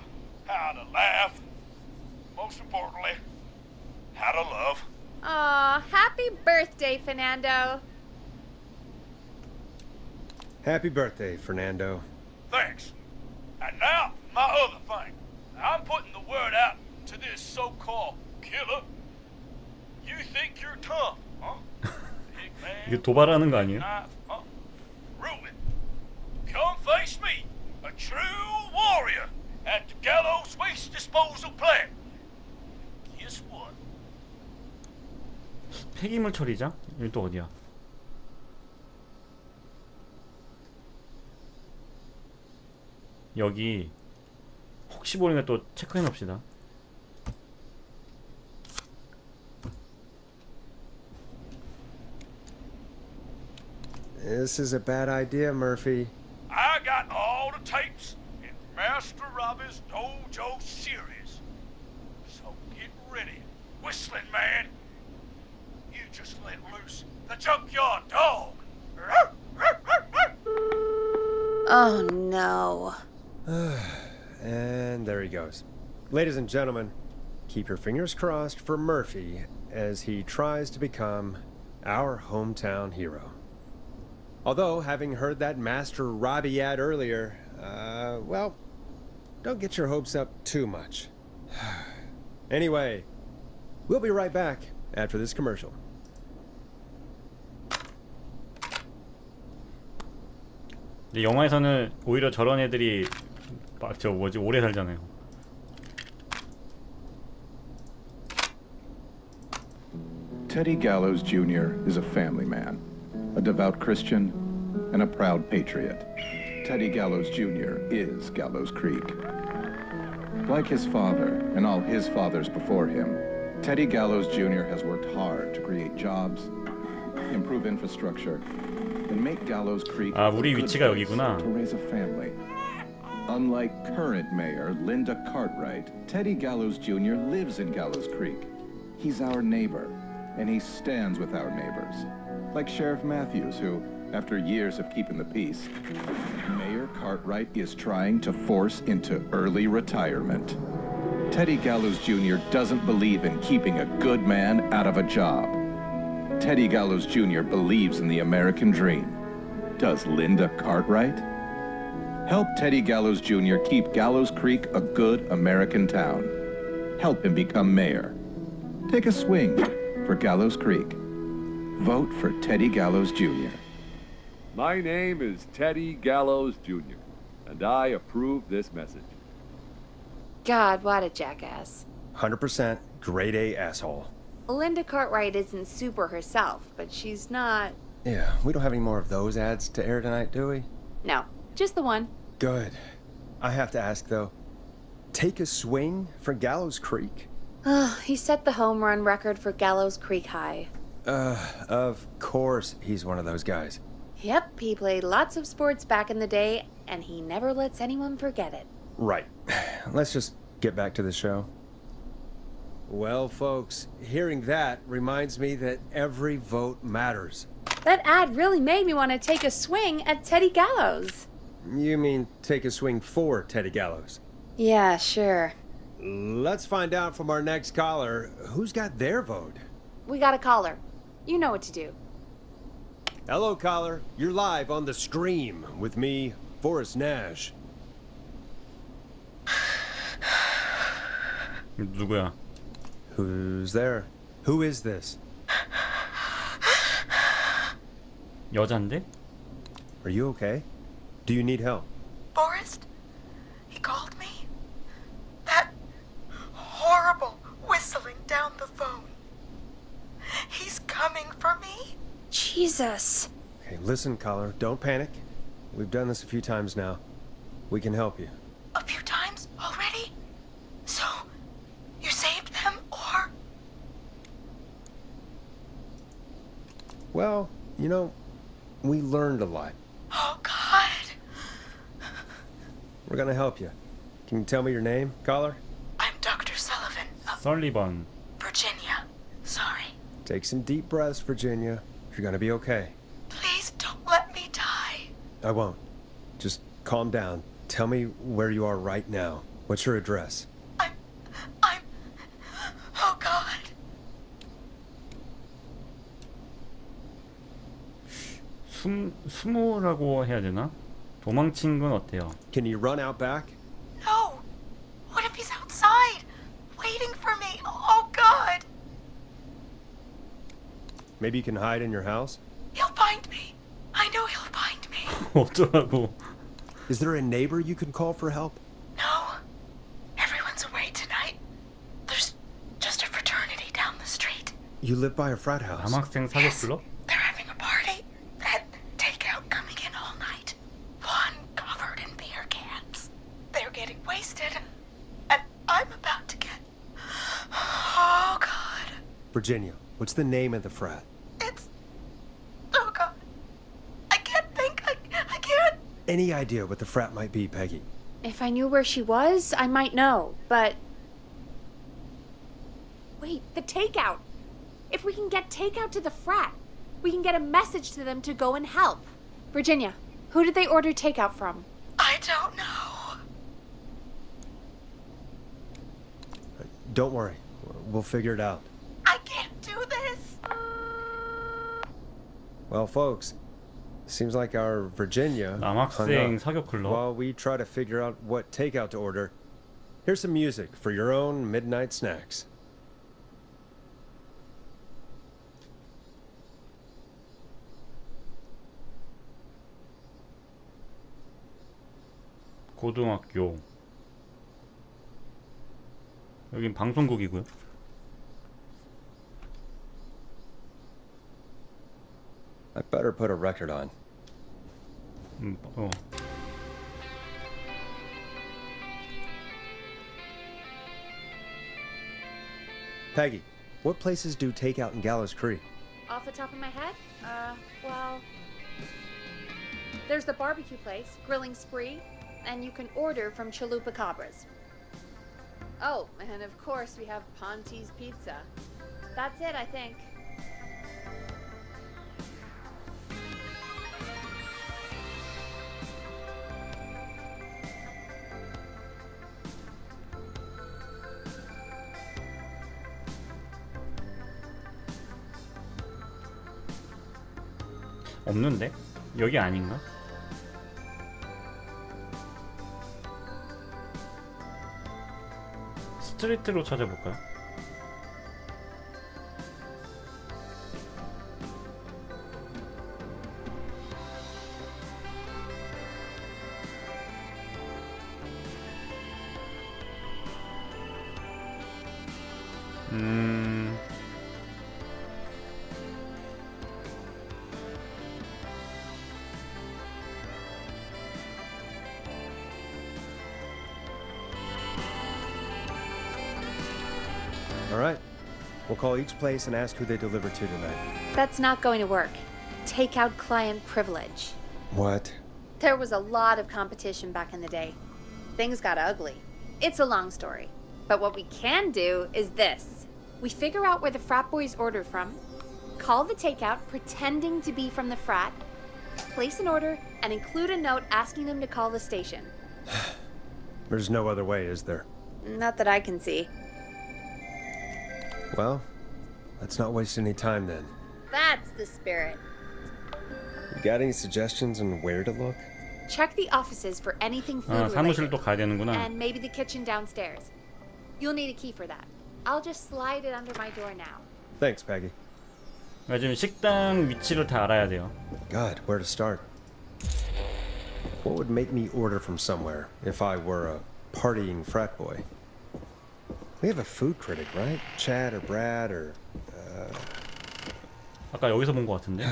how to laugh, most importantly, how to love. Aw, happy birthday, Fernando. Happy birthday, Fernando. Thanks. And now, my other thing. I'm putting the word out to this so-called killer. You think you're tough, huh? Big man. 이거 도발하는 거 아니에요? Knife, huh? Reuben, come face me, a true warrior, at the Gallows Waste Disposal Plant. Guess what? 폐기물 처리장? 여기 또 어디야? 여기 혹시 모르니까 또 체크해 놉시다. This is a bad idea, Murphy. I got all the tapes in Master Robbie's Dojo series. So get ready, Whistling Man. You just let loose the junkyard dog. Oh, no. And there he goes. Ladies and gentlemen, keep your fingers crossed for Murphy as he tries to become our hometown hero. Although, having heard that Master Robbie ad earlier, well, don't get your hopes up too much. Anyway, we'll be right back after this commercial. 근데 영화에서는 오히려 저런 애들이 저 뭐지 오래 살잖아요. Teddy Gallows Jr. is a family man, a devout Christian, and a proud patriot. Teddy Gallows Jr. is Gallows Creek. Like his father and all his fathers before him, Teddy Gallows Jr. has worked hard to create jobs, improve infrastructure, and make Gallows Creek 아, 우리 a good 위치가 place 여기구나. to raise a family. Unlike current mayor Linda Cartwright, Teddy Gallows Jr. lives in Gallows Creek. He's our neighbor, and he stands with our neighbors. Like Sheriff Matthews, who, after years of keeping the peace, Mayor Cartwright is trying to force into early retirement. Teddy Gallows Jr. doesn't believe in keeping a good man out of a job. Teddy Gallows Jr. believes in the American dream. Does Linda Cartwright? Help Teddy Gallows Jr. keep Gallows Creek a good American town. Help him become mayor. Take a swing for Gallows Creek. Vote for Teddy Gallows Jr. My name is Teddy Gallows Jr., and I approve this message. God, what a jackass. 100% grade A asshole. Linda Cartwright isn't super herself, but she's not... Yeah, we don't have any more of those ads to air tonight, do we? No, just the one. Good. I have to ask though, take a swing for Gallows Creek? He set the home run record for Gallows Creek High. Of course he's one of those guys. Yep, he played lots of sports back in the day, and he never lets anyone forget it. Right. Let's just get back to the show. Well, folks, hearing that reminds me that every vote matters. That ad really made me want to take a swing at Teddy Gallows. You mean take a swing for Teddy Gallows? Yeah, sure. Let's find out from our next caller who's got their vote. We got a caller. You know what to do. Hello, caller. You're live on the Scream with me, Forrest Nash. 누구야? Who's there? Who is this? 여잔데? Are you okay? Do you need help? Forrest? He called me? That horrible whistling down the phone. He's coming for me? Jesus. Okay, listen, caller. Don't panic. We've done this a few times now. We can help you. A few times already? So, you saved them, or? Well, you know, we learned a lot. Oh, God. We're gonna help you. Can you tell me your name, caller? I'm Dr. Sullivan of 설리번. Virginia. Sorry. Take some deep breaths, Virginia. You're gonna be okay. Please don't let me die. I won't. Just calm down. Tell me where you are right now. What's your address? Oh, God. 숨으라고 해야 되나? 도망친 건 어때요? Can you run out back? No. What if he's outside, waiting for me? Oh, God. Maybe you can hide in your house? He'll find me. I know he'll find me. 어쩌라고? Is there a neighbor you can call for help? No. Everyone's away tonight. There's just a fraternity down the street. You live by a frat house. 남학생 사격 클럽? They're having a party. That takeout coming in all night. One covered in beer cans. They're getting wasted. And I'm about to get... Oh, God. Virginia, what's the name of the frat? It's... Oh, God. I can't think. I can't... Any idea what the frat might be, Peggy? If I knew where she was, I might know, but... Wait, the takeout! If we can get takeout to the frat, we can get a message to them to go and help. Virginia, who did they order takeout from? I don't know. Don't worry. We'll figure it out. I can't do this. Well, folks, seems like our Virginia hung 남학생 up 사격 클럽. while we try to figure out what takeout to order. Here's some music for your own midnight snacks. 고등학교. 여긴 방송국이고요. I better put a record on. 어. Peggy, what places do takeout in Gallows Creek? Off the top of my head? Well... There's the barbecue place, Grilling Spree, and you can order from Chalupa Cabras. Oh, and of course we have Ponte's Pizza. That's it, I think. 없는데? 여기 아닌가? 스트리트로 찾아볼까요? All right. We'll call each place and ask who they deliver to tonight. That's not going to work. Takeout client privilege. What? There was a lot of competition back in the day. Things got ugly. It's a long story. But what we can do is this. We figure out where the frat boys ordered from, call the takeout pretending to be from the frat, place an order, and include a note asking them to call the station. There's no other way, is there? Not that I can see. Well, let's not waste any time then. That's the spirit. You got any suggestions on where to look? Check the offices for anything food related. 사무실도 가야 되는구나. And maybe the kitchen downstairs. You'll need a key for that. I'll just slide it under my door now. Thanks, Peggy. 지금 식당 위치를 다 알아야 돼요. God, where to start? What would make me order from somewhere if I were a partying frat boy? We have a food critic, right? Chad or Brad or... 아까 여기서 본 것 같은데.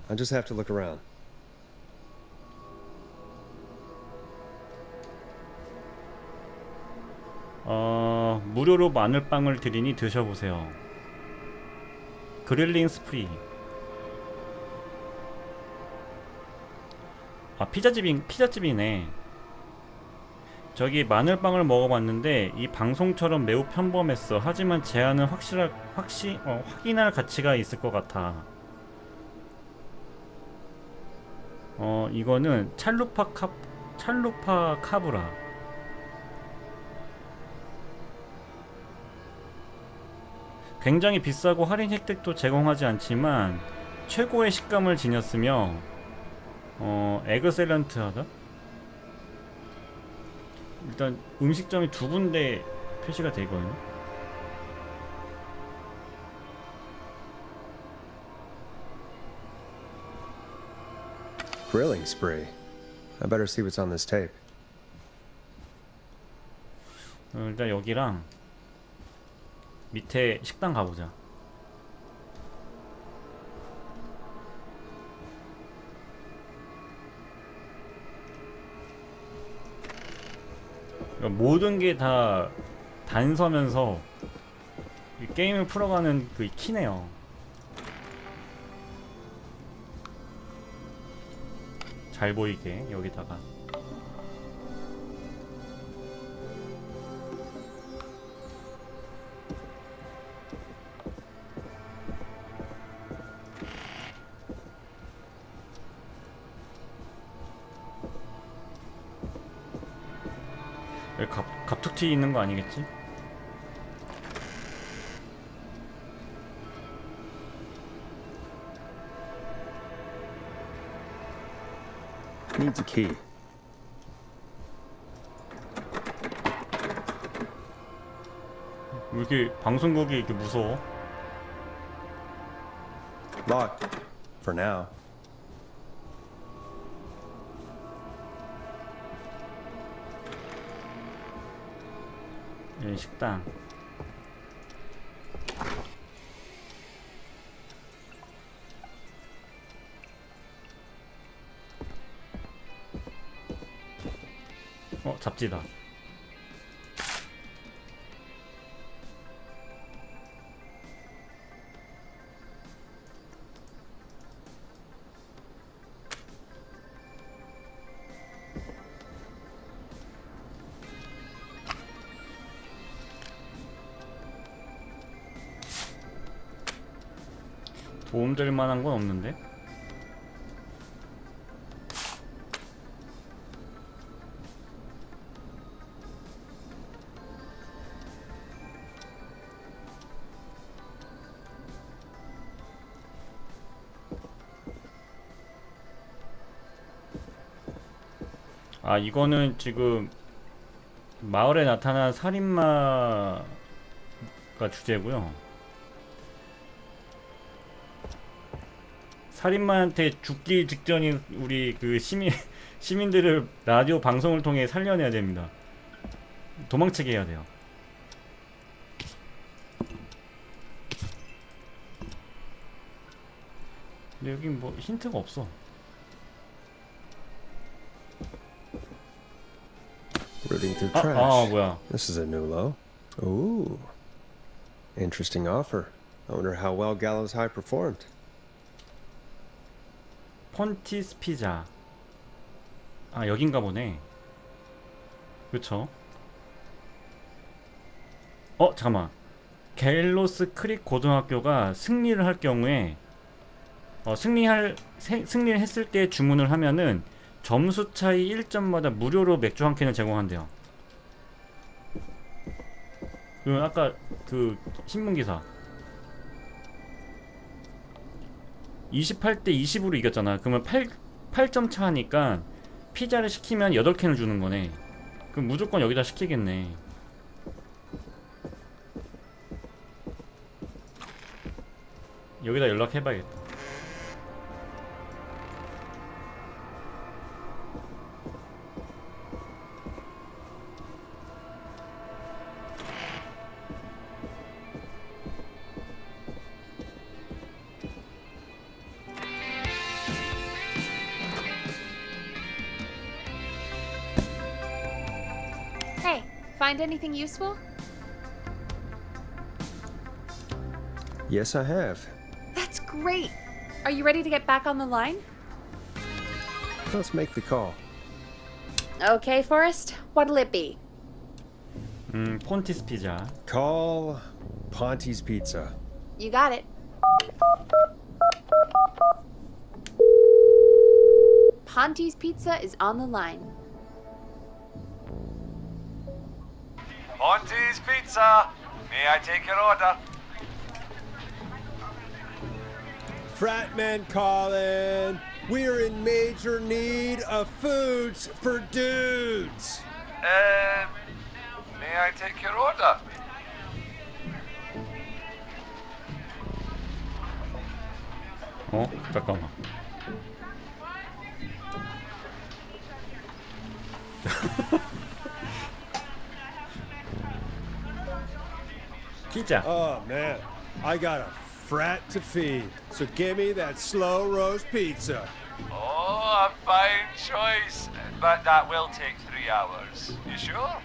I just have to look around. 무료로 마늘빵을 드리니 드셔보세요. 그릴링 스프리. 아, 피자집이네. 저기 마늘빵을 먹어봤는데 이 방송처럼 매우 평범했어. 하지만 제안은 확인할 가치가 있을 것 같아. 이거는 찰루파 카브라. 굉장히 비싸고 할인 혜택도 제공하지 않지만 최고의 식감을 지녔으며 에그셀런트하다? 일단 음식점이 두 군데 표시가 돼 있거든요. Grilling spree. I better see what's on this tape. 일단 여기랑 밑에 식당 가보자. 모든 게 다 단서면서 이 게임을 풀어가는 그 키네요. 잘 보이게 여기다가. 갑툭튀 있는 거 아니겠지? Needs a key. 왜 이렇게 방송국이 이렇게 무서워? Locked. For now. 식당. 잡지다. 도움될 만한 건 없는데? 아, 이거는 지금 마을에 나타난 살인마가 주제고요. 살인마한테 죽기 직전인 우리 그 시민들을 라디오 방송을 통해 살려내야 됩니다. 도망치게 해야 돼요. 근데 여기 뭐 힌트가 없어. Rooting through trash. 뭐야? This is a new low. Ooh. Interesting offer. I wonder how well Gallows High performed. 폰티스 피자. 아, 여긴가 보네. 그쵸? 잠깐만. 갤로스 크릭 고등학교가 승리를 할 경우에 승리를 했을 때 주문을 하면은 점수 차이 1점마다 무료로 맥주 한 캔을 제공한대요. 그 아까 그 신문 기사 28대 20으로 이겼잖아. 그러면 8점 차니까 피자를 시키면 8캔을 주는 거네. 그럼 무조건 여기다 시키겠네. 여기다 연락해봐야겠다. Hey, find anything useful? Yes, I have. That's great. Are you ready to get back on the line? Let's make the call. Okay, Forrest. What'll it be? 폰티스 피자. Call Ponte's Pizza. You got it. Ponte's Pizza is on the line. Monty's Pizza. May I take your order? Fratman calling. We're in major need of foods for dudes. May I take your order? 잠깐만. 피자. Oh man, I got a frat to feed. So give me that slow roast pizza. Oh, a fine choice. But that will take 3 hours. You sure?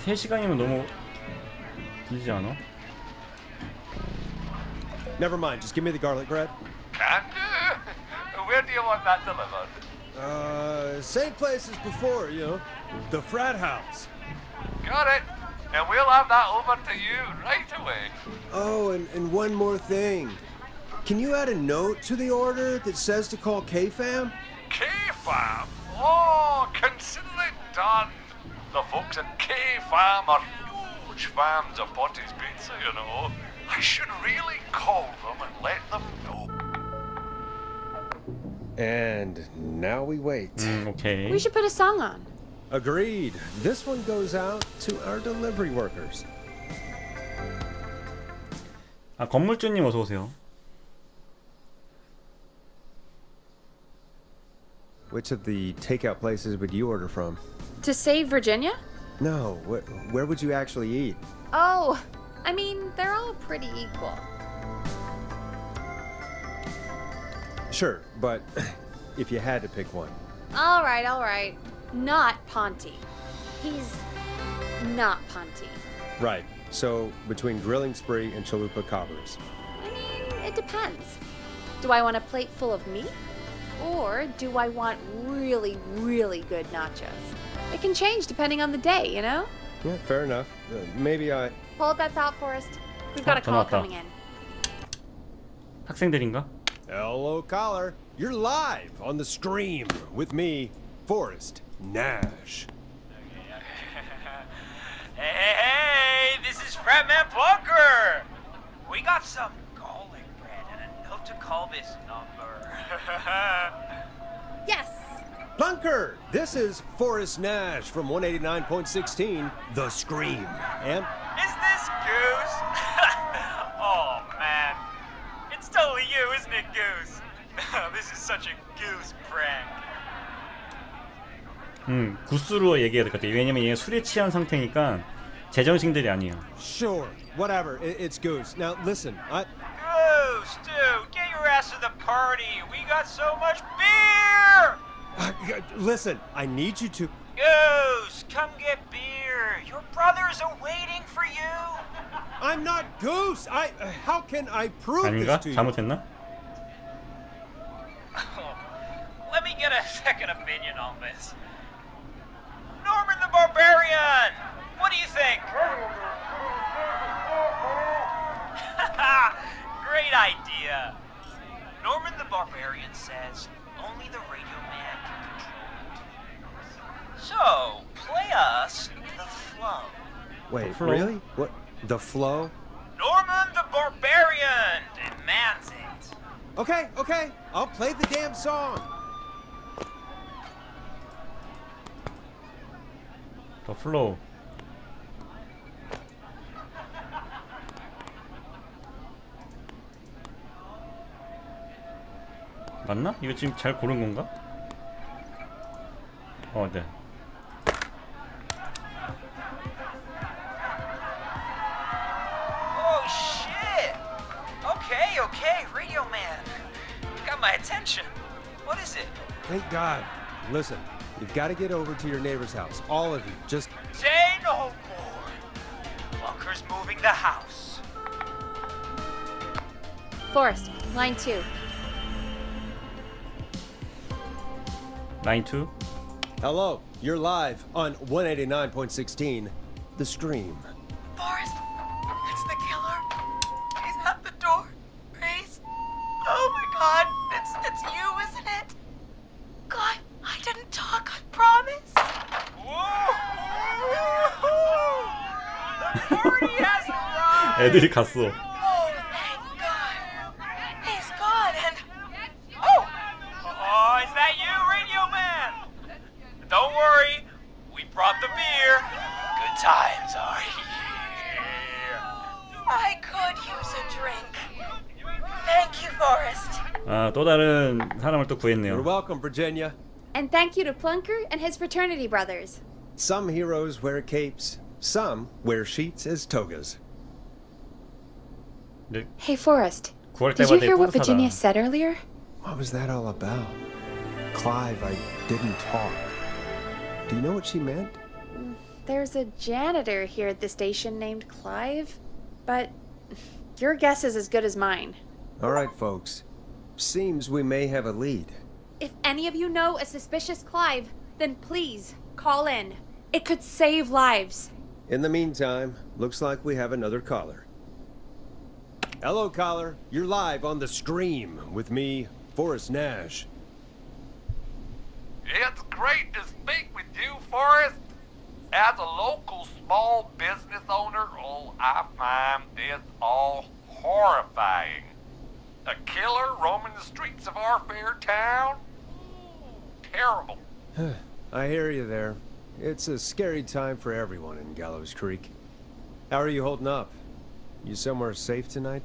3시간이면 너무 길지 않아? Never mind, just give me the garlic bread. Can do. Where do you want that delivered? Same place as before, you know, the frat house. Got it. And we'll have that over to you right away. Oh, and one more thing. Can you add a note to the order that says to call K-Fam? K-Fam? Oh, consider it done. The folks at K-Fam are huge fans of Ponty's Pizza, you know. I should really call them and let them know. And now we wait. 오케이. We should put a song on. Agreed. This one goes out to our delivery workers. 아, 건물주님 어서 오세요. Which of the takeout places would you order from? To save Virginia? No, where would you actually eat? Oh, I mean, they're all pretty equal. Sure, but if you had to pick one. All right. Not Ponty. He's not Ponty. Right. So between Grilling Spree and Chalupa Cobbers. I mean, it depends. Do I want a plate full of meat? Or do I want really, really good nachos? It can change depending on the day, you know? Yeah, fair enough. Maybe I... Hold that thought, Forrest. We've got a call 전화 왔다. coming in. 학생들인가? Hello, caller. You're live on the Scream with me, Forrest Nash. Hey, this is Fratman Bunker. We got some garlic bread and a note to call this number. Yes. Bunker, this is Forrest Nash from 189.16, The Scream. And Is this Goose? Oh, man. It's totally you, isn't it, Goose? This is such a Goose prank. 구스로 얘기해야 될 것 같아. 왜냐면 얘 술에 취한 상태니까 제정신들이 아니에요. sure, whatever, it's Goose. Now listen, Goose, dude, get your ass to the party. We got so much beer. listen, I need you to... Goose, come get beer. Your brother brothers are waiting for you. I'm not Goose. How can I prove 아닌가? this to you? 잘못했나? Let me get a second opinion on this. Norman the Barbarian! What do you think? Great idea. Norman the Barbarian says only the radio man can control it. So, play us the flow. Wait, flow? really? What? The flow? Norman the Barbarian demands it. Okay, okay. I'll play the damn song. 더 플로우. 맞나? 이거 지금 잘 고른 건가? 네. Oh shit! Okay, radio man. Got my attention. What is it? Thank God. Listen, you've got to get over to your neighbor's house. All of you. Just Say no more. Bunker's moving the house. Forrest, line 2. 라인 2. hello. You're live on 189.16, The Scream. Forrest, it's the killer. He's at the door. Grace. Oh my God, it's you, isn't it? God, I didn't talk, I promise. The party has arrived. 애들이 갔어. Oh, thank God. He's gone and... Oh, is that you, radio man? Don't worry, we brought the beer. Good times are here. I could use a drink. Thank you, Forrest. 또 다른 사람을 또 You're 구했네요. welcome, Virginia. And thank you to Plunker and his fraternity brothers. Some heroes wear capes, some wear sheets as togas. 네, Hey, Forrest. 9월 Did you 때마다 hear what 뿌듯하다. Virginia said earlier? What was that all about? Clive, I didn't talk. Do you know what she meant? There's a janitor here at the station named Clive, but your guess is as good as mine. All right, folks. Seems we may have a lead. If any of you know a suspicious Clive, then please call in. It could save lives. In the meantime, looks like we have another caller. Hello, caller. You're live on The Scream with me, Forrest Nash. It's great to speak with you, Forrest. As a local small business owner, I find this all horrifying. A killer roaming the streets of our fair town? Terrible. I hear you there. It's a scary time for everyone in Gallows Creek. How are you holding up? You somewhere safe tonight?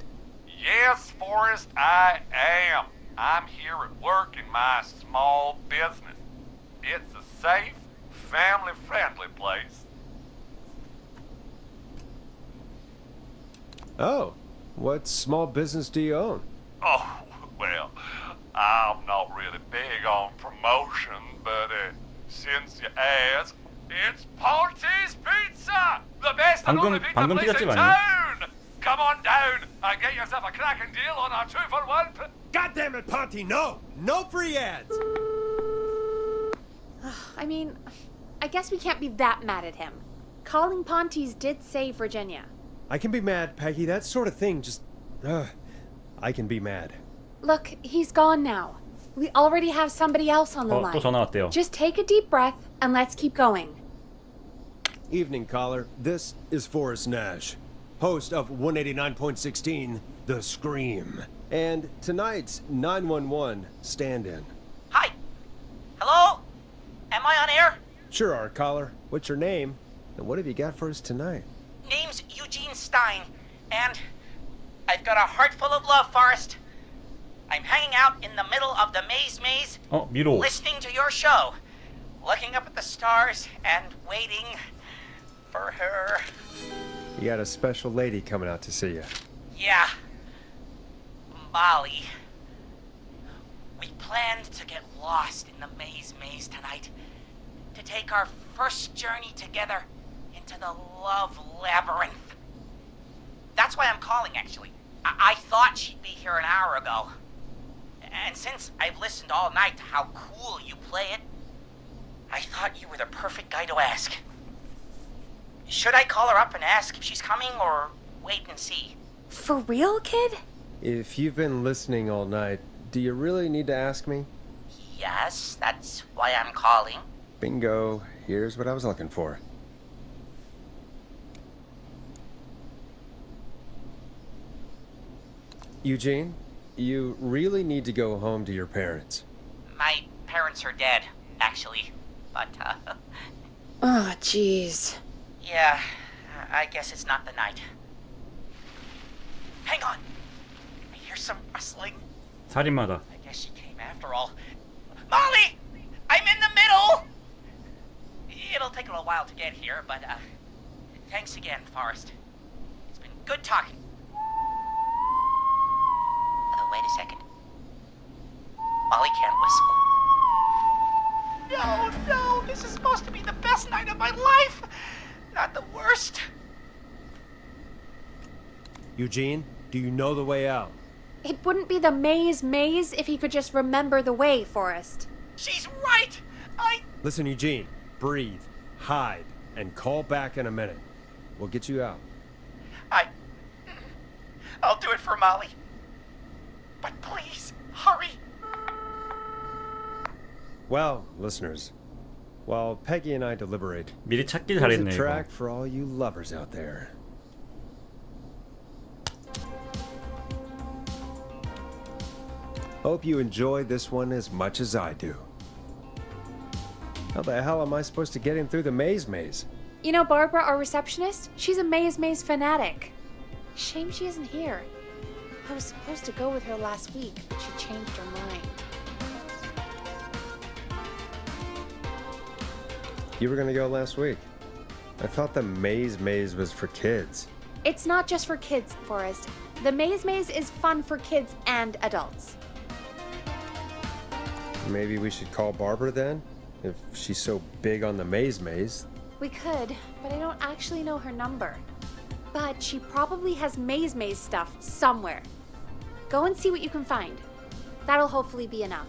Yes, Forrest, I am. I'm here at work in my small business. It's a safe, family-friendly place. Oh, what small business do you own? Oh, well, I'm not really big on promotion, but since you asked, it's Ponty's Pizza! The best and only pizza 방금 place 피자집 in 아니야? town! Come on down and get yourself a cracking deal on our 2-for-1. God damn it, Ponty, no! No free ads! I mean, I guess we can't be that mad at him. Calling Ponty's did save Virginia. I can be mad, Peggy. That sort of thing just... I can be mad. Look, he's gone now. We already have somebody else on the 또 line. 전화 왔대요. Just take a deep breath and let's keep going. Evening, caller. This is Forrest Nash, host of 189.16, The Scream, and tonight's 911 stand-in. Hi. Hello? Am I on air? Sure are, caller. What's your name, and what have you got for us tonight? Name's Eugene Stein, and I've got a heart full of love, Forrest. I'm hanging out in the middle of the maze, 미로. listening to your show, looking up at the stars and waiting for her. You got a special lady coming out to see you. Yeah. Molly. We planned to get lost in the maze tonight. To take our first journey together into to the love labyrinth. That's why I'm calling, actually. I thought she'd be here an hour ago. And since I've listened all night to how cool you play it, I thought you were the perfect guy to ask. Should I call her up and ask if she's coming, or wait and see? For real, kid? If you've been listening all night, do you really need to ask me? Yes, that's why I'm calling. Bingo. Here's what I was looking for. Eugene, you really need to go home to your parents. My parents are dead, actually. But, Oh, jeez. yeah, I guess it's not the night. Hang on. I hear some rustling. 살인마다. I guess she came after all. Molly! I'm in the middle! It'll take a little while to get here, but, thanks again, Forrest. It's been good talking. Oh, wait a second. Molly can't whistle. No, this is supposed to be the best night of my life! Not the worst. Eugene, do you know the way out? It wouldn't be the maze if he could just remember the way, Forrest. She's right! Listen, Eugene, breathe, hide, and call back in a minute. We'll get you out. I'll do it for Molly. But please, hurry. Well, listeners, while Peggy and I deliberate, 미리 찾길 here's a 잘했네 이거. track for all you lovers out there. Hope you enjoy this one as much as I do. How the hell am I supposed to get him through the maze? You know Barbara, our receptionist? She's a maze fanatic. Shame she isn't here. I was supposed to go with her last week, but she changed her mind. You were gonna go last week. I thought the maze was for kids. It's not just for kids, Forrest. The maze is fun for kids and adults. Maybe we should call Barbara then? If she's so big on the maze. We could, but I don't actually know her number. But she probably has maze stuff somewhere. Go and see what you can find. That'll hopefully be enough.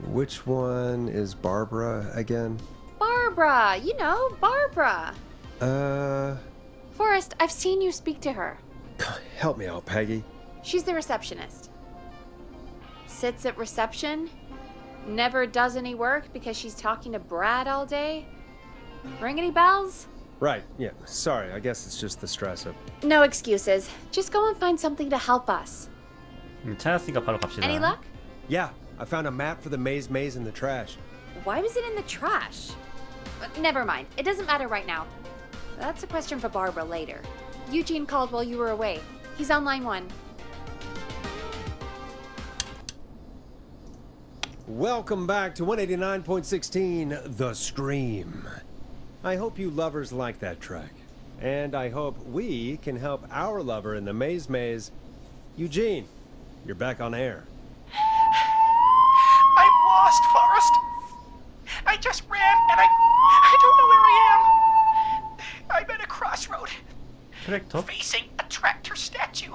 Which one is Barbara again? Barbara! You know, Barbara! Forrest, I've seen you speak to her. Help me out, Peggy. She's the receptionist. Sits at reception, never does any work because she's talking to Brad all day. Ring any bells? Right, yeah. Sorry, I guess it's just the stress of... No excuses. Just go and find something to help us. 찾았으니까 바로 갑시다. Any luck? Yeah, I found a map for the maze in the trash. Why was it in the trash? Never mind. It doesn't matter right now. That's a question for Barbara later. Eugene called while you were away. He's on line 1. Welcome back to 189.16 The Scream. I hope you lovers like that track. And I hope we can help our lover in the maze. Eugene, you're back on air. I'm lost, Forrest. I just ran and I don't know where I am. I'm at a crossroad. 트랙터? Facing a tractor statue.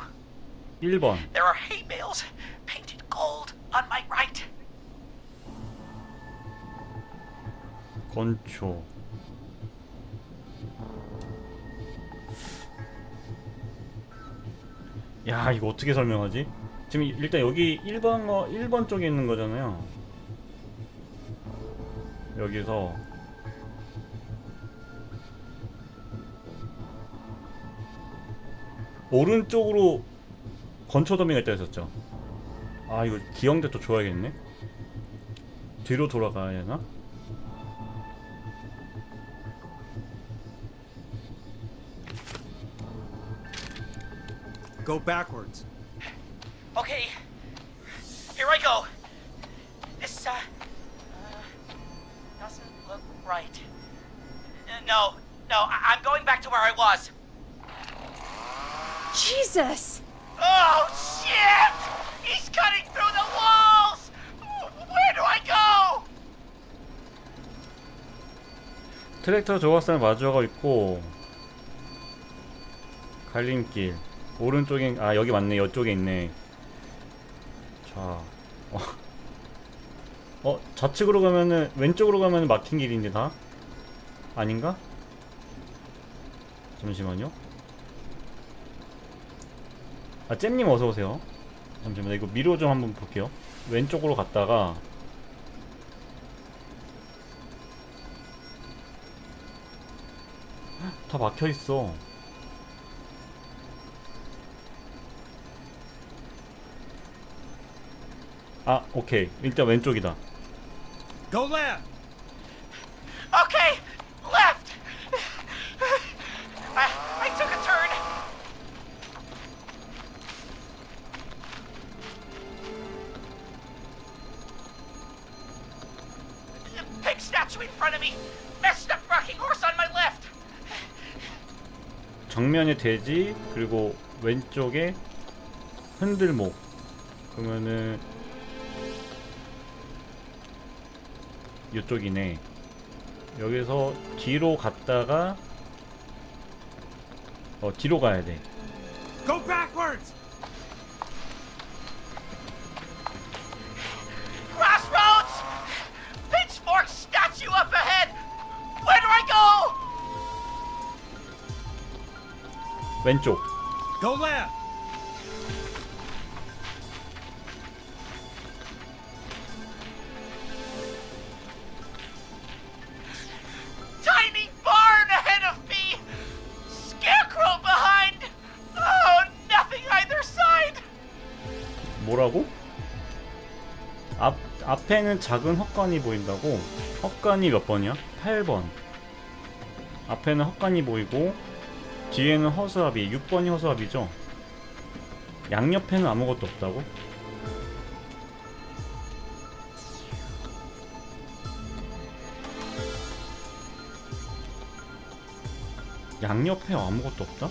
1번. There are hay bales painted gold on my right. 건초. 야, 이거 어떻게 설명하지? 지금 일단 여기 1번 쪽에 있는 거잖아요. 여기서 오른쪽으로 건초더미가 있다 했었죠. 아, 이거 기영대 또 줘야겠네. 뒤로 돌아가야 되나? Go backwards. Okay, here I go. This, doesn't look right. No, I'm going back to where I was. Jesus! Oh, shit! He's cutting through the walls! Where do I go? 트랙터 조각상을 마주하고 있고 갈림길 오른쪽에 아 여기 맞네. 이쪽에 있네. 자 좌측으로 가면은 왼쪽으로 가면은 막힌 길인데 다? 아닌가? 잠시만요. 아 잼님 어서오세요. 잠시만요. 이거 미로 좀 한번 볼게요. 왼쪽으로 갔다가 다 막혀있어. 아 오케이. 일단 왼쪽이다. Go left. Okay, left. I took a turn. Big statue in front of me. Messed up rocking horse on my left. 정면에 돼지 그리고 왼쪽에 흔들목. 그러면은 이쪽이네. 여기서 뒤로 갔다가 뒤로 가야 돼. Go backwards. Crossroads. Pitchfork statue up ahead. Where do I go? 왼쪽. Go left. Tiny barn ahead of me. Scarecrow behind. Oh, nothing either side. 뭐라고? 앞에는 작은 헛간이 보인다고? 헛간이 몇 번이야? 8번. 앞에는 헛간이 보이고 뒤에는 허수아비. 6번이 허수아비죠? 양옆에는 아무것도 없다고? 양옆에 아무것도 없다?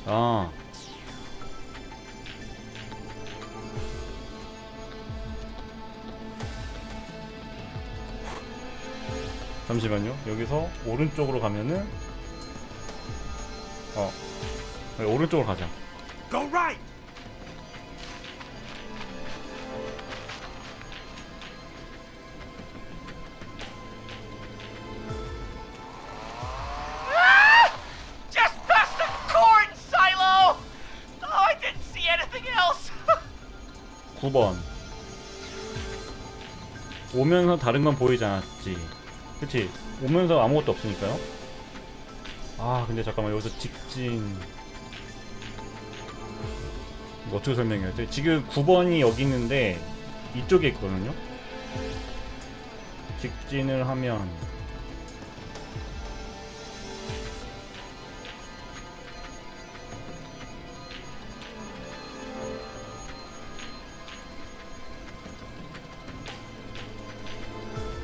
아 잠시만요. 여기서 오른쪽으로 가면은 오른쪽으로 가자. Go right. Just past the corn silo. Oh, I didn't see anything else. 9번. 오면서 다른 건 보이지 않았지. 그치? 오면서 아무것도 없으니까요. 아 근데 잠깐만 여기서 직진 이거 어떻게 설명해야 돼? 지금 9번이 여기 있는데 이쪽에 있거든요. 직진을 하면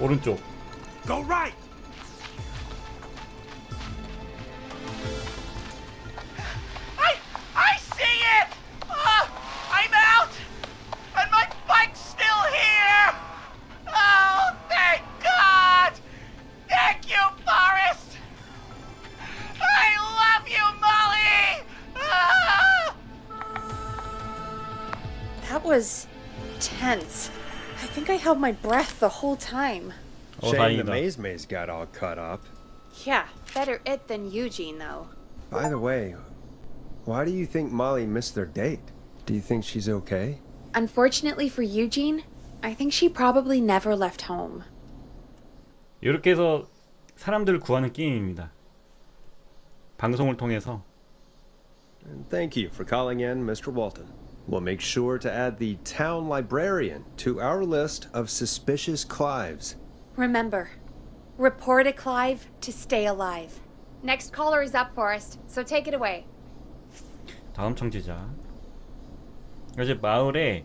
오른쪽. Go right. I see it. I'm out, and my bike's still here. Oh, thank God. Thank you, Forrest. I love you, Molly. That was tense. I think I held my breath the whole time. Shame the maze got all cut up. Yeah, better it than Eugene, though. By the way, why do you think Molly missed their date? Do you think she's okay? Unfortunately for Eugene, I think she probably never left home. 이렇게 해서 사람들을 구하는 게임입니다. 방송을 통해서. And thank you for calling in, Mr. Walton. We'll make sure to add the town librarian to our list of suspicious Clives. Remember, report a Clive to stay alive. Next caller is up, Forrest, so take it away. 다음 청취자. 이제 마을에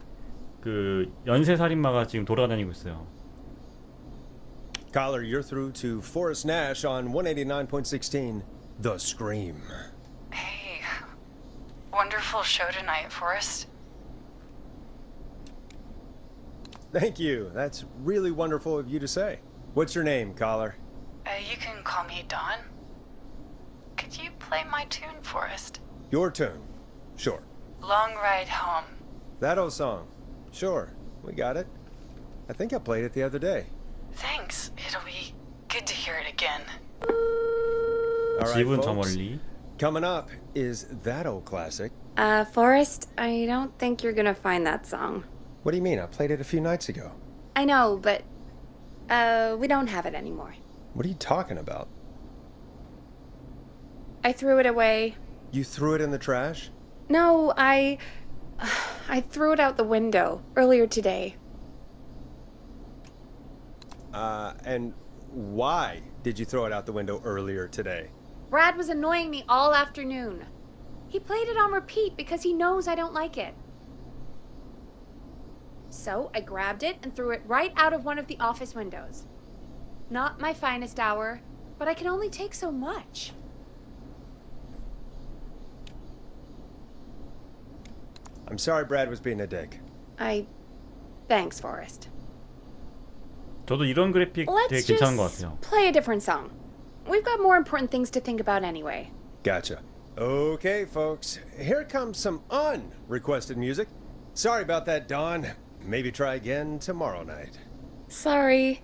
그 연쇄 살인마가 지금 돌아다니고 있어요. Caller, you're through to Forrest Nash on 189.16, The Scream. Hey, wonderful show tonight, Forrest. Thank you. That's really wonderful of you to say. What's your name, caller? You can call me Dawn. Could you play my tune, Forrest? Your tune. Sure. Long Ride Home. That old song. Sure. We got it. I think I played it the other day. Thanks. It'll be good to hear it again. All right, 집은 저 folks. 멀리. Coming up is that old classic. Forrest, I don't think you're gonna find that song. What do you mean? I played it a few nights ago. I know, but, we don't have it anymore. What are you talking about? I threw it away. You threw it in the trash? No, I threw it out the window earlier today. And why did you throw it out the window earlier today? Brad was annoying me all afternoon. He played it on repeat because he knows I don't like it. So I grabbed it and threw it right out of one of the office windows. Not my finest hour, but I can only take so much. I'm sorry Brad was being a dick. Thanks, Forrest. 저도 이런 그래픽 되게 Let's 괜찮은 것 just 같아요. play a different song. We've got more important things to think about anyway. Gotcha. Okay, folks. Here comes some unrequested music. Sorry about that, Dawn. Maybe try again tomorrow night. Sorry.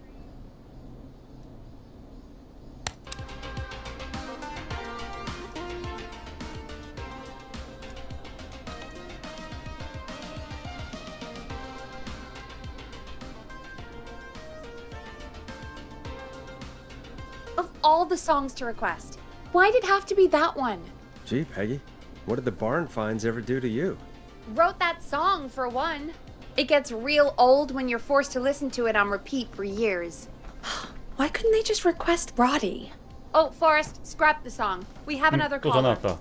Of all the songs to request, why'd it have to be that one? Gee, Peggy, what did the barn finds ever do to you? Wrote that song, for one. It gets real old when you're forced to listen to it on repeat for years. Why couldn't they just request Roddy? Oh, Forrest, scrap the song. We have another 또 caller. 전화 왔다.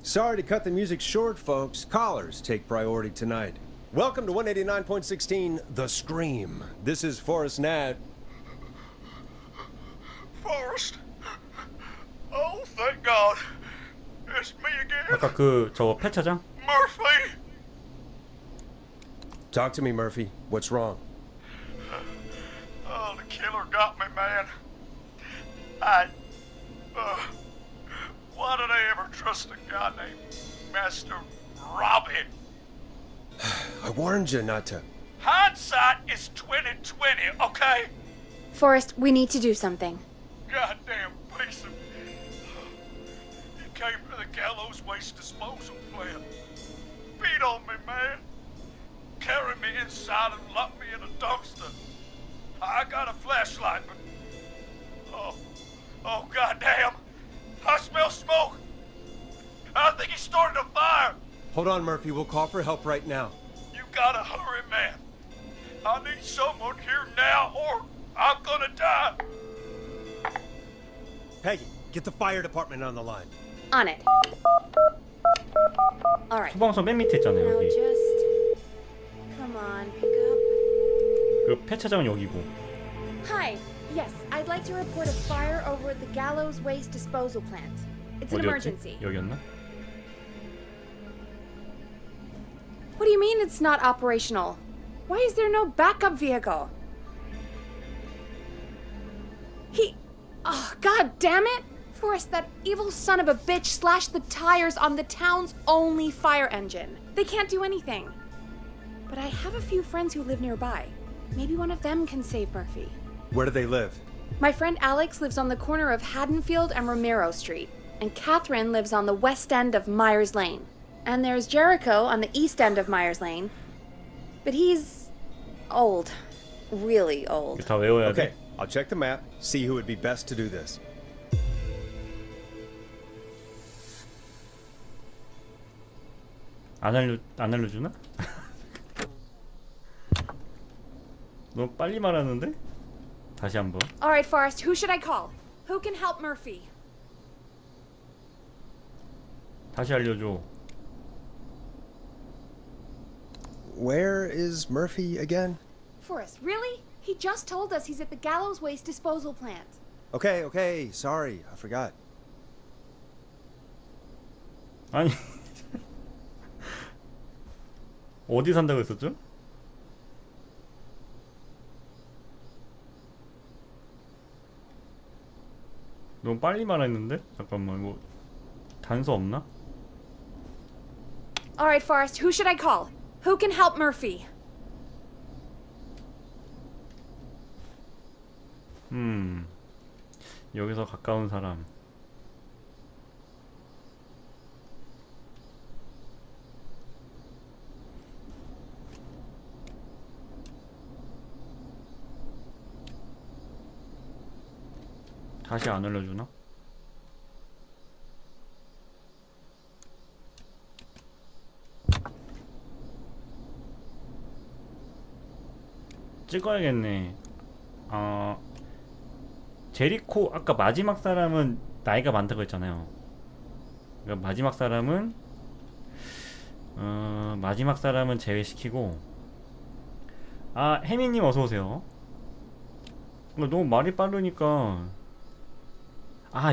Sorry to cut the music short, folks. Callers take priority tonight. Welcome to 189.16 The Scream. This is Forrest Nat. Forrest. Oh, thank God. It's me again. 아까 저거 폐차장? Murphy. Talk to me, Murphy. What's wrong? Oh, the killer got me, man. Why did I ever trust a guy named Master Robbie? I warned you not to. Hindsight is 2020, okay? Forrest, we need to do something. Goddamn piece of... He came to the gallows waste disposal plant. Beat on me, man. Carry me inside and lock me in a dumpster. I got a flashlight, but... Oh, goddamn. I smell smoke. I think he started a fire. Hold on, Murphy. We'll call for help right now. You gotta hurry, man. I need someone here now or I'm gonna die. Peggy, get the fire department on the line. On it. All right. 소방서 맨 밑에 있잖아요, Now 여기. just... Come on, pick up. 그 폐차장은 여기고. Hi. Yes, I'd like to report a fire over at the Gallows Waste Disposal Plant. It's an emergency. 어디였지? 여기였나? What do you mean it's not operational? Why is there no backup vehicle? Oh, god damn it! Forrest, that evil son of a bitch slashed the tires on the town's only fire engine. They can't do anything. But I have a few friends who live nearby. Maybe one of them can save Murphy. Where do they live? My friend Alex lives on the corner of Haddonfield and Romero Street, and Catherine lives on the west end of Myers Lane. And there's Jericho on the east end of Myers Lane. But he's old. Really old. 다 외워야 돼. Okay, I'll check the map, see who would be best to do this. 안 알려주나? 너무 빨리 말하는데? 다시 한번. All right, Forrest, who should I call? Who can help Murphy? 다시 알려줘. Where is Murphy again? Forrest, really? He just told us he's at the Gallows Waste Disposal Plant. Okay, sorry, I forgot. 아니 어디 산다고 했었죠? 너무 빨리 말했는데? 잠깐만, 뭐 단서 없나? All right, Forrest, who should I call? Who can help Murphy? 여기서 가까운 사람. 다시 안 알려주나? 찍어야겠네. 제리코 아까 마지막 사람은 나이가 많다고 했잖아요. 그러니까 마지막 사람은 제외시키고. 혜미님 어서오세요. 너무 말이 빠르니까.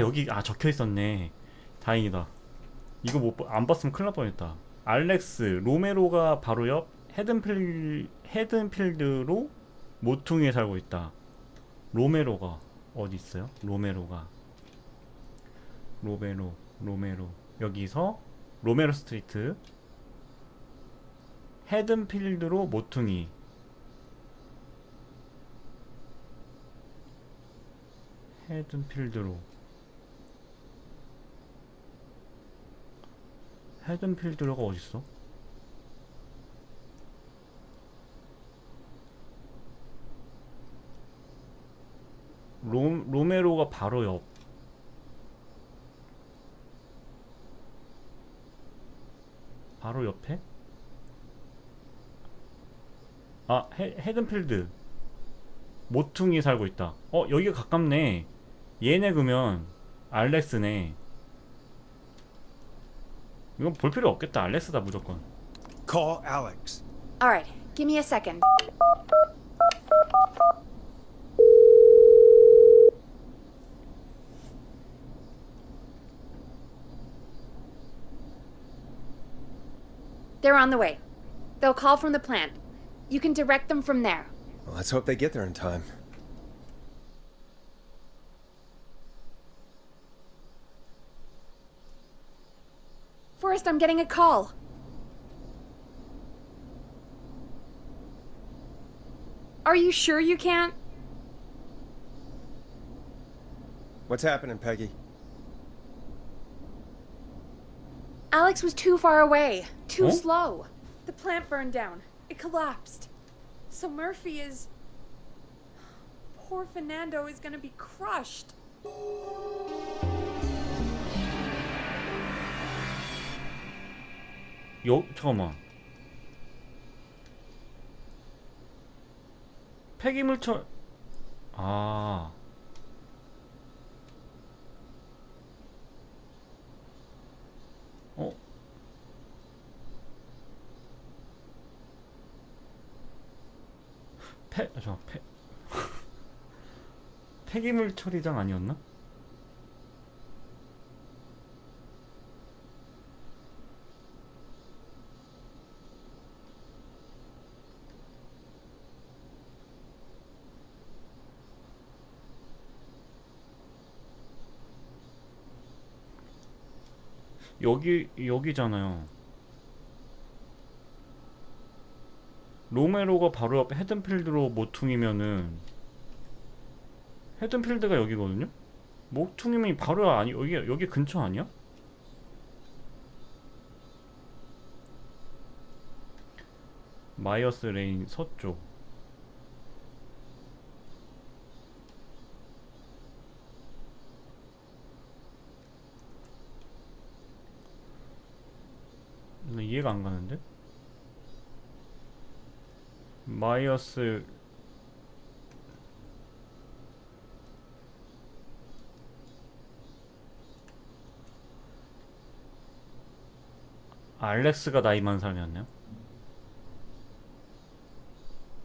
여기 적혀있었네. 다행이다. 이거 안 봤으면 큰일 날 뻔했다. 알렉스 로메로가 바로 옆 헤든필드로 모퉁이에 살고 있다. 로메로가 어디 있어요? 로메로 여기서 로메로 스트리트 헤든필드로 모퉁이. 헤든필드로가 어딨어? 로메로가 바로 옆. 바로 옆에? 헤든필드 모퉁이 살고 있다. 여기가 가깝네. 얘네 그러면 알렉스네. 이건 볼 필요 없겠다. 알렉스다 무조건. Call Alex. All right, give me a second. They're on the way. They'll call from the plant. You can direct them from there. Well, let's hope they get there in time. Forrest, I'm getting a call. Are you sure you can't? What's happening, Peggy? Alex was too far away. Too slow. The plant burned down. It collapsed. So Murphy is... Poor Fernando is gonna be crushed. 잠깐만. 폐기물처... 폐기물 처리장 아니었나? 여기잖아요. 로메로가 바로 옆 헤든필드로 모퉁이면은 헤든필드가 여기거든요? 모퉁이면 바로 여기 근처 아니야? 마이어스 레인 서쪽. 이해가 안 가는데? 마이어스 알렉스가 나이 많은 사람이었네요.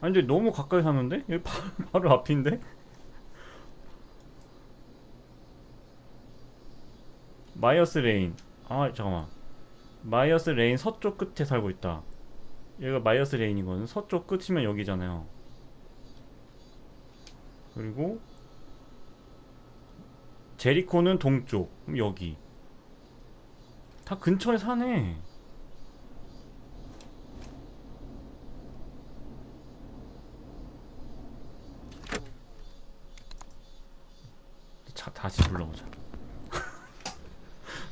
아니 근데 너무 가까이 사는데? 여기 바로 앞인데? 마이어스 레인. 잠깐만. 마이어스 레인 서쪽 끝에 살고 있다. 얘가 마이어스 레인이거든. 서쪽 끝이면 여기잖아요. 그리고 제리코는 동쪽. 그럼 여기. 다 근처에 사네. 다시 불러보자.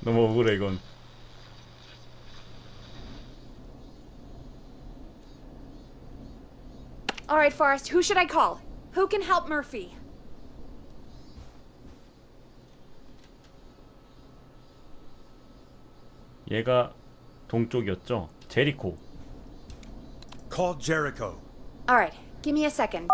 너무 억울해 이건. All right, Forrest, who should I call? Who can help Murphy? 얘가 동쪽이었죠? 제리코. Call Jericho. All right, give me a second.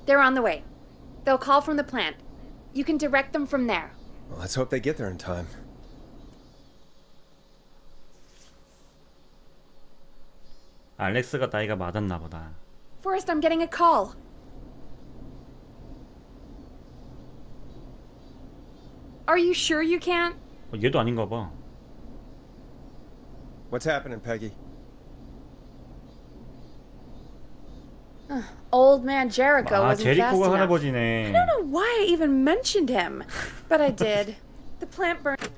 They're on the way. They'll call from the plant. You can direct them from there. Well, let's hope they get there in time. 알렉스가 나이가 맞았나 보다. Forrest, I'm getting a call. Are you sure you can't? 얘도 아닌가 봐. What's happening, Peggy? Old man Jericho 아, wasn't fast 제리코가 enough. 할아버지네. I don't know why I even mentioned him, but I did. The plant burned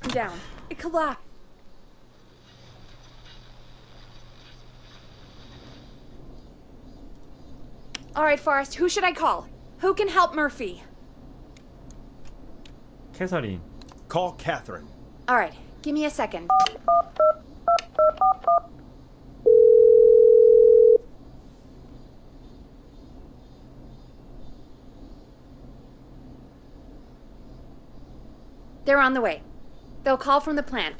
down. It collapsed. All right, Forrest, who should I call? Who can help Murphy? 캐서린. Call Catherine. All right, give me a second. They're on the way. They'll call from the plant.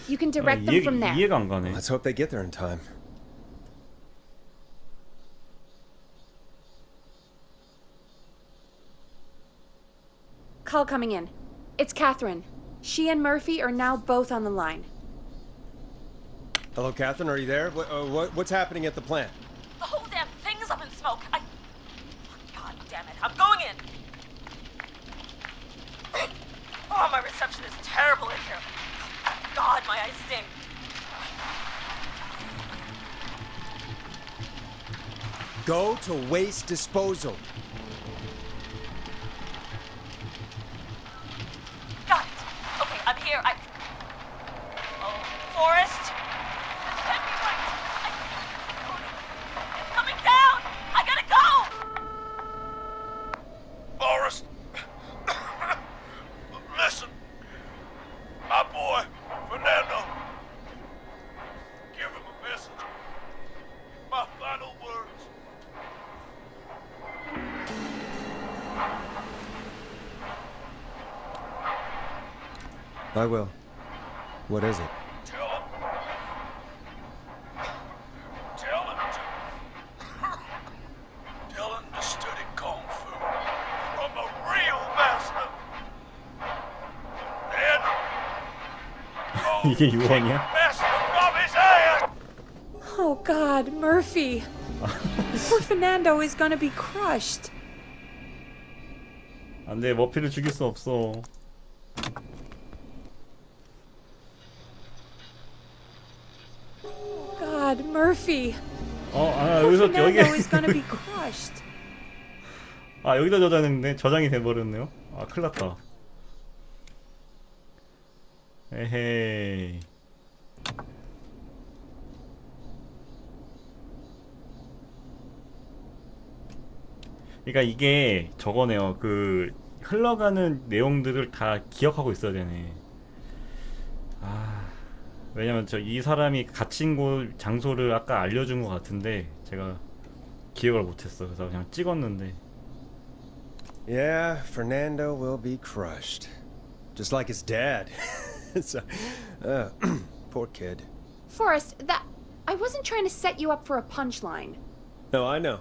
You can direct them from there. 이해가 안 가네. Let's hope they get there in time. Call coming in. It's Catherine. She and Murphy are now both on the line. Hello, Catherine. Are you there? What's happening at the plant? The whole damn thing's up in smoke. God damn it. I'm going in. Oh, my reception is terrible in here. God, my eyes sting. Go to waste disposal. Got it. Okay, I'm here. Oh, Forrest? This can't be right. It's coming down. I gotta go. Forrest! Listen! My boy, Fernando. Give him a message. My final words. I will. What is it? Tell him to study Kung Fu from a real master. Then 이게 유언이야? master from his ass. Oh God, Murphy. Poor Fernando is gonna be crushed. 안돼, 머피를 죽일 수 없어. God, Murphy. 여기서 여기. Fernando is gonna be crushed. 아, 여기다 저장했는데 저장이 돼버렸네요. 아, 큰일났다. 에헤이. 그러니까 이게 저거네요. 그 흘러가는 내용들을 다 기억하고 있어야 되네. 아, 왜냐면 이 사람이 갇힌 곳 장소를 아까 알려준 것 같은데 제가 기억을 못했어. 그래서 그냥 찍었는데. Yeah, Fernando will be crushed. Just like his dad. So, poor kid. Forrest, I wasn't trying to set you up for a punchline. No, I know.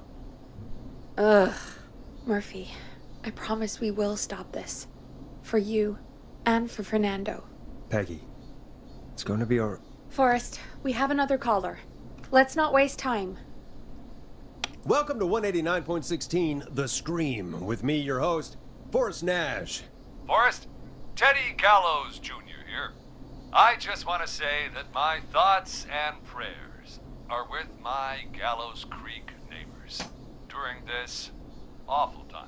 Ugh. Murphy, I promise we will stop this. For you and for Fernando. Peggy, it's going to be our... Forrest, we have another caller. Let's not waste time. Welcome to 189.16 The Scream with me, your host, Forrest Nash. Forrest, Teddy Gallows Jr. here. I just want to say that my thoughts and prayers are with my Gallows Creek neighbors during this awful time.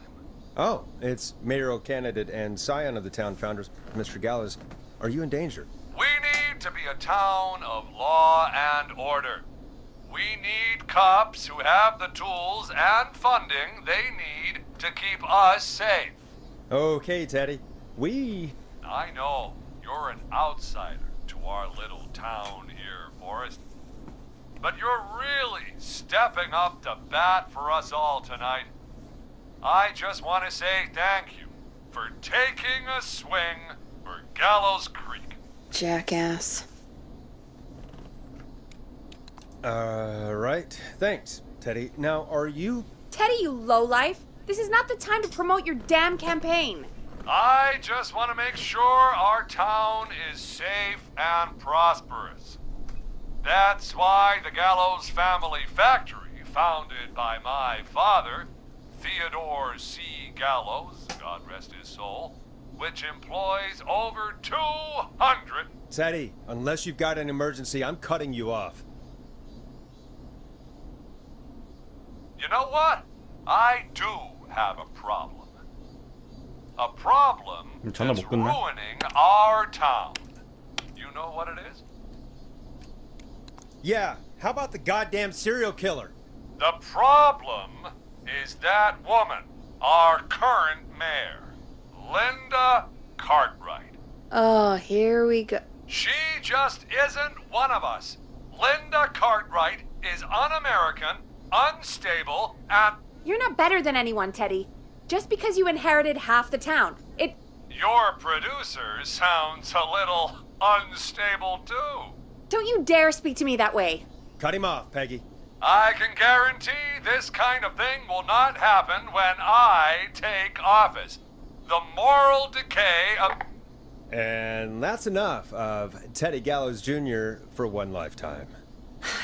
Oh, it's mayoral candidate and scion of the town founders, Mr. Gallows. Are you in danger? We need to be a town of law and order. We need cops who have the tools and funding they need to keep us safe. Okay, Teddy. I know you're an outsider to our little town here, Forrest. But you're really stepping up to bat for us all tonight. I just want to say thank you for taking a swing for Gallows Creek. Jackass. Right. Thanks, Teddy. Now, are you... Teddy, you lowlife! This is not the time to promote your damn campaign. I just want to make sure our town is safe and prosperous. That's why the Gallows Family Factory, founded by my father, Theodore C. Gallows, God rest his soul, which employs over 200... Teddy, unless you've got an emergency, I'm cutting you off. You know what? I do have a problem. A problem 전화 that's 못 끊나? ruining our town. You know what it is? Yeah, how about the goddamn serial killer? The problem is that woman, our current mayor, Linda Cartwright. Oh, here we go. She just isn't one of us. Linda Cartwright is un-American, unstable, and... You're not better than anyone, Teddy. Just because you inherited half the town. Your producer sounds a little unstable, too. Don't you dare speak to me that way. Cut him off, Peggy. I can guarantee this kind of thing will not happen when I take office. The moral decay of... And that's enough of Teddy Gallows Jr. for one lifetime.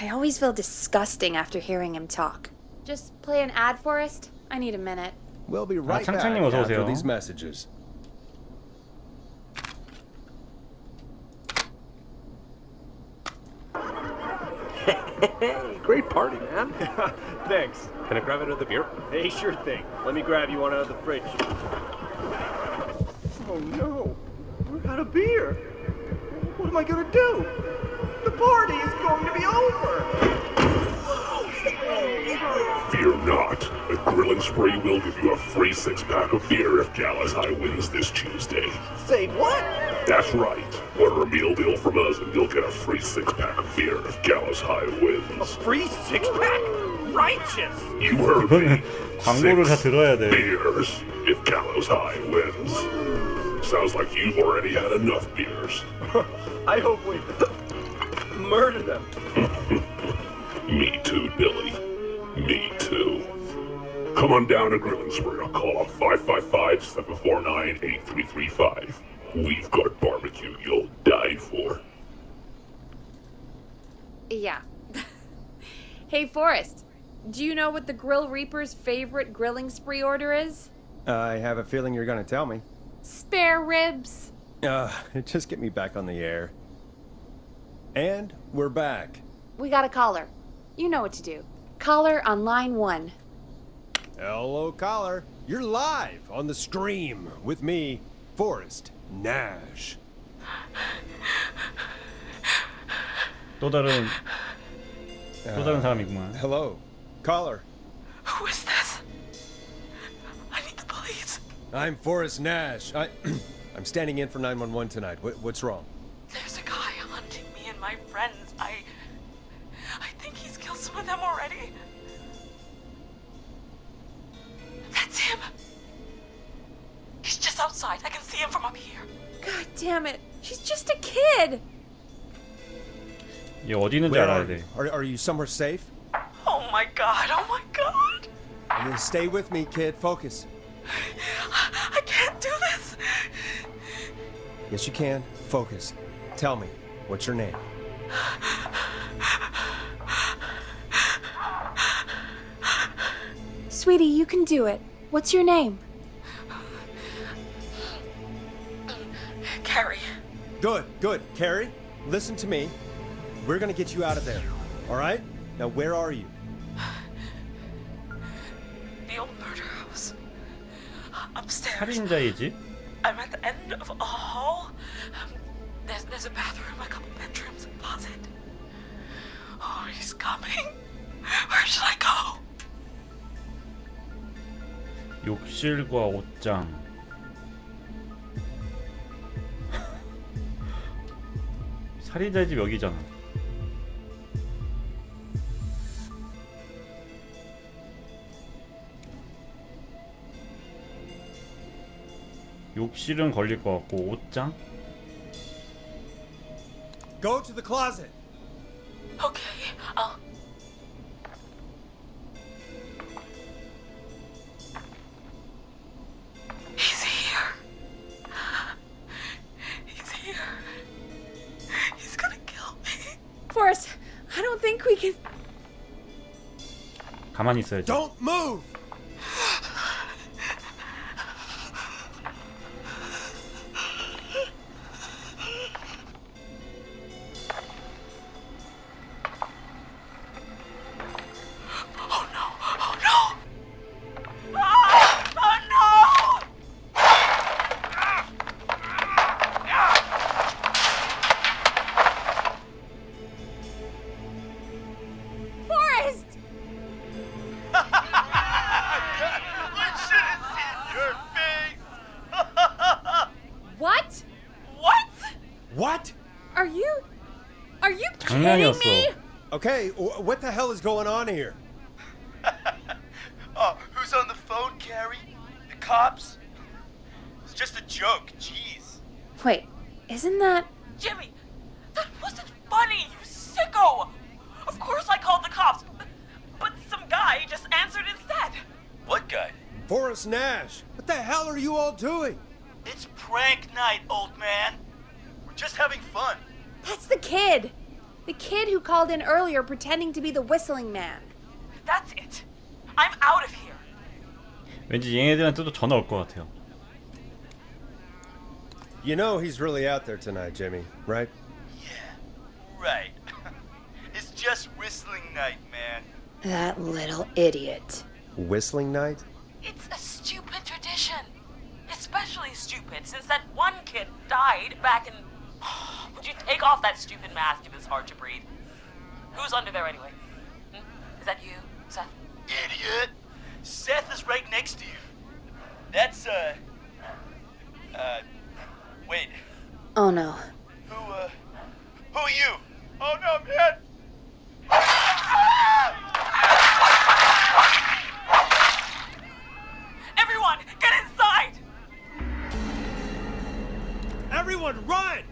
I always feel disgusting after hearing him talk. Just play an ad, Forrest? I need a minute. We'll be right back 창창님 어서 after 오세요. these messages. Great party, man. Thanks. Can I grab another beer? Hey, sure thing. Let me grab you one out of the fridge. Oh no, we're out of beer. What am I gonna do? The party is going to be over. Fear not. A grilling spree will give you a free 6-pack of beer if Gallows High wins this Tuesday. Say what? That's right. Order a meal deal from us and you'll get a free 6-pack of beer if Gallows High wins. A free 6-pack? Righteous! You heard me. 광고를 다 들어야 돼. Beers if Gallows High wins. Sounds like you've already had enough beers. I hope we murder them. Me too, Billy. Me too. Come on down to Grilling Spree. I'll call up 555-749-8335. We've got barbecue you'll die for. Yeah. Hey, Forrest. Do you know what the Grill Reaper's favorite grilling spree order is? I have a feeling you're gonna tell me. Spare ribs. Just get me back on the air. And we're back. We got a caller. You know what to do. Caller on line 1. Hello, caller. You're live on the Scream with me, Forrest Nash. 또 다른 사람이구만. Hello, caller. Who is this? I need the police. I'm Forrest Nash. I'm standing in for 911 tonight. What's wrong? There's a guy hunting me and my friends. I think he's killed some of them already. That's him. He's just outside. I can see him from up here. God damn it. She's just a kid. 얘 어디 있는지 Where 알아야 are 돼. you? Are you somewhere safe? Oh my god. Oh my god. Stay with me, kid. Focus. I can't do this. Yes, you can. Focus. Tell me, what's your name? Sweetie, you can do it. What's your name? Carrie. Good, good. Carrie, listen to me. We're gonna get you out of there, all right? Now, where are you? The old murder house. Upstairs. 살인자의 집? I'm at the end of a hall. There's a bathroom, a couple bedrooms, a closet. Oh, he's coming. Where should I go? 욕실과 옷장. 살인자의 집 여기잖아. 욕실은 걸릴 것 같고 옷장? Go to the closet. Okay, I'll... He's here. He's here. He's gonna kill me. Forrest, I don't think we can... 가만히 있어야지. Don't move! 장난이었어. Okay, what the hell is going on here? Who's on the phone, Carrie? The cops? It's just a joke, jeez. Wait, isn't that... Jimmy, that wasn't funny, you sicko! Of course I called the cops, but some guy just answered instead. What guy? Forrest Nash. What the hell are you all doing? It's prank night, old man. We're just having fun. That's the kid! The kid who called in earlier pretending to be the whistling man. That's it. I'm out of here. 왠지 얘네들한테도 전화 올 것 같아요. You know he's really out there tonight, Jimmy, right? Yeah, right. It's just whistling night, man. That little idiot. Whistling night? It's a stupid tradition. Especially stupid since that one kid died back in... Would you take off that stupid mask if it's hard to breathe? Who's under there anyway? Is that you, Seth? Idiot! Seth is right next to you. That's, wait. Oh no. Who are you? Oh no, man! Everyone, get inside! Everyone, run!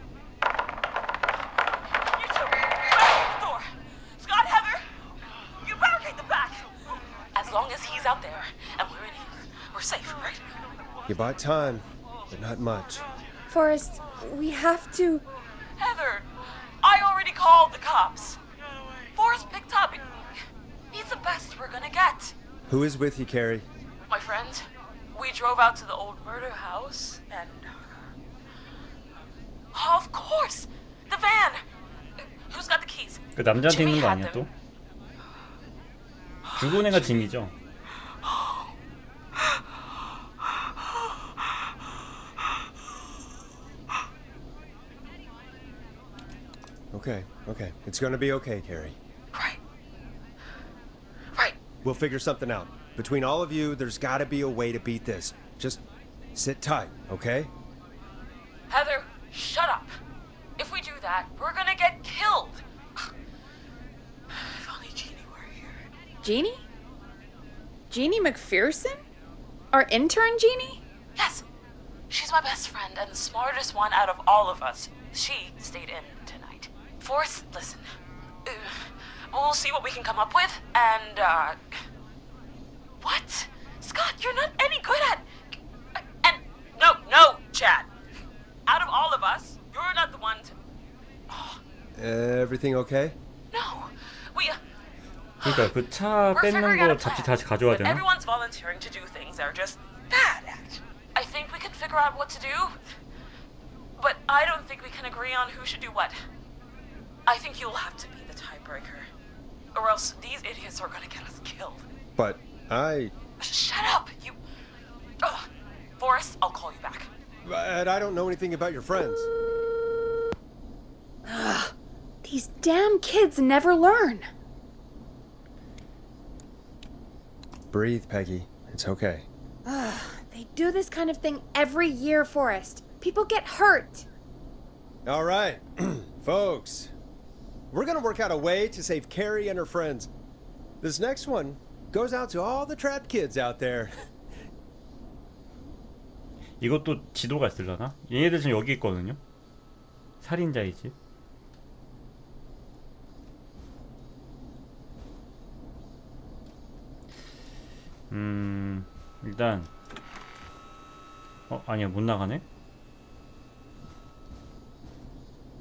You two, barricade the door. Scott, Heather, you barricade the back. As long as he's out there and we're in here, we're safe, right? You buy time, but not much. Forrest, we have to... Heather, I already called the cops. Forrest picked up. He's the best we're gonna get. Who is with you, Carrie? My friend, we drove out to the old murder house and... Of course! The van! Who's got the keys? 그 남자한테 있는 거 아니야 또? 죽은 애가 짐이죠. Okay. It's gonna be okay, Carrie. Right. We'll figure something out. Between all of you, there's gotta be a way to beat this. Just sit tight, okay? Heather, shut up. If we do that, we're gonna get killed. If only Jeannie were here. Jeannie? Jeannie McPherson? Our intern Jeannie? Yes. She's my best friend and the smartest one out of all of us. She stayed in tonight. Forrest, listen. We'll see what we can come up with, and, What? Scott, you're not any good at... And... No, Chad. Out of all of us, you're not the one to... Everything okay? No, we... 그러니까 그 차 뺏는 거 잡지 다시 가져와야 되나? Everyone's volunteering. things are just bad at. I think we can figure out what to do, but I don't think we can agree on who should do what. I think you'll have to be the tiebreaker, or else these idiots are gonna get us killed. But I... Shut up, you... Ugh. Forrest, I'll call you back. But I don't know anything about your friends. Ugh, these damn kids never learn. Breathe, Peggy. It's okay. Ugh, they do this kind of thing every year, Forrest. People get hurt. All right, folks. We're gonna work out a way to save Carrie and her friends. This next one goes out to all the trapped kids out there. 이것도 지도가 있으려나? 얘네들 지금 여기 있거든요. 살인자의 집. 일단 아니야, 못 나가네.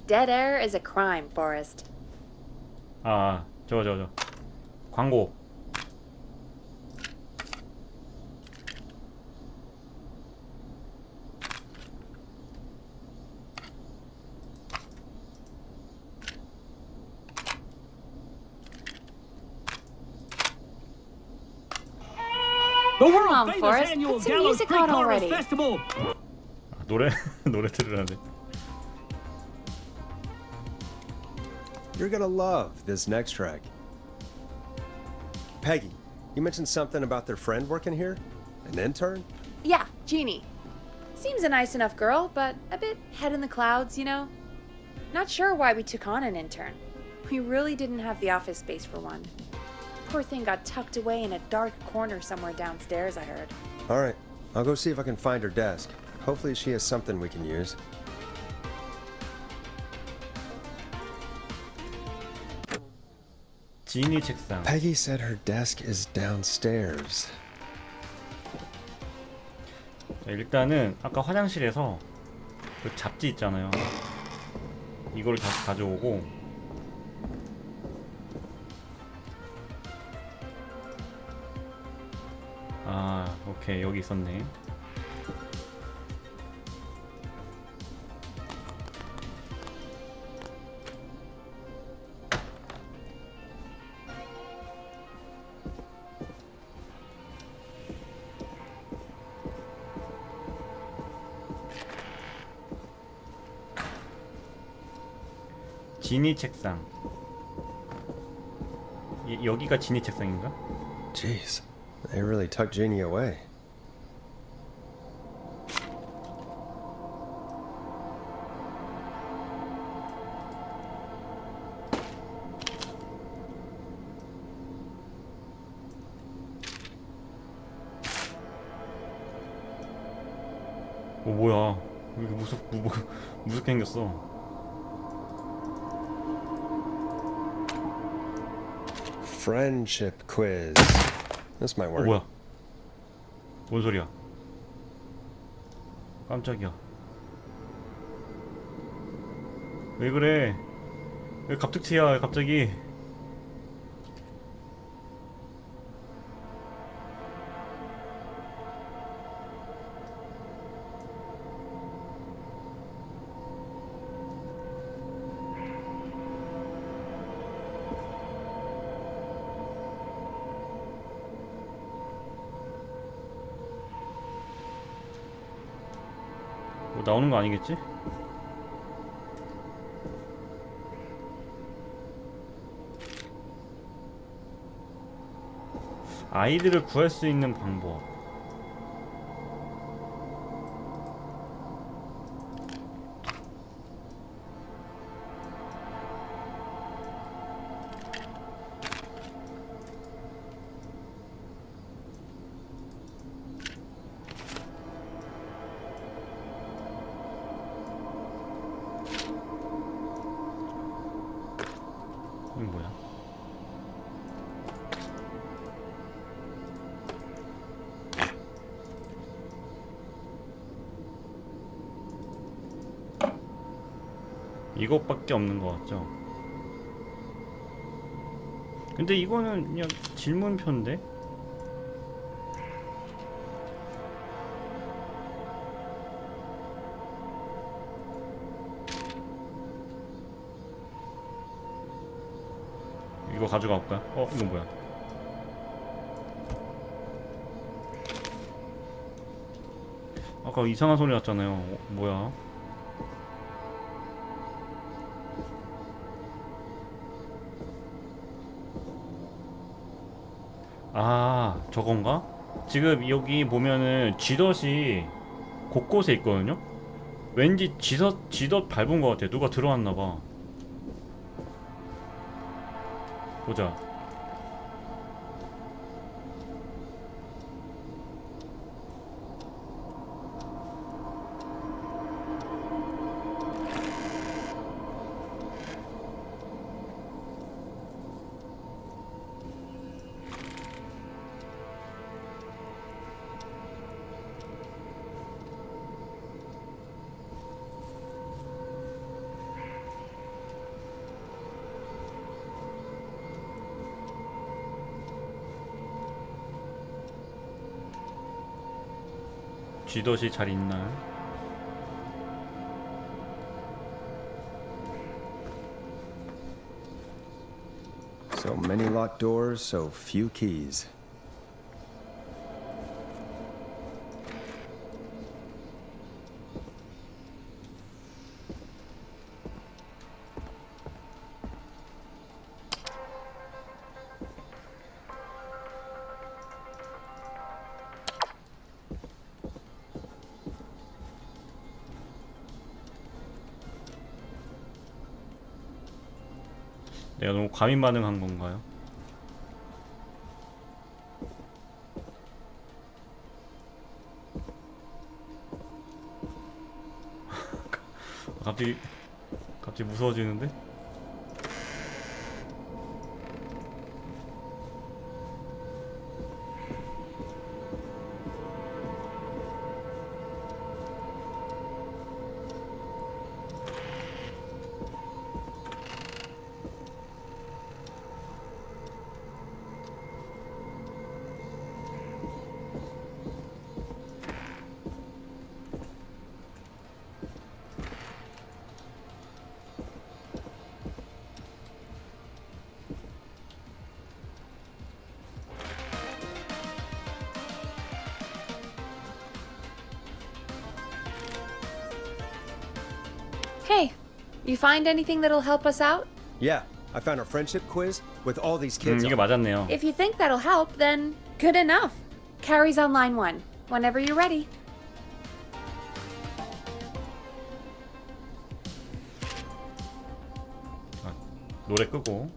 Dead air is a crime, Forrest. 아, 저거 광고. Come on, Forrest. Put some music on already. 아, 노래 들으라네. You're gonna love this next track. Peggy, you mentioned something about their friend working here? An intern? Yeah, Jeannie. Seems a nice enough girl, but a bit head in the clouds, you know? Not sure why we took on an intern. We really didn't have the office space for one. Poor thing got tucked away in a dark corner somewhere downstairs, I heard. All right, I'll go see if I can find her desk. Hopefully she has something we can use. 지니 책상. Peggy said her desk is downstairs. 자, 일단은 아까 화장실에서 그 잡지 있잖아요. 이걸 다시 가져오고. 아, 오케이, 여기 있었네. 지니 책상. 여기가 지니 책상인가? Jeez, they really tucked Jeannie away. 뭐야? 왜 이렇게 무섭게 생겼어? Friendship quiz. This might work. 뭐야? 뭔 소리야? 깜짝이야. 왜 그래? 왜 갑툭튀야? 갑자기? 뭐 나오는 거 아니겠지? 아이들을 구할 수 있는 방법. 이건 뭐야? 이것밖에 없는 것 같죠? 근데 이거는 그냥 질문표인데? 이거 가져가 볼까? 이건 뭐야? 아까 이상한 소리 났잖아요. 뭐야? 아, 저건가? 지금 여기 보면은 쥐덫이 곳곳에 있거든요? 왠지 쥐덫 밟은 것 같아. 누가 들어왔나봐. 보자. 쥐덫이 잘 있나? So many locked doors, so few keys. 내가 너무 과민 반응한 건가요? 갑자기 무서워지는데? Hey, you find anything that'll help us out? Yeah, I found a friendship quiz with all these kids. 이게 맞았네요. If you think that'll help, then good enough. Carrie's on line 1. Whenever you're ready. 노래 끄고.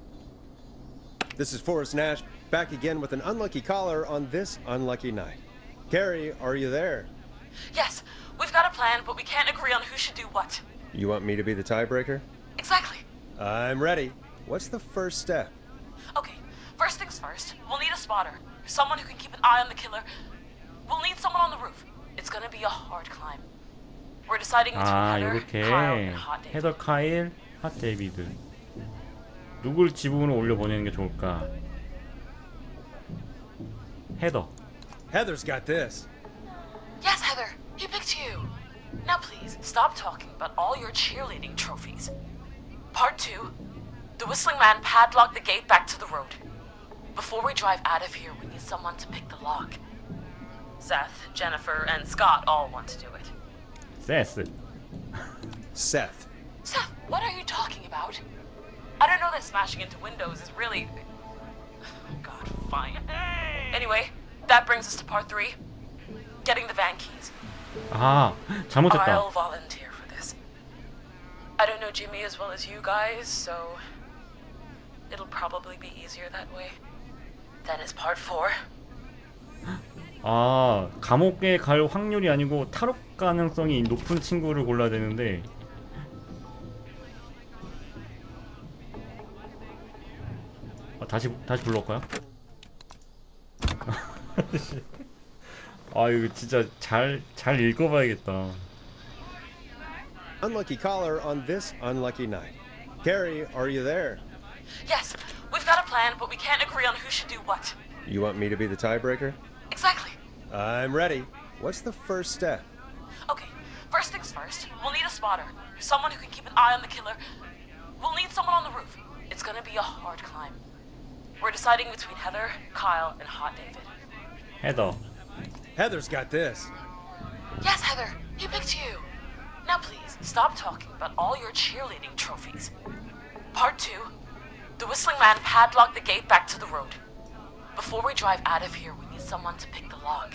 This is Forrest Nash, back again with an unlucky caller on this unlucky night. Carrie, are you there? Yes, we've got a plan, but we can't agree on who should do what. You want me to be the tiebreaker? Exactly. I'm ready. What's the first step? Okay, first things first, we'll need a spotter. Someone who can keep an eye on the killer. We'll need someone on the roof. It's gonna be a hard climb. We're deciding between Heather, Kyle, and Hot David. 헤더, 카일, 핫 데이비드. 누굴 지붕으로 올려보내는 게 좋을까? 헤더. Heather's got this. Yes, Heather, he picked you. Now please, stop talking about all your cheerleading trophies. Part 2. The whistling man padlocked the gate back to the road. Before we drive out of here, we need someone to pick the lock. Seth, Jennifer, and Scott all want to do it. Seth. Seth. Seth, what are you talking about? I don't know that smashing into windows is really... Oh God, fine. Anyway, that brings us to part 3. Getting the van keys. 아, 잘못했다. I'll volunteer for this. I don't know Jimmy as well as you guys, so it'll probably be easier that way. Then is part 4. 아, 감옥에 갈 확률이 아니고 탈옥 가능성이 높은 친구를 골라야 되는데. 다시 불러올까요? 아, 이거 진짜 잘 읽어봐야겠다. Unlucky caller on this unlucky night. Carrie, are you there? Yes, we've got a plan, but we can't agree on who should do what. You want me to be the tiebreaker? Exactly. I'm ready. What's the first step? Okay, first things first, we'll need a spotter. Someone who can keep an eye on the killer. We'll need someone on the roof. It's gonna be a hard climb. We're deciding between Heather, Kyle, and Hot David. 헤더. Heather's got this. Yes, Heather, he picked you. Now please, stop talking about all your cheerleading trophies. Part 2. The Whistling Man padlocked the gate back to the road. Before we drive out of here, we need someone to pick the lock.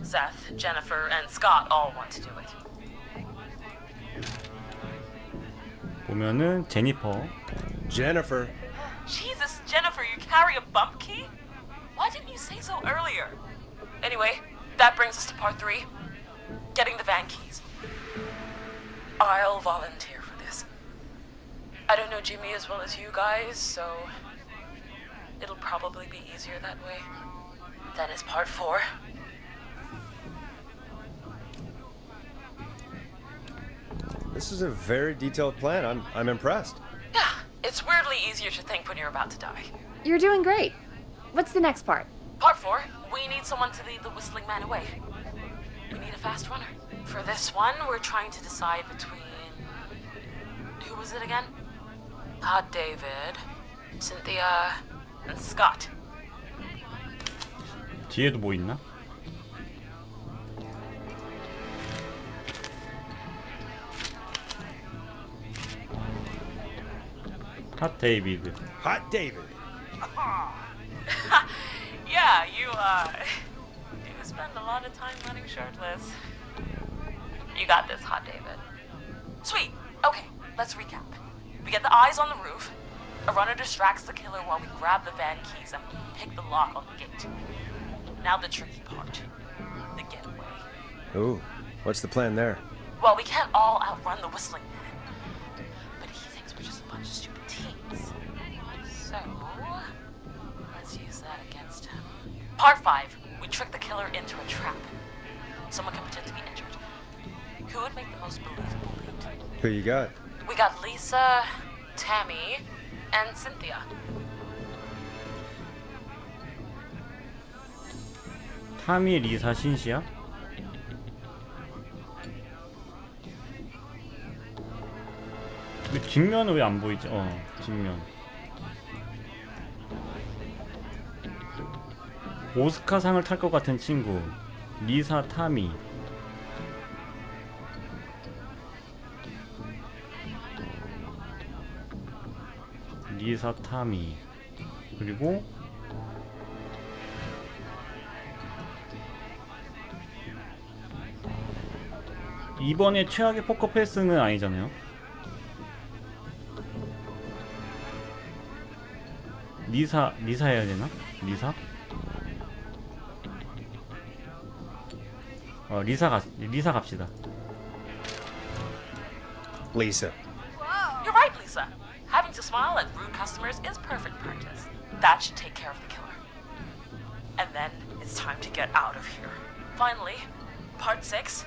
Seth, Jennifer, and Scott all want to do it. 보면은 제니퍼. Jennifer. Jesus, Jennifer, you carry a bump key? Why didn't you say so earlier? Anyway, that brings us to part 3. Getting the van keys. I'll volunteer for this. I don't know Jimmy as well as you guys, so it'll probably be easier that way. Then it's part 4. This is a very detailed plan. I'm impressed. Yeah, it's weirdly easier to think when you're about to die. You're doing great. What's the next part? Part 4, we need someone to lead the Whistling Man away. We need a fast runner. For this one, we're trying to decide between... Who was it again? Hot David, Cynthia, and Scott. 뒤에도 뭐 있나? 핫 데이비드. Hot David. Yeah, you spend a lot of time running shirtless. You got this, Hot David. Sweet. Okay, let's recap. We get the eyes on the roof. A runner distracts the killer while we grab the van keys and pick the lock on the gate. Now the tricky part. The getaway. Ooh, what's the plan there? Well, we can't all outrun the Whistling Man. But he thinks we're just a bunch of stupid teens. So, let's use that against him. Part 5. We trick the killer into a trap. Someone can pretend to be injured. Who would make the most believable lead? Who you got? We got Lisa, Tammy, and Cynthia. 타미, 리사, 신시야? 근데 뒷면은 왜 안 보이지? 뒷면. 오스카상을 탈 것 같은 친구. 리사, 타미. 리사, 타미. 그리고 이번에 최악의 포커 페이스는 아니잖아요. 리사 해야 되나? 리사? 리사 갑시다. Lisa. You're right, Lisa. Having to smile at rude customers is perfect practice. That should take care of the killer. And then it's time to get out of here. Finally, part 6.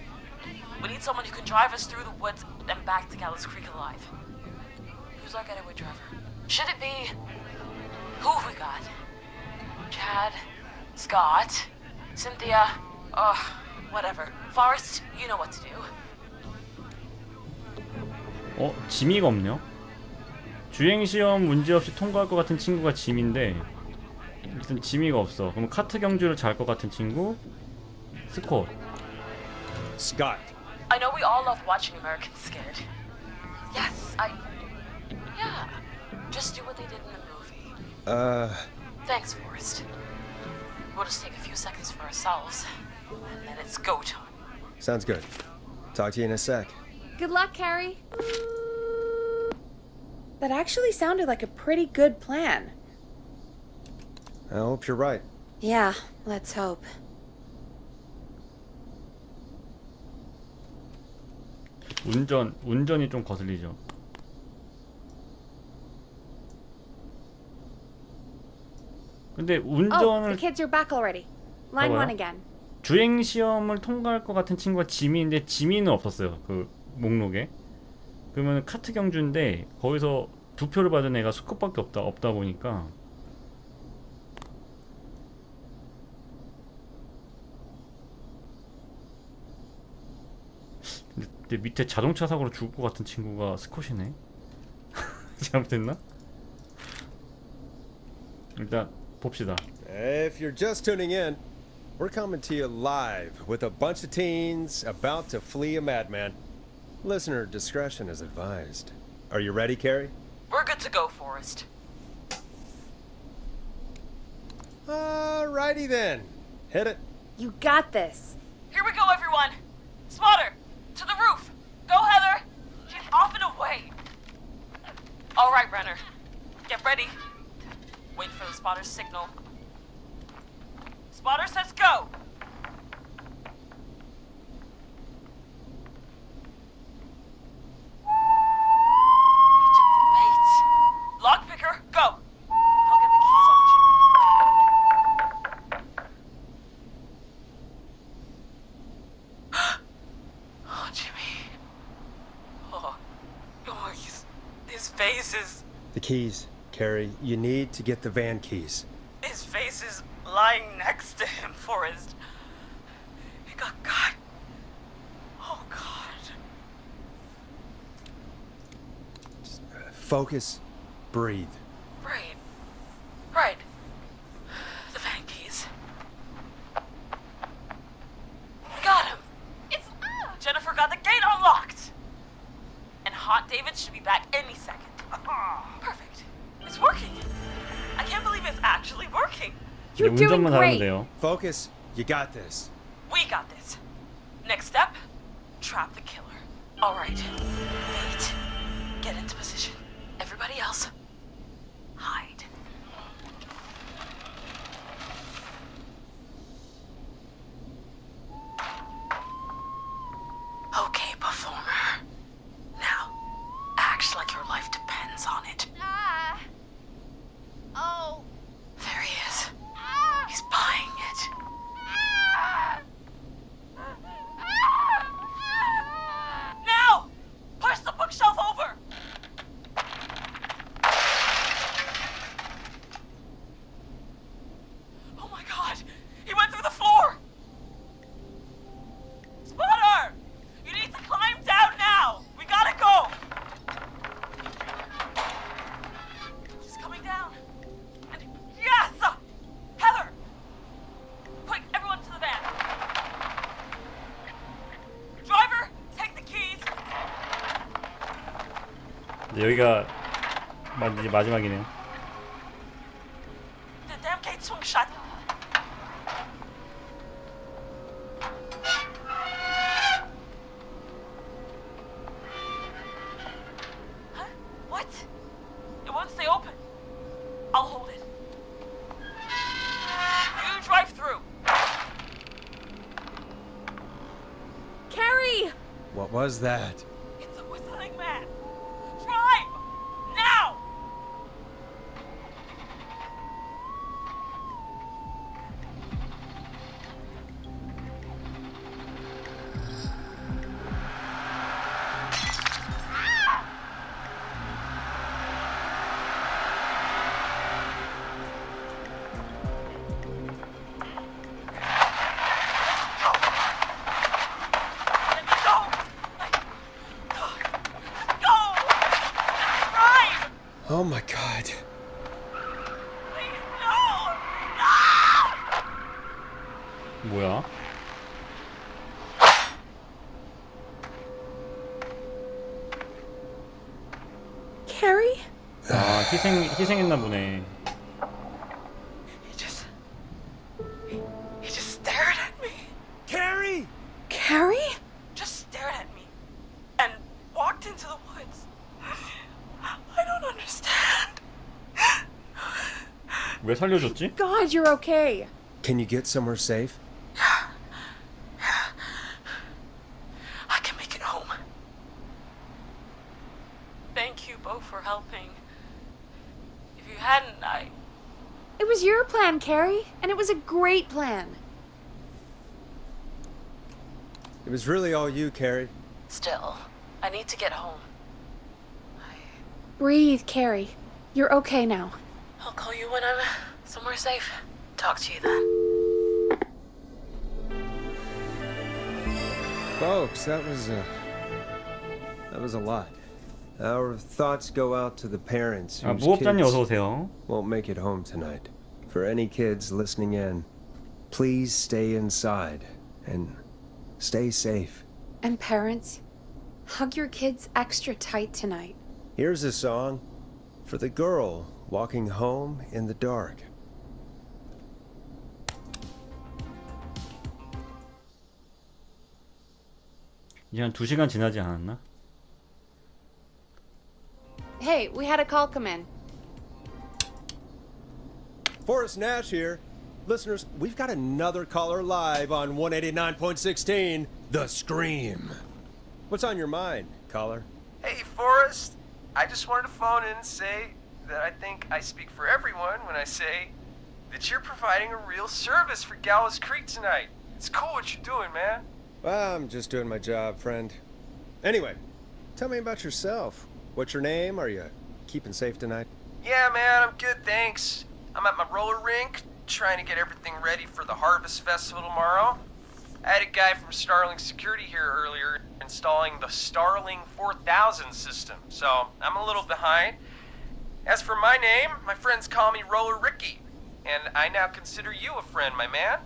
We need someone who can drive us through the woods and back to Gallows Creek alive. Who's our getaway driver? Should it be... Who have we got? Chad, Scott, Cynthia, whatever. Forrest, you know what to do. 지미가 없네요. 주행시험 문제없이 통과할 것 같은 친구가 지미인데 일단 지미가 없어. 그럼 카트 경주를 잘 것 같은 친구 스콧. Scott. I know we all love watching Americans scared. Yes, yeah. Just do what they did in the movie. Thanks, Forrest. We'll just take a few seconds for ourselves, and then it's go time. Sounds good. Talk to you in a sec. Good luck, Carrie. That actually sounded like a pretty good plan. I hope you're right. Yeah, let's hope. 운전이 좀 거슬리죠. 근데 운전을 the kids are back already. Line 봐봐요. 1 again. 주행 시험을 통과할 것 같은 친구가 지미인데 지미는 없었어요. 그 목록에. 그러면 카트 경주인데 거기서 2표를 받은 애가 스콧밖에 없다 보니까 근데 밑에 자동차 사고로 죽을 것 같은 친구가 스콧이네. 잘못됐나? 일단 봅시다. If you're just tuning in, we're coming to you live with a bunch of teens about to flee a madman. Listener discretion is advised. Are you ready, Carrie? We're good to go, Forrest. Alrighty then. Hit it. You got this. Here we go, everyone. Spotter, to the roof. Go, Heather. She's off and away. All right, Renner. Get ready. Wait for the spotter's signal. Spotter says go. Wait. Lockpicker, go. I'll get the keys off Jimmy. Oh, Jimmy. Oh, his face is... The keys, Carrie. You need to get the van keys. His face is lying next to him, Forrest. He got cut. Oh, God. Focus. Breathe. Right. Right. The van keys. Got him. It's... Jennifer got the gate unlocked. And Hot David should be back any second. Perfect. It's working. I can't believe it's actually working. You're doing 운전만 하면 great. 돼요. Focus. You got this. We got this. Next step, trap the killer. All right. Wait. Get into position. Everybody else, hide. Okay, performer. Now, act like your life depends on it. Oh. There he is. He's buying it. Now! Push the bookshelf over! Oh my god! He went through the floor! Spotter! You need to climb down now! We gotta go! She's coming down. And yes! Heather! Quick, everyone to the van. Driver, take the keys. 이제 여기가 이제 마지막이네요. The damn gate swung shut. Huh? What? It won't stay open. I'll hold it. You drive through. Carrie! What was that? It's a whistling man. Drive! Now! Let me go! Go! Drive! Oh my god. Please, no! No! 뭐야? Carrie? 아 희생했나 보네. He just stared at me. Carrie! Carrie? Just stared at me. And walked into the woods. I don't understand. 왜 살려줬지? God, you're okay. Can you get somewhere safe? I can make it home. Thank you both for helping. If you hadn't, It was your plan, Carrie, and it was a great plan. It was really all you, Carrie. Still, I need to get home. Breathe, Carrie. You're okay now. I'll call you when I'm somewhere safe. Talk to you then. Folks, that was a lot. Our thoughts go out to the parents 아, whose 무법자님 kids 어서 오세요. won't make it home tonight. For any kids listening in, please stay inside and stay safe. And parents, hug your kids extra tight tonight. Here's a song for the girl walking home in the dark. 이제 한 2시간 지나지 않았나? Hey, we had a call come in. Forrest Nash here. Listeners, we've got another caller live on 189.16, The Scream. What's on your mind, caller? Hey, Forrest. I just wanted to phone in and say that I think I speak for everyone when I say that you're providing a real service for Gallows Creek tonight. It's cool what you're doing, man. Well, I'm just doing my job, friend. Anyway, tell me about yourself. What's your name? Are you keeping safe tonight? Yeah, man, I'm good, thanks. I'm at my roller rink, trying to get everything ready for the Harvest Festival tomorrow. I had a guy from Starling Security here earlier installing the Starling 4000 system, so I'm a little behind. As for my name, my friends call me Roller Ricky, and I now consider you a friend, my man.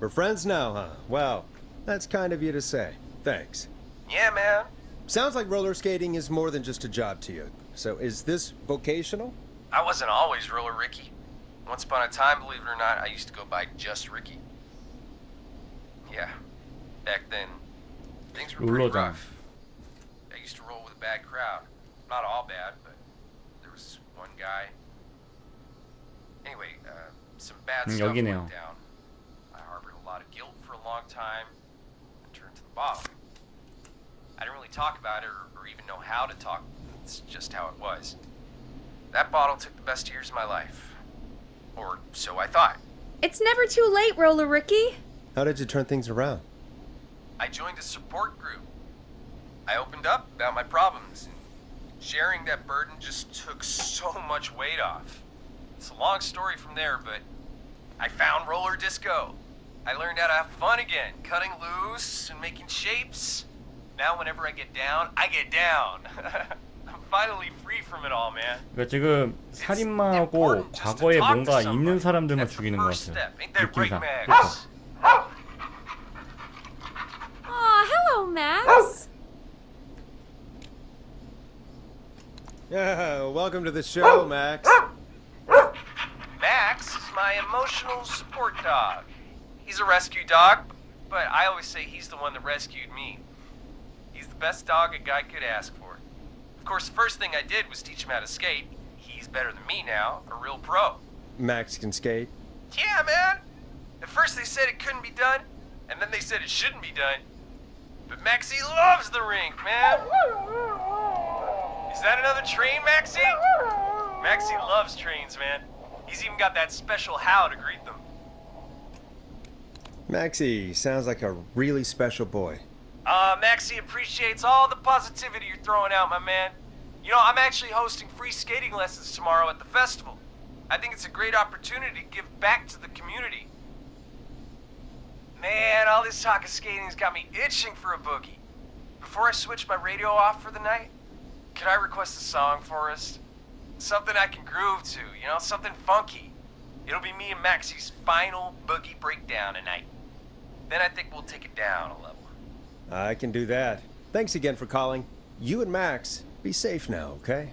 We're friends now, huh? Well, that's kind of you to say. Thanks. Yeah, man. Sounds like roller skating is more than just a job to you. So is this vocational? I wasn't always Roller Ricky. Once upon a time, believe it or not, I used to go by just Ricky. Yeah, back then, things were pretty rough. I used to roll with a bad crowd. Not all bad, but there was one guy. Anyway, some bad stuff went 여기네요. down. I harbored a lot of guilt for a long time and turned to the bottle. I didn't really talk about it or even know how to talk. It's just how it was. That bottle took the best years of my life. Or so I thought. It's never too late, Roller Ricky. How did you turn things around? I joined a support group. I opened up about my problems. And sharing that burden just took so much weight off. It's a long story from there, but I found roller disco. I learned how to have fun again, cutting loose and making shapes. Now whenever I get down, I get down. I'm finally free from it all, man. 그러니까 지금 살인마하고 과거에 뭔가 있는 사람들만 죽이는 것 같아요. 느낌상. 그렇죠? Aw, hello, Max. Yeah, welcome to the show, Max. Max is my emotional support dog. He's a rescue dog, but I always say he's the one that rescued me. He's the best dog a guy could ask for. Of course, the first thing I did was teach him how to skate. He's better than me now, a real pro. Max can skate? Yeah, man. At first they said it couldn't be done, and then they said it shouldn't be done. But Maxie loves the rink, man. Is that another train, Maxie? Maxie loves trains, man. He's even got that special how to greet them. Maxie sounds like a really special boy. Maxie appreciates all the positivity you're throwing out, my man. You know, I'm actually hosting free skating lessons tomorrow at the festival. I think it's a great opportunity to give back to the community. Man, all this talk of skating's got me itching for a boogie. Before I switch my radio off for the night, could I request a song, Forrest? Something I can groove to, you know, something funky. It'll be me and Maxie's final boogie breakdown tonight. Then I think we'll take it down a level. I can do that. Thanks again for calling. You and Max, be safe now, okay?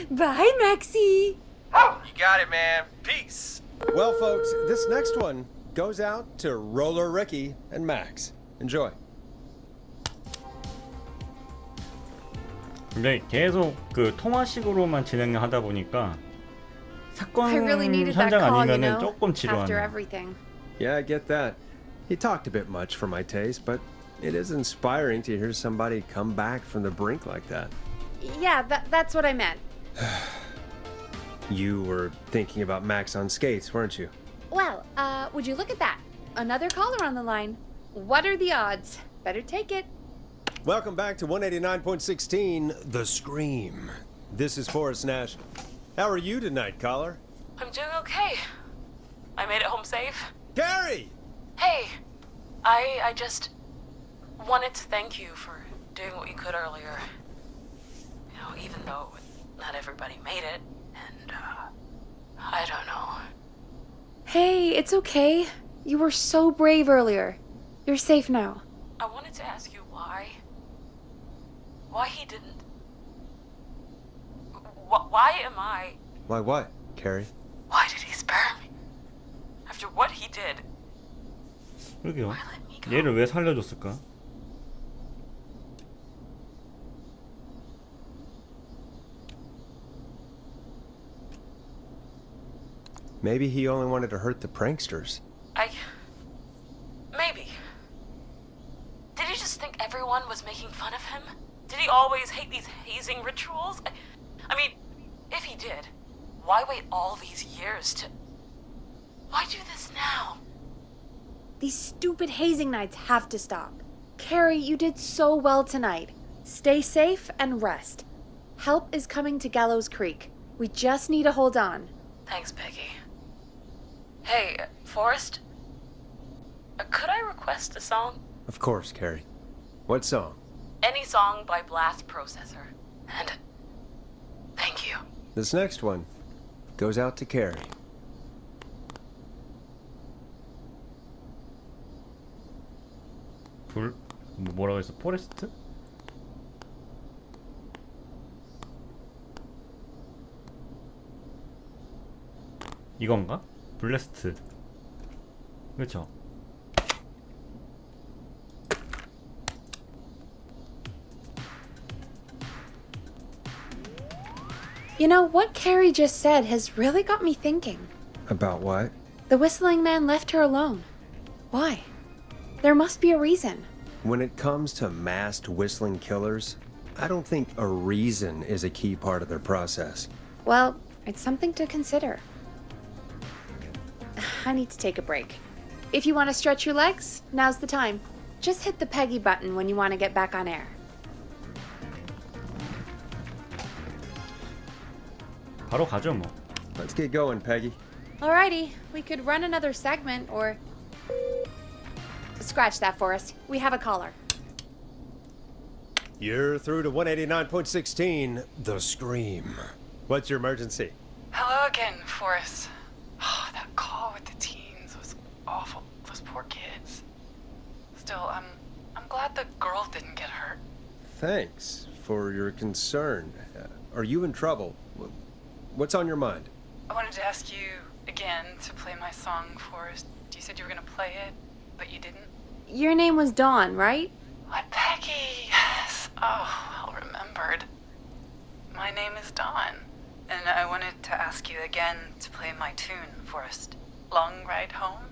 Bye, Maxie. You got it, man. Peace. Well, folks, this next one goes out to Roller Ricky and Max. Enjoy. 근데 계속 그 통화식으로만 진행을 하다 보니까 사건 I really needed that 현장 call, you 아니면은 know, 조금 after 지루하네. everything. Yeah, I get that. He talked a bit much for my taste, but it is inspiring to hear somebody come back from the brink like that. Yeah, that's what I meant. You were thinking about Max on skates, weren't you? Well, would you look at that? Another caller on the line. What are the odds? Better take it. Welcome back to 189.16, The Scream. This is Forrest Nash. How are you tonight, caller? I'm doing okay. I made it home safe. Gary! Hey, I just wanted to thank you for doing what you could earlier. You know, even though not everybody made it, and, I don't know. Hey, it's okay. You were so brave earlier. You're safe now. I wanted to ask you why. Why he didn't... Why am I... Why what, Carrie? Why did he spare me? After what he did. 그러게요. 얘를 왜 살려줬을까? Maybe he only wanted to hurt the pranksters. Maybe. Did he just think everyone was making fun of him? Did he always hate these hazing rituals? I mean, if he did, why wait all these years to... Why do this now? These stupid hazing nights have to stop. Carrie, you did so well tonight. Stay safe and rest. Help is coming to Gallows Creek. We just need to hold on. Thanks, Peggy. Hey, Forrest? Could I request a song? Of course, Carrie. What song? Any song by Blast Processor. And thank you. This next one goes out to Carrie. 뭐라고 했어? 포레스트? 이건가? 블래스트. 그렇죠. You know, what Carrie just said has really got me thinking. About what? The whistling man left her alone. Why? There must be a reason. When it comes to masked whistling killers, I don't think a reason is a key part of their process. Well, it's something to consider. I need to take a break. If you want to stretch your legs, now's the time. Just hit the Peggy button when you want to get back on air. 바로 가죠 뭐. Let's get going, Peggy. Alrighty, we could run another segment or... Scratch that, Forrest. We have a caller. You're through to 189.16, The Scream. What's your emergency? Hello again, Forrest. Oh, that call with the teens was awful. Those poor kids. Still, I'm glad the girl didn't get hurt. Thanks for your concern. Are you in trouble? What's on your mind? I wanted to ask you again to play my song, Forrest. You said you were going to play it, but you didn't. Your name was Dawn, right? What, Peggy? Yes. Oh, well remembered. My name is Dawn, and I wanted to ask you again to play my tune, Forrest. Long Ride Home?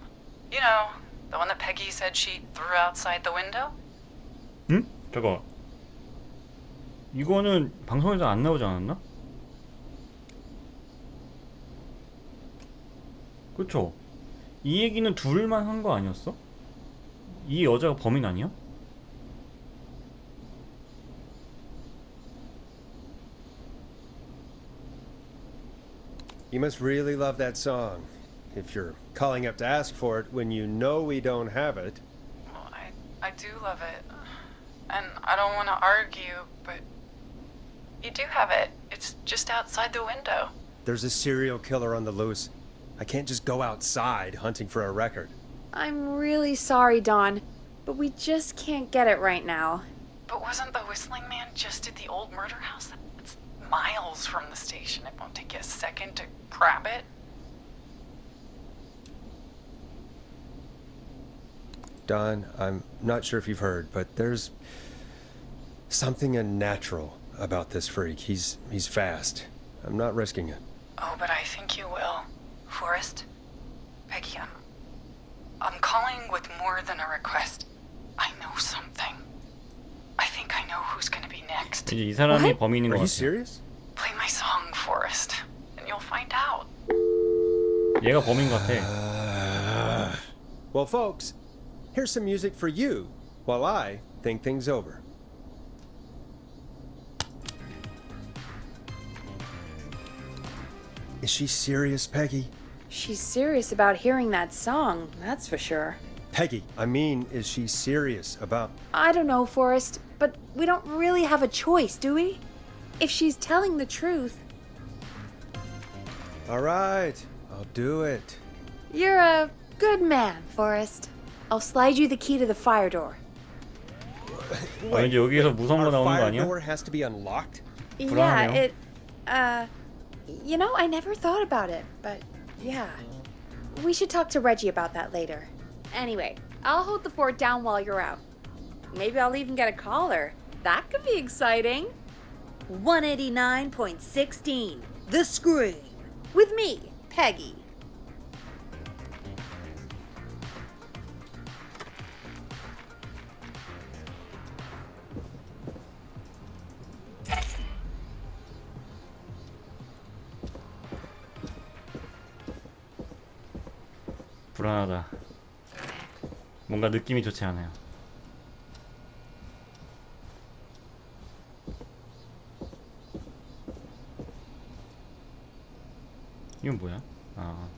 You know, the one that Peggy said she threw outside the window? 응? 잠깐. 이거는 방송에서 안 나오지 않았나? 그쵸? 이 얘기는 둘만 한 거 아니었어? 이 여자가 범인 아니야? You must really love that song. If you're calling up to ask for it when you know we don't have it. Well, I do love it. And I don't want to argue, but you do have it. It's just outside the window. There's a serial killer on the loose. I can't just go outside hunting for a record. I'm really sorry, Dawn, but we just can't get it right now. But wasn't the whistling man just at the old murder house? It's miles from the station. It won't take you a second to grab it. Don, I'm not sure if you've heard, but there's something unnatural about this freak. He's fast. I'm not risking it. Oh, but I think you will. Forrest? Peggy, I'm calling with more than a request. I know something. I think I know who's gonna be next. 이제 이 사람이 범인인 것 Are you 같아. serious? Play my song, Forrest, and you'll find out. 얘가 범인 같아. Well, folks, here's some music for you while I think things over. Is she serious, Peggy? She's serious about hearing that song, that's for sure. Peggy, I mean, is she serious about... I don't know, Forrest, but we don't really have a choice, do we? If she's telling the truth... All right, I'll do it. You're a good man, Forrest. I'll slide you the key to the fire door. 아, 왠지 여기에서 무서운 거 Our 나오는 거 fire 아니야? door has to be unlocked? Yeah, it... You know, I never thought about it, but yeah. We should talk to Reggie about that later. Anyway, I'll hold the fort down while you're out. Maybe I'll even get a caller. That could be exciting. 189.16, The Scream. With me, Peggy. 불안하다. 뭔가 느낌이 좋지 않아요. 이건 뭐야? 아.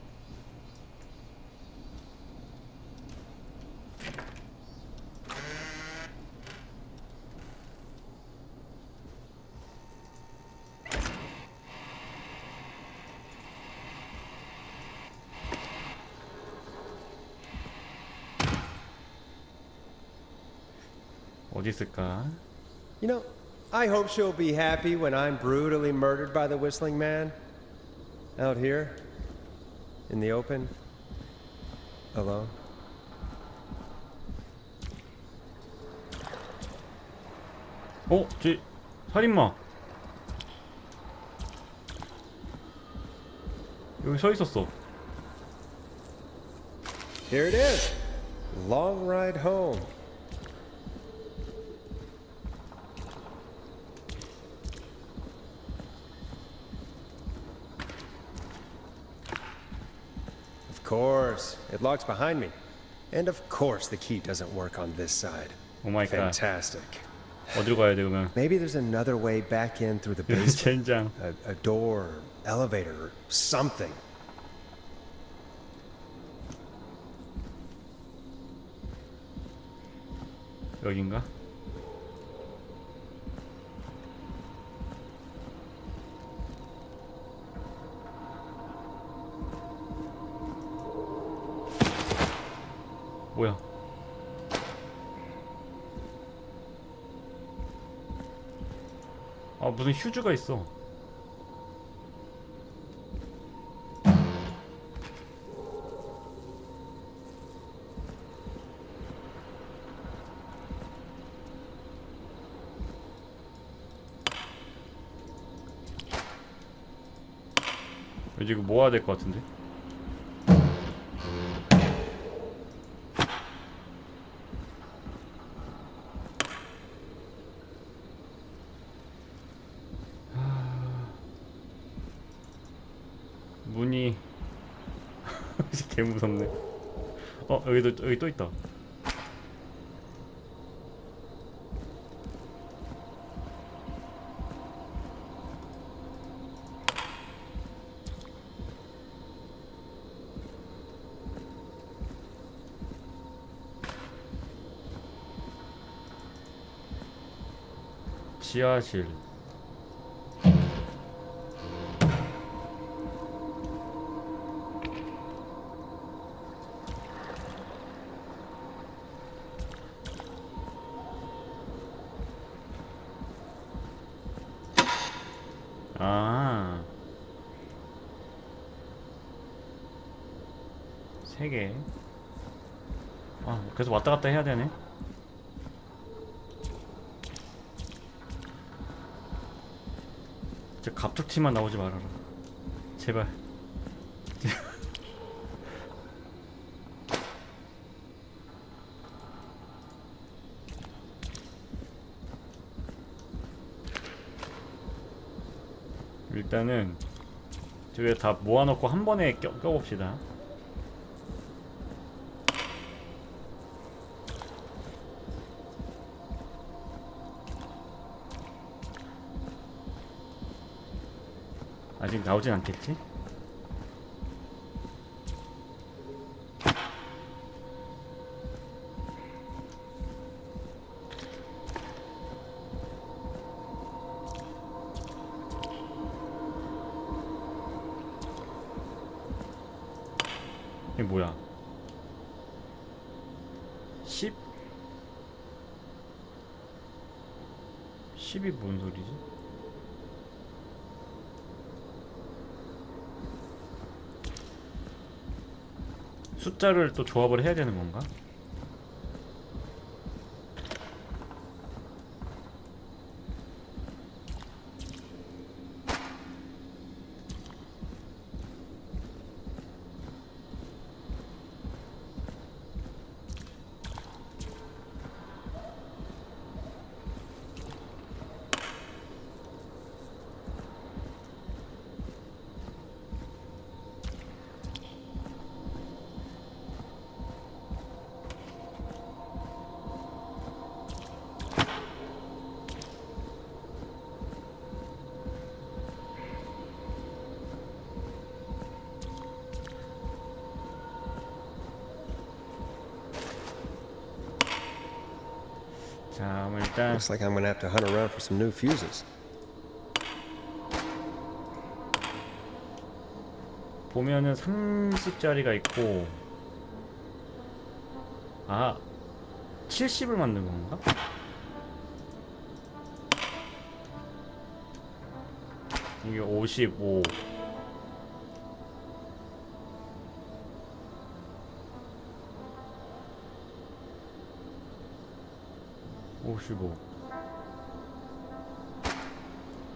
어디 있을까? You know, I hope she'll be happy when I'm brutally murdered by the Whistling Man. Out here, in the open, alone. 어? 저 살인마 여기 서 있었어. Here it is. Long ride home. Of course, it locks behind me. And of course the key doesn't work on this side. Oh my god. Fantastic. 어디로 가야 돼 그러면? Maybe there's another way back in through the basement. 젠장. A door, elevator, or something. 여긴가? 뭐야? 아 무슨 휴즈가 있어. 왠지 이거 모아야 될 것 같은데? 문이 개 무섭네. 어 여기 또 있다. 지하실. 아, 3개. 아, 계속 왔다 갔다 해야 되네. 저 갑툭튀만 나오지 말아라. 제발. 일단은 저기 다 모아놓고 한 번에 껴봅시다. 아직 나오진 않겠지? 이게 뭐야? 10? 10이 뭔 소리지? 숫자를 또 조합을 해야 되는 건가? 자, 일단 Looks like I'm gonna have to hunt around for some new fuses. 보면은 30짜리가 있고, 아 70을 만든 건가? 이게 55.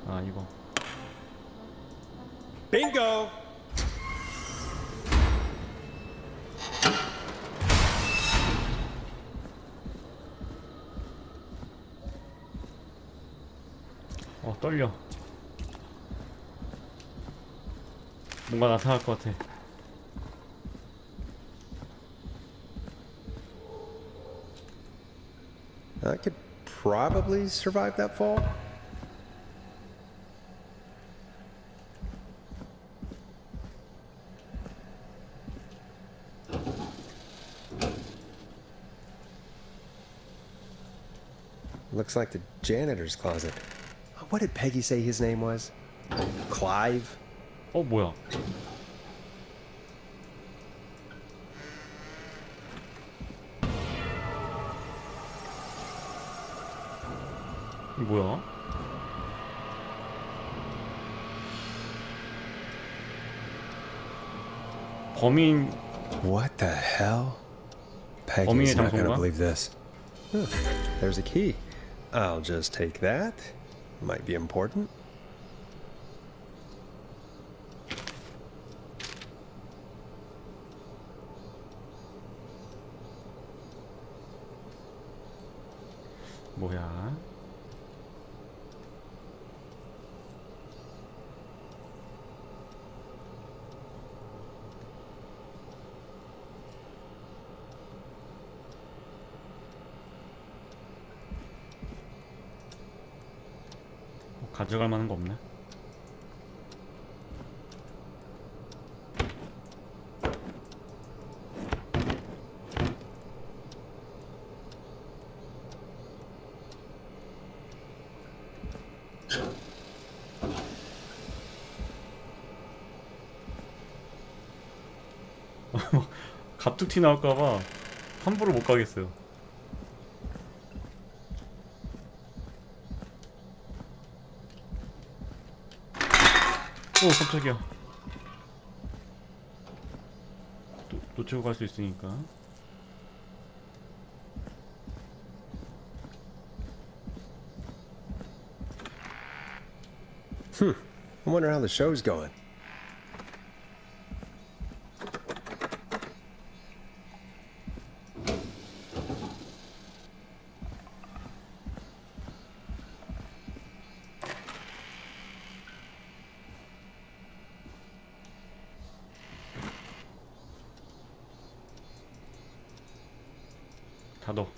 아, 이거 Bingo! 떨려. 뭔가 나타날 것 같아. I could probably survive that fall. Looks like the janitor's closet. What did Peggy say his name was? Clive? 뭐야? 뭐야? 범인. What the hell? Peggy's 범인의 not gonna 장소인가? believe this. Huh, there's a key. I'll just take that. Might be important. 뭐야? 뭐 가져갈 만한 거 없나? 갑툭튀 나올까봐 함부로 못 가겠어요. 깜짝이야. 놓치고 갈 수 있으니까. I wonder how the show's going. 닫어.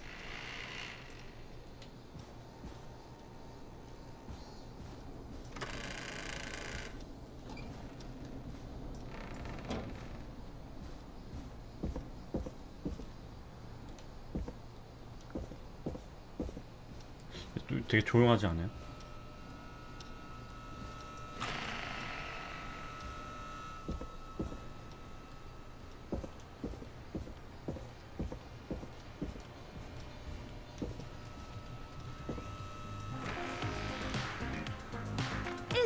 되게 조용하지 않아요?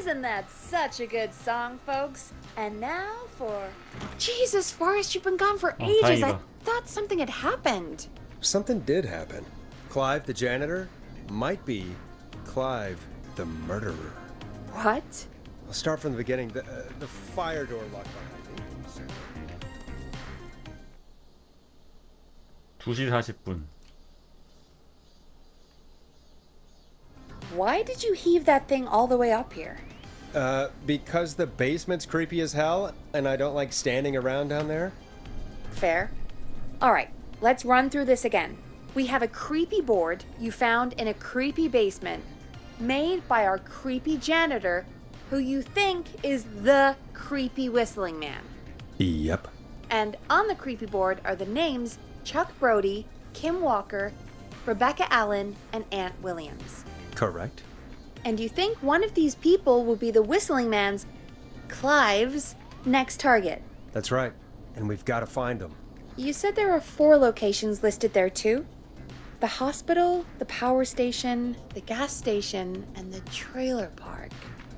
Isn't that such a good song, folks? And now for... Jesus, Forrest, you've been gone for ages. I 다행이다. thought something had happened. Something did happen. Clive the janitor might be Clive the murderer. What? I'll start from the beginning. The fire door locked behind me. 2시 40분. Why did you heave that thing all the way up here? Because the basement's creepy as hell, and I don't like standing around down there. Fair. All right, let's run through this again. We have a creepy board you found in a creepy basement, made by our creepy janitor, who you think is the creepy whistling man. Yep. And on the creepy board are the names Chuck Brody, Kim Walker, Rebecca Allen, and Aunt Williams. Correct. And you think one of these people will be the whistling man's, Clive's, next target. That's right. And we've got to find them. You said there are 4 locations listed there too? The hospital, the power station, the gas station, and the trailer park.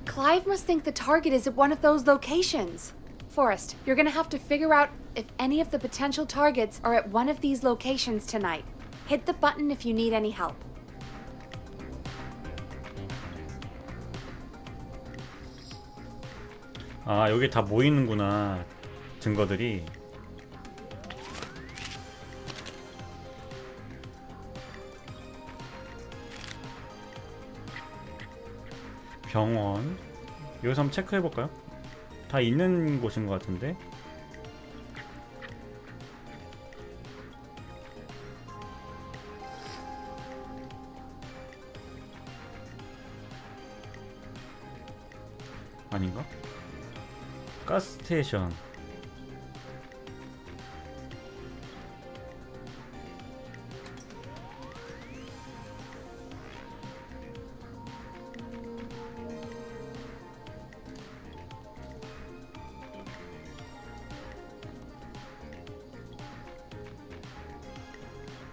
Clive must think the target is at one of those locations. Forrest, you're gonna have to figure out if any of the potential targets are at one of these locations tonight. Hit the button if you need any help. 아, 여기 다 모이는구나. 증거들이. 병원. 여기서 한번 체크해볼까요? 다 있는 곳인 것 같은데. 아닌가? 가스스테이션.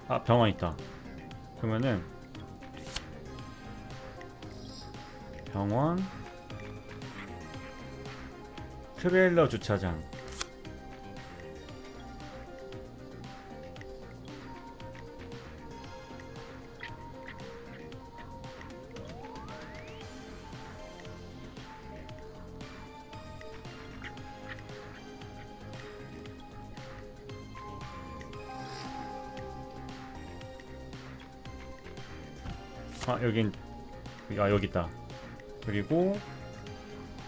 아, 병원 있다. 그러면은 병원, 트레일러 주차장. 아, 여긴 여기 있다. 그리고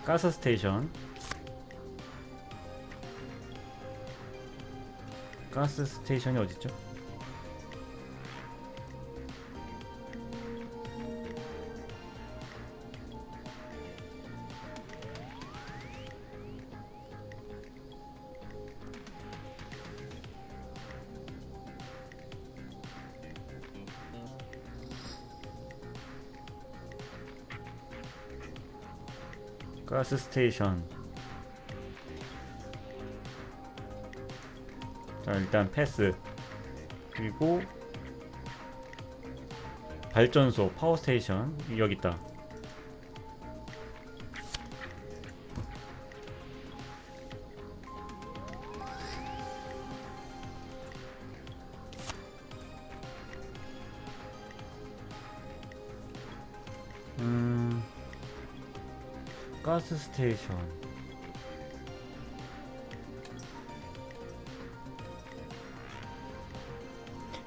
가스 스테이션. 가스 스테이션이 어딨죠? 가스 스테이션. 자, 일단 패스. 그리고 발전소, 파워 스테이션. 여기 있다. 가스 스테이션.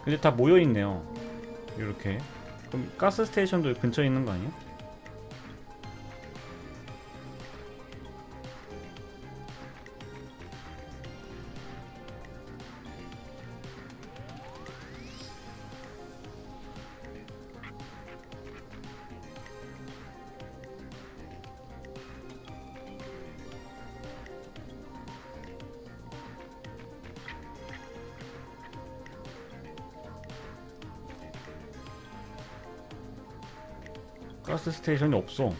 근데 다 모여 있네요. 이렇게. 그럼 가스 스테이션도 근처에 있는 거 아니야? 가스 스테이션이 없어.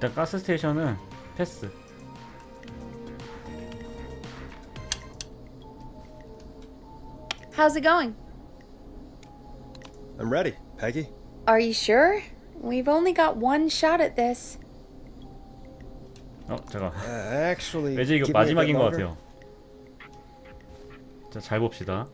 일단 가스 스테이션은 패스. How's it going? I'm ready, Peggy. Are you sure? We've only got one shot at this. 잠깐. Actually, 왠지 이거 give me a bit 마지막인 것 longer. 같아요. 자, 잘 봅시다.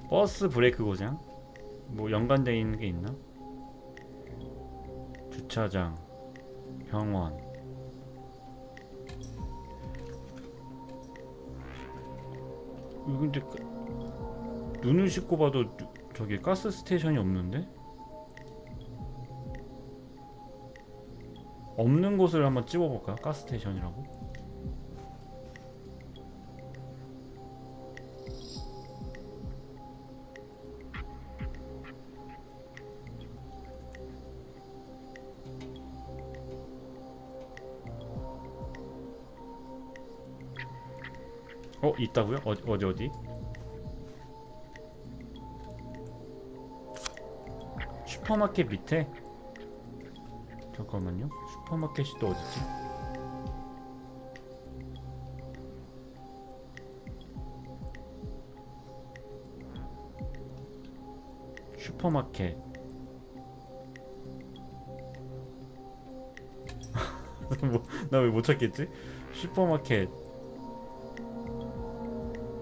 버스 브레이크 고장? 뭐 연관되어 있는 게 있나? 주차장, 병원. 여기 근데 눈을 씻고 봐도 저기 가스 스테이션이 없는데? 없는 곳을 한번 찍어볼까요? 가스 스테이션이라고? 있다고요? 어디? 슈퍼마켓 밑에? 잠깐만요. 슈퍼마켓이 또 어디지? 슈퍼마켓. 나 왜 못 찾겠지? 슈퍼마켓.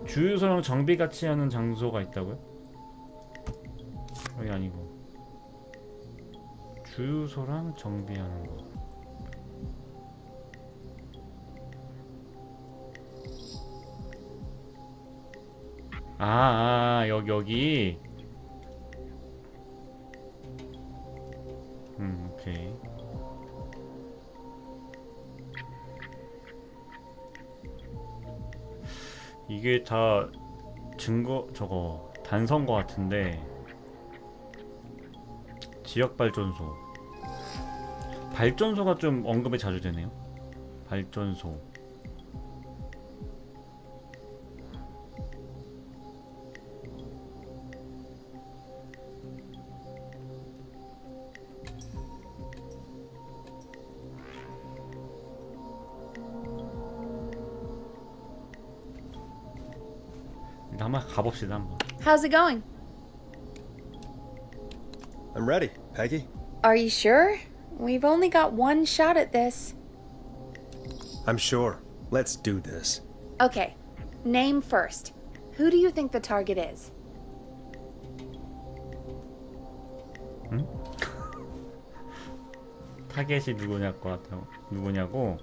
주유소랑 정비 같이 하는 장소가 있다고요? 여기 아니고 주유소랑 정비하는 거. 여기. 오케이. 이게 다 증거 저거 단서인 것 같은데. 지역 발전소가 좀 언급이 자주 되네요. 발전소. 한번 가봅시다 한번. How's it going? I'm ready, Peggy. Are you sure? We've only got one shot at this. I'm sure. Let's do this. Okay, name first. Who do you think the target is? 응? 타겟이 누구냐고?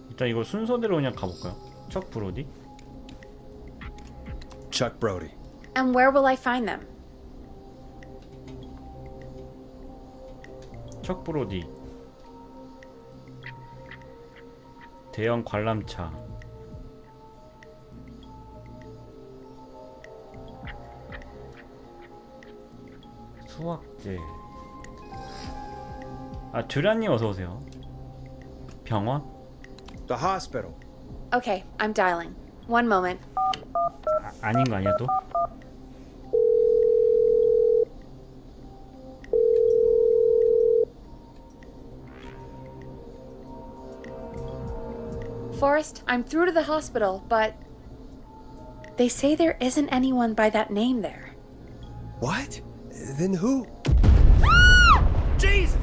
일단 이거 순서대로 그냥 가볼까요? 척 브로디? Chuck Brody. And where will I find them? 척 브로디. 대형 관람차. 수학제. 듀란님 어서오세요. 병원? The hospital. Okay, I'm dialing. One moment. 아닌 거 아니야 또? Forrest, I'm through to the hospital, but they say there isn't anyone by that name there. What? Then who? Jeez!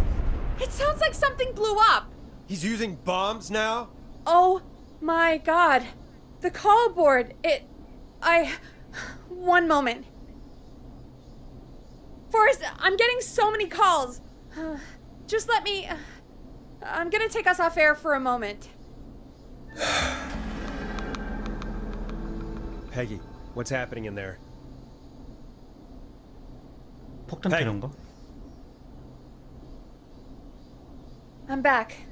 It sounds like something blew up. He's using bombs now? Oh my god. The call board. One moment. Forrest, I'm getting so many calls. Just let me... I'm gonna take us off air for a moment. Peggy, what's happening in there? 폭탄 테러인가? I'm back.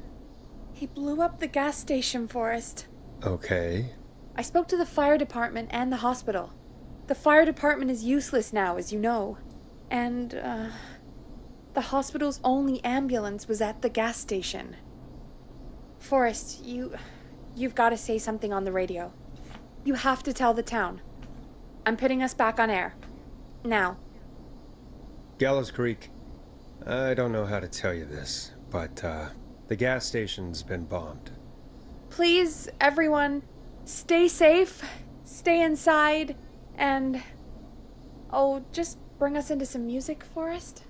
He blew up the gas station, Forrest. Okay. I spoke to the fire department and the hospital. The fire department is useless now, as you know. And, the hospital's only ambulance was at the gas station. Forrest, you've got to say something on the radio. You have to tell the town. I'm putting us back on air. Now. Gallows Creek, I don't know how to tell you this, but, the gas station's been bombed. Please, everyone, stay safe, stay inside, and... Oh, just bring us into some music, Forrest?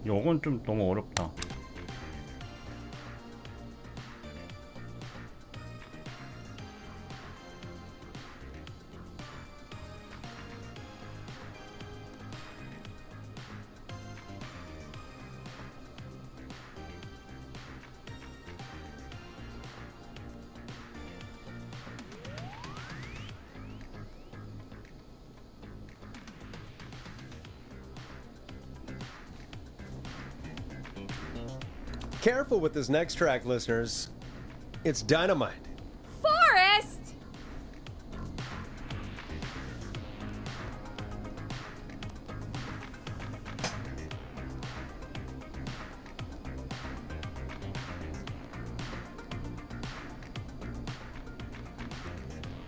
요건 좀 너무 어렵다. Careful with this next track, listeners. It's dynamite. Forrest!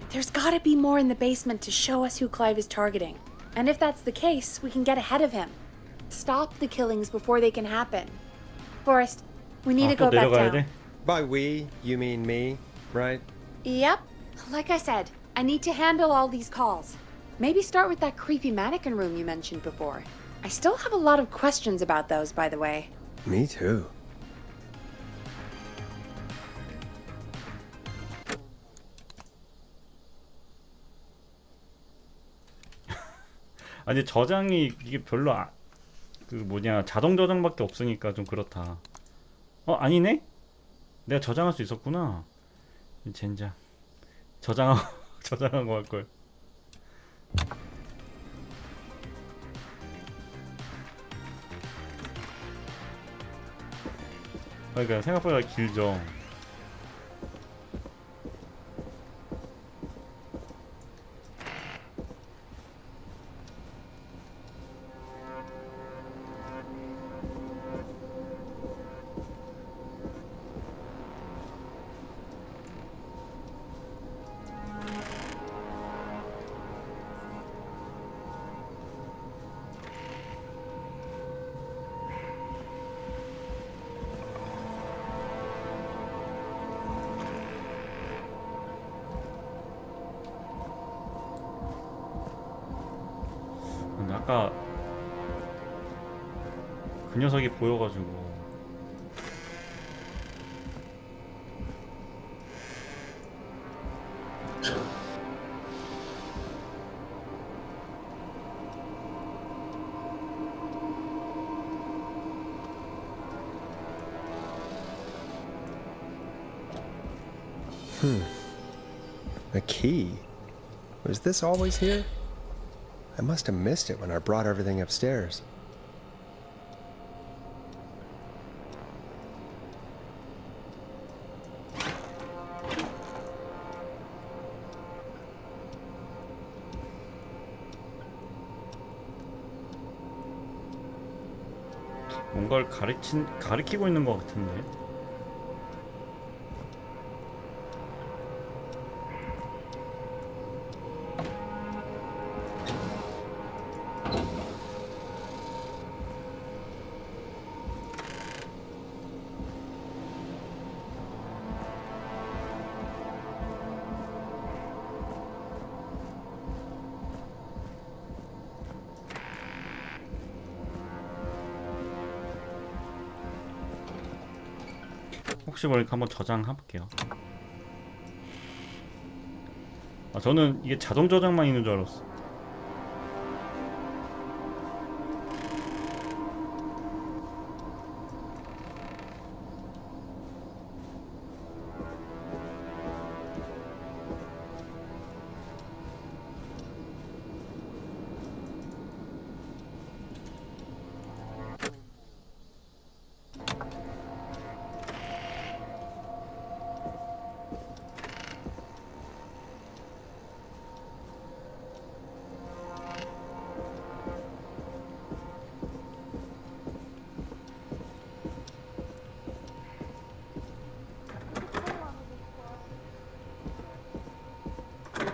There's gotta be more in the basement to show us who Clive is targeting. And if that's the case, we can get ahead of him. Stop the killings before they can happen. Forrest, we need to go back down. By we, you mean me, right? Yep. Like I said, I need to handle all these calls. Maybe start with that creepy mannequin room you mentioned before. I still have a lot of questions about those, by the way. Me too. 아니 저장이 이게 별로 그 뭐냐 자동 저장밖에 없으니까 좀 그렇다. 아니네? 내가 저장할 수 있었구나. 젠장. 저장하고 할 걸. 그러니까 생각보다 길죠. 아까 그 녀석이 보여가지고 A key? Was this always here? I must have missed it when I brought everything upstairs. 뭔가를 가리키고 있는 것 같은데. 혹시 모르니까 한번 저장해볼게요. 아, 저는 이게 자동 저장만 있는 줄 알았어.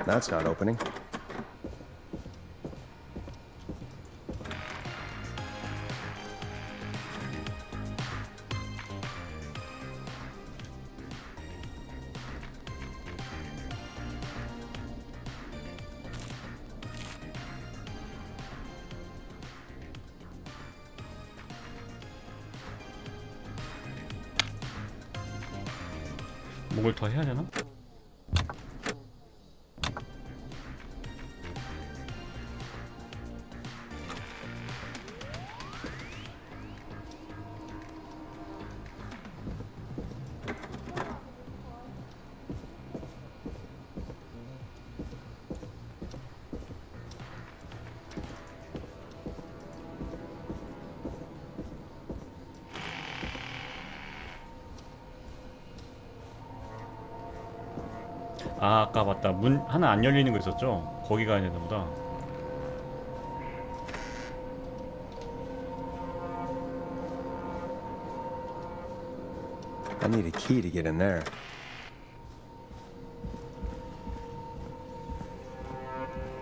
That's not opening. 뭘 더 해야 되나? 아, 아까 맞다. 문 하나 안 열리는 거 있었죠? 거기 가야 되나 보다. I need a key to get in there.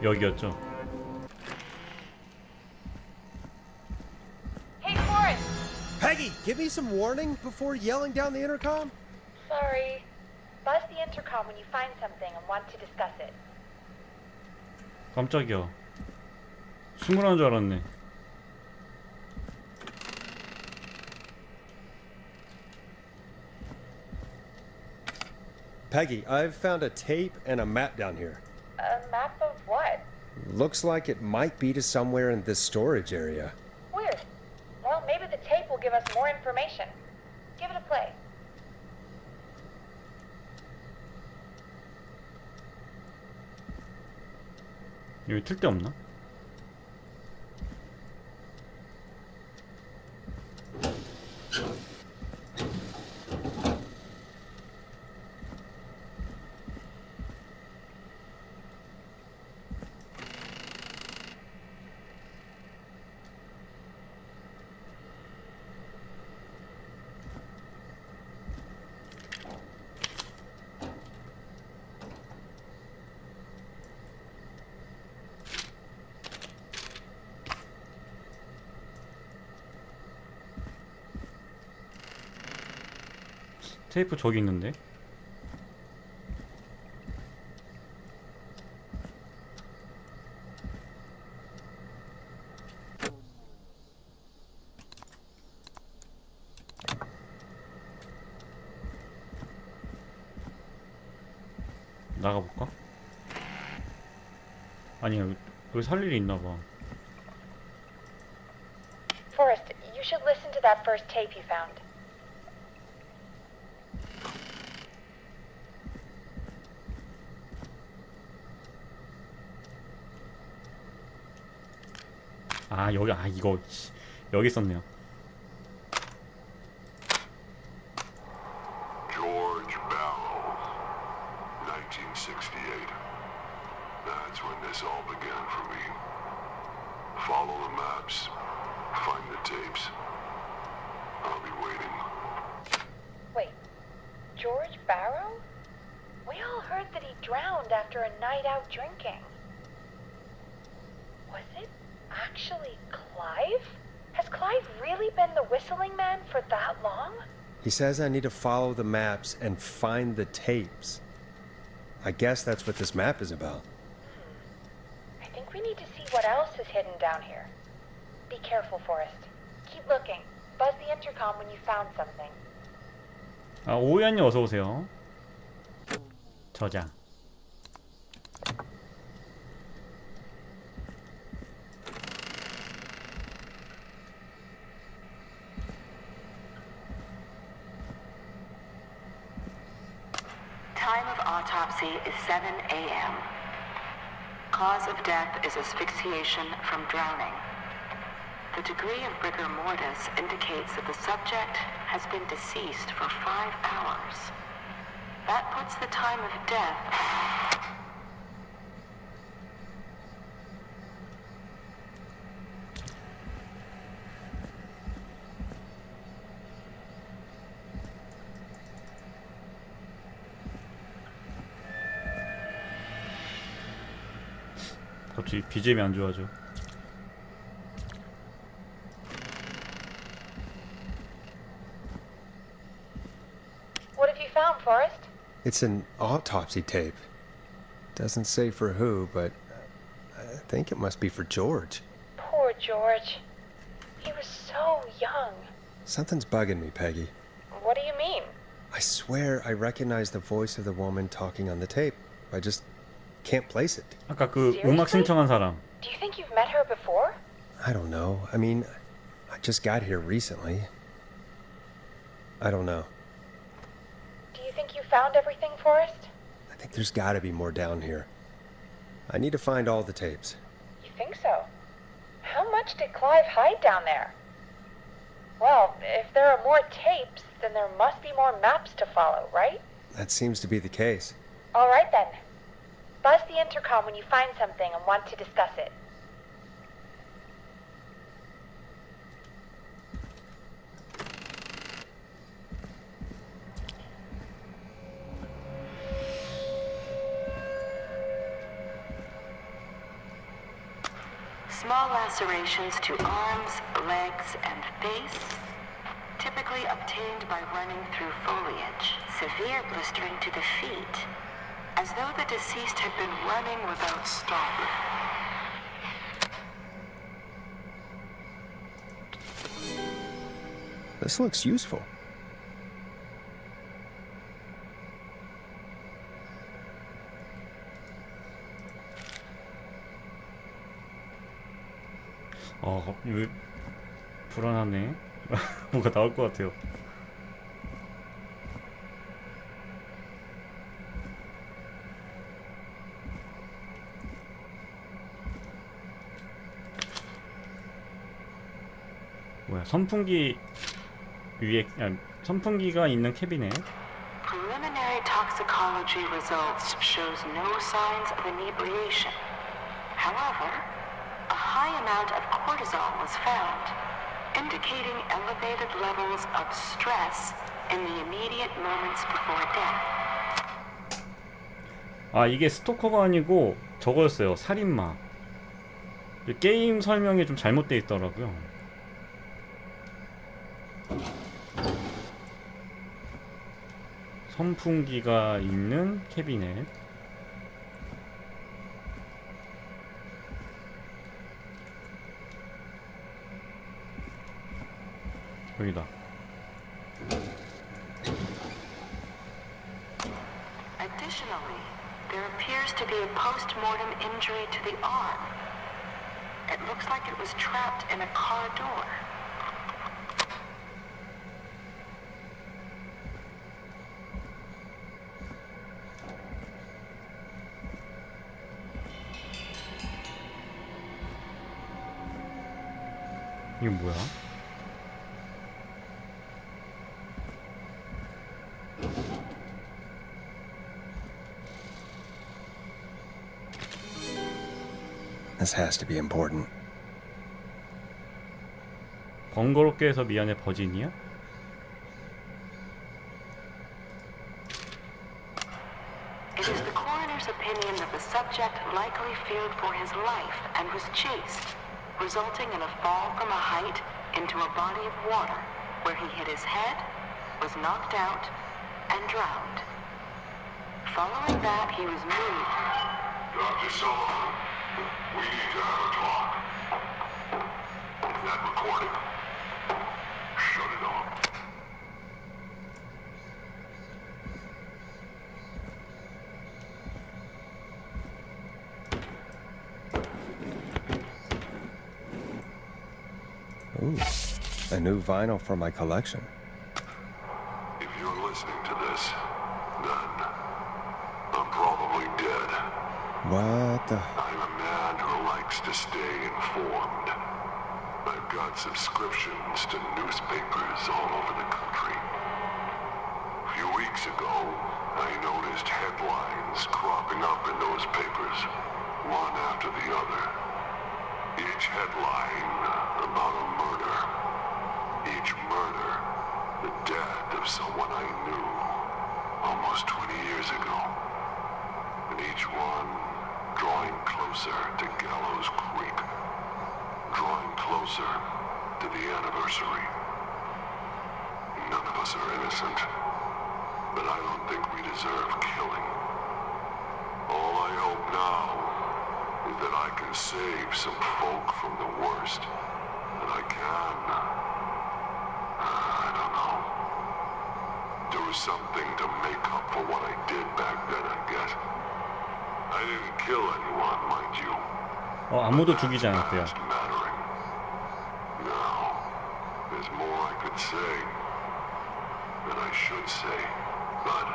여기였죠. Hey, Forrest! Peggy, give me some warning before yelling down the intercom. Sorry. Buzz the intercom when you find something and want to discuss it. 깜짝이야. 숨으라는 줄 알았네. Peggy, I've found a tape and a map down here. A map of what? Looks like it might be to somewhere in this storage area. Weird. Well, maybe the tape will give us more information. Give it a play. 여기 틀 데 없나? 테이프 저기 있는데? 나가볼까? 아니, 여기 살 일이 있나봐. Forrest, you should listen to that first tape you found. 아, 여기, 아, 이거 여기 있었네요. George Barrow, 1968. That's when this all began for me. Follow the maps, find the tapes. I'll be waiting. Wait, George Barrow? We all heard that he drowned after a night out drinking. Was it actually Clive? Has Clive really been the whistling man for that long? He says I need to follow the maps and find the tapes. I guess that's what this map is about. I think we need to see what else is hidden down here. Be careful, Forrest. Keep looking. Buzz the intercom when you found something. 아, 오우연님 어서오세요. 저장. Time of autopsy is 7 a.m. Cause of death is asphyxiation from drowning. The degree of rigor mortis indicates that the subject has been deceased for 5 hours. That puts the time of death... 갑자기 BGM이 안 좋아져. What have you found, Forrest? It's an autopsy tape. Doesn't say for who, but I think it must be for George. Poor George. He was so young. Something's bugging me, Peggy. What do you mean? I swear I recognize the voice of the woman talking on the tape. I just can't place it. 아까 그 음악 신청한 사람. Do you think you've met her before? I don't know. I mean, I just got here recently. I don't know. Do you think you found everything, Forrest? I think there's gotta be more down here. I need to find all the tapes. You think so? How much did Clive hide down there? Well, if there are more tapes, then there must be more maps to follow, right? That seems to be the case. All right then. Buzz the intercom when you find something and want to discuss it. Small lacerations to arms, legs, and face, typically obtained by running through foliage. Severe blistering to the feet, as though the deceased had been running without stopping. This looks useful. 왜 불안하네. 뭐가 나올 것 같아요. 뭐야, 선풍기 위에 선풍기가 있는 캐비넷. Preliminary toxicology results shows no signs of inebriation. However, a high amount of cortisol was found, indicating elevated levels of stress in the immediate moments before death. 아, 이게 스토커가 아니고 저거였어요. 살인마. 게임 설명이 좀 잘못돼 있더라고요. 선풍기가 있는 캐비넷. 여기다. Additionally, there appears to be a post-mortem injury to the arm. It looks like it was trapped in a car door. 이건 뭐야? This has to be important. 번거롭게 해서 미안해 버진이야? It is the coroner's opinion that the subject likely feared for his life and was chased, resulting in a fall from a height into a body of water, where he hit his head, was knocked out, and drowned. Following that, he was moved. Dr. Sullivan, we need to have a talk. That recording. Shut it off. new vinyl for my collection. If you're listening to this, then I'm probably dead. What the? I'm a man who likes to stay informed. I've got subscriptions to newspapers all over the country. A few weeks ago, I noticed headlines cropping up in those papers, one after the other. Each headline about a murder. Each murder, the death of someone I knew almost 20 years ago. And each one drawing closer to Gallows Creek. Drawing closer to the anniversary. None of us are innocent, but I don't think we deserve killing. All I hope now is that I can save some folk from the worst, that I can, I don't know, do something to make up for what I did back then, I guess. I didn't kill anyone, mind you. 아무도 죽이지 않았대요. Now, there's more I could say, that I should say, but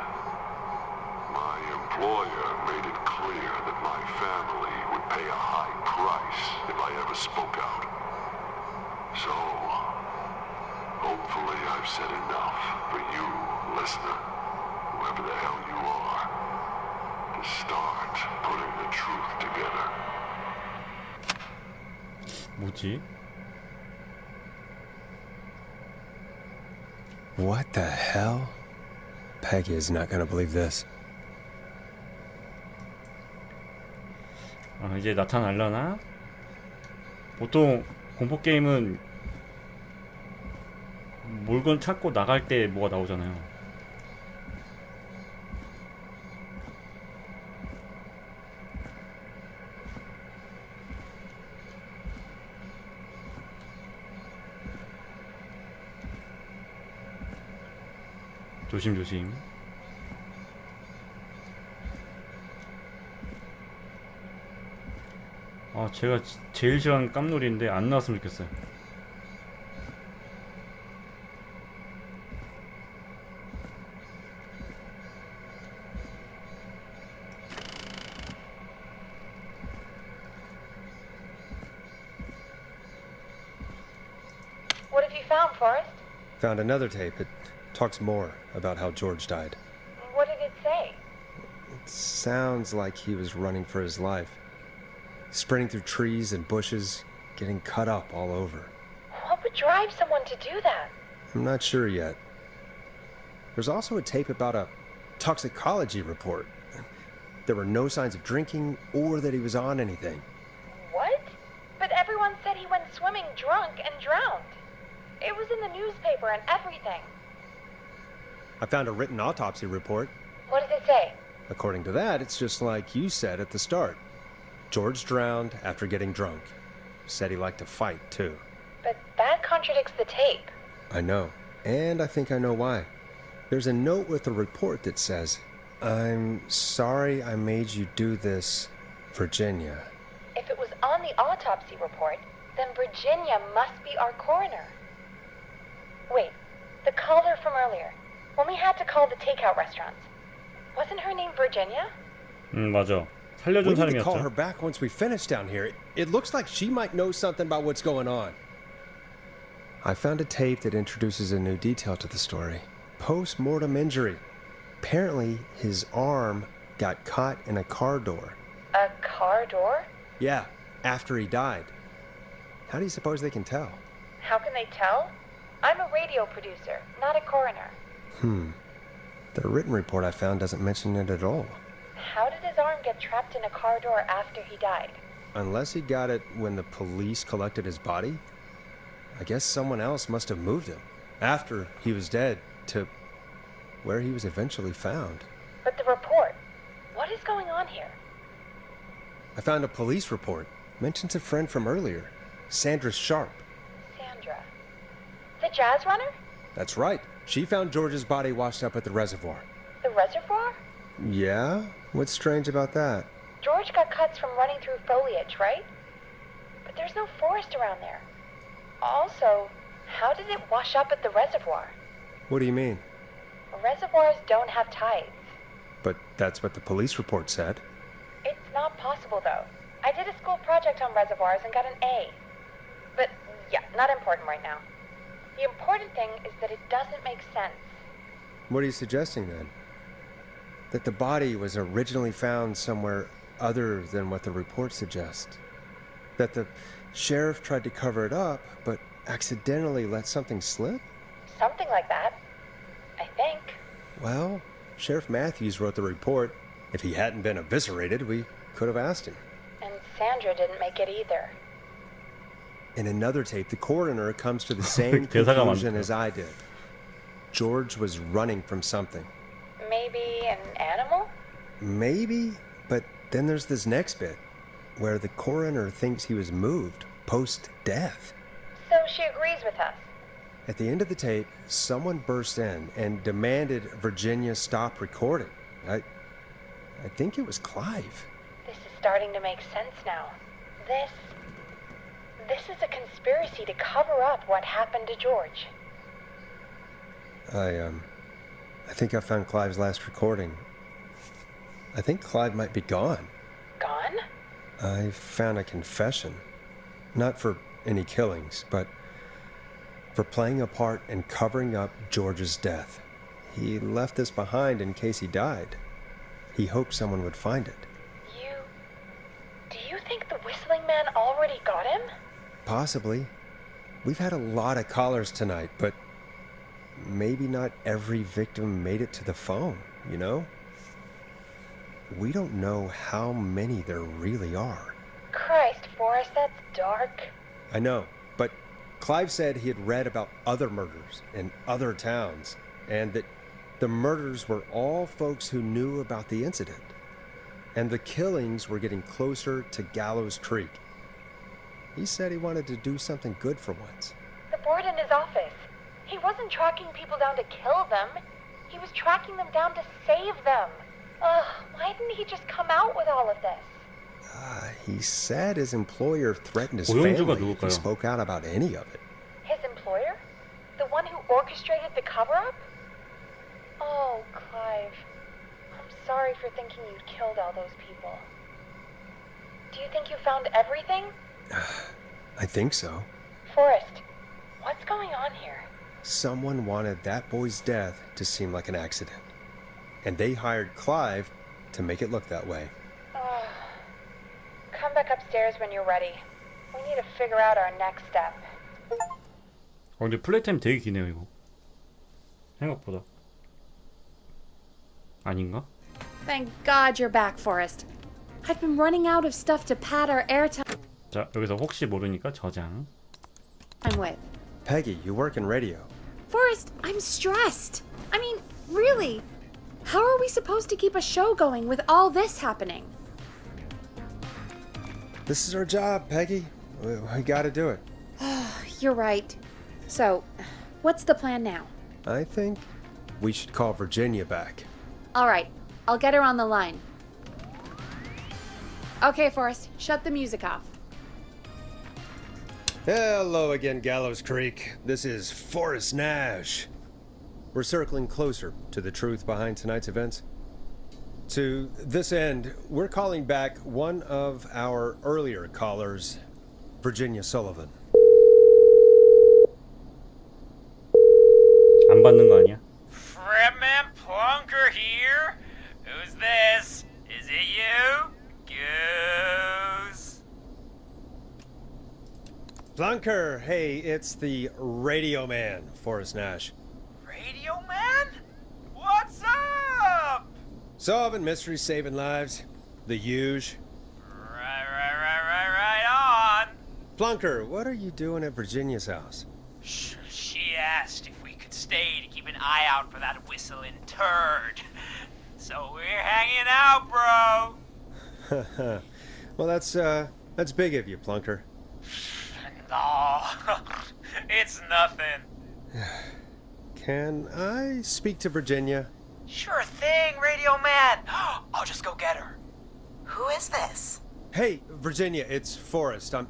my employer made it clear that my family would pay a high price if I ever spoke out. So, hopefully I've said enough for you, listener, whoever the hell you are, to start putting the truth together. 뭐지? What the hell? Peggy is not gonna believe this. 이제 나타날려나? 보통 공포 게임은 물건 찾고 나갈 때 뭐가 나오잖아요. 조심조심. 제가 제일 싫어하는 깜놀인데 안 나왔으면 좋겠어요. What have you found, Forrest? Found another tape. It talks more about how George died. What did it say? It sounds like he was running for his life. Sprinting through trees and bushes, getting cut up all over. What would drive someone to do that? I'm not sure yet. There's also a tape about a toxicology report. There were no signs of drinking or that he was on anything. What? But everyone said he went swimming drunk and drowned. It was in the newspaper and everything. I found a written autopsy report. What did it say? According to that, it's just like you said at the start. George drowned after getting drunk. Said he liked to fight, too. But that contradicts the tape. I know. And I think I know why. There's a note with the report that says, "I'm sorry I made you do this, Virginia." If it was on the autopsy report, then Virginia must be our coroner. Wait, the caller from earlier, when we had to call the takeout restaurants, wasn't her name Virginia? 맞아. We 살려준 need to call her 사람이었죠. back once we finish down here. It looks like she might know something about what's going on. I found a tape that introduces a new detail to the story. Post-mortem injury. Apparently, his arm got caught in a car door. A car door? Yeah, after he died. How do you suppose they can tell? How can they tell? I'm a radio producer, not a coroner. The written report I found doesn't mention it at all. How did his arm get trapped in a car door after he died? Unless he got it when the police collected his body, I guess someone else must have moved him after he was dead to where he was eventually found. But the report, what is going on here? I found a police report. Mentions a friend from earlier, Sandra Sharp. Sandra. The jazz runner? That's right. She found George's body washed up at the reservoir. The reservoir? Yeah? What's strange about that? George got cuts from running through foliage, right? But there's no forest around there. Also, How did it wash up at the reservoir? What do you mean? Reservoirs don't have tides. But that's what the police report said. It's not possible, though. I did a school project on reservoirs and got an A. But, yeah, not important right now. The important thing is that it doesn't make sense. What are you suggesting then? That the body was originally found somewhere other than what the report suggests? That the sheriff tried to cover it up, but accidentally let something slip? Something like that. I think. Well, Sheriff Matthews wrote the report. If he hadn't been eviscerated, we could have asked him. And Sandra didn't make it either. In another tape, the coroner comes to the same 대사가 conclusion 많다. as I did. George was running from something. Maybe an animal? Maybe, but then there's this next bit, where the coroner thinks he was moved post-death. So she agrees with us. At the end of the tape, someone burst in and demanded Virginia stop recording. I think it was Clive. This is starting to make sense now. This is a conspiracy to cover up what happened to George. I think I found Clive's last recording. I think Clive might be gone. Gone? I found a confession. Not for any killings, but for playing a part in covering up George's death. He left this behind in case he died. He hoped someone would find it. Do you think the whistling man already got him? Possibly. We've had a lot of callers tonight, but maybe not every victim made it to the phone, you know? We don't know how many there really are. Christ, Forrest, that's dark. I know, but Clive said he had read about other murders in other towns, and that the murders were all folks who knew about the incident. And the killings were getting closer to Gallows Creek. He said he wanted to do something good for once. The board in his office. He wasn't tracking people down to kill them. He was tracking them down to save them. Ugh, why didn't he just come out with all of this? He said his employer threatened his 고용주가 family if he 누굴까요? spoke out about any of it. His employer? The one who orchestrated the cover-up? Oh, Clive. I'm sorry for thinking you'd killed all those people. Do you think you found everything? I think so. Forrest, what's going on here? Someone wanted that boy's death to seem like an accident. And they hired Clive to make it look that way. Come back upstairs when you're ready. We need to figure out our next step. 근데 플레이 타임 되게 기네요 이거. 생각보다. 아닌가? Thank God you're back, Forrest. I've been running out of stuff to pad our airtime. 자, 여기서 혹시 모르니까 저장. I'm with. Peggy, you work in radio. Forrest, I'm stressed. I mean, really. How are we supposed to keep a show going with all this happening? This is our job, Peggy. We gotta do it. You're right. So, what's the plan now? I think we should call Virginia back. All right, I'll get her on the line. Okay, Forrest, shut the music off. Hello again, Gallows Creek. This is Forrest Nash. We're circling closer to the truth behind tonight's events. To this end, we're calling back one of our earlier callers, Virginia Sullivan. 안 받는 거 아니야? Fredman Plunker here? Who's this? Is it you? Goose? Plunker, hey, it's the radio man, Forrest Nash. Radio man? What's up? Solving mysteries, saving lives. The huge. Right on. Plunker, what are you doing at Virginia's house? She asked if we could stay to keep an eye out for that whistling turd. So we're hanging out, bro. Well, that's big of you, Plunker. No, it's nothing. Can I speak to Virginia? Sure thing, radio man. I'll just go get her. Who is this? Hey, Virginia, it's Forrest. I'm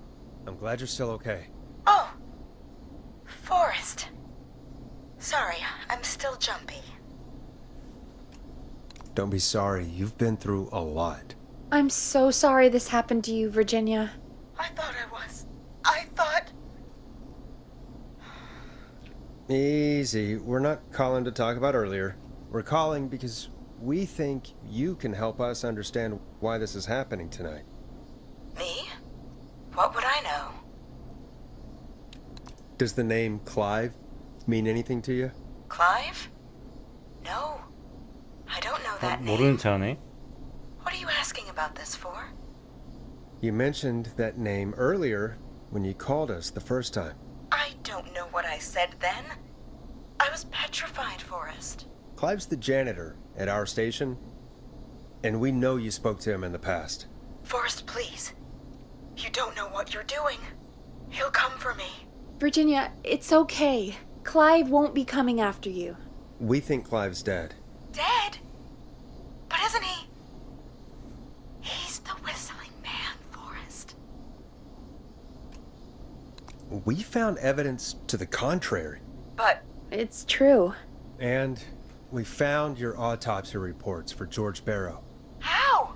glad you're still okay. Oh, Forrest. Sorry, I'm still jumpy. Don't be sorry. You've been through a lot. I'm so sorry this happened to you, Virginia. I thought I was. I thought... Easy. We're not calling to talk about earlier. We're calling because we think you can help us understand why this is happening tonight. Me? What would I know? Does the name Clive mean anything to you? Clive? No. I don't know that name. 모르는 척하네. What are you asking about this for? You mentioned that name earlier when you called us the first time. I don't know what I said then. I was petrified, Forrest. Clive's the janitor at our station, and we know you spoke to him in the past. Forrest, please. You don't know what you're doing. He'll come for me. Virginia, it's okay. Clive won't be coming after you. We think Clive's dead. Dead? But isn't he? He's the whistling man, Forrest. We found evidence to the contrary. But... It's true. And we found your autopsy reports for George Barrow. How?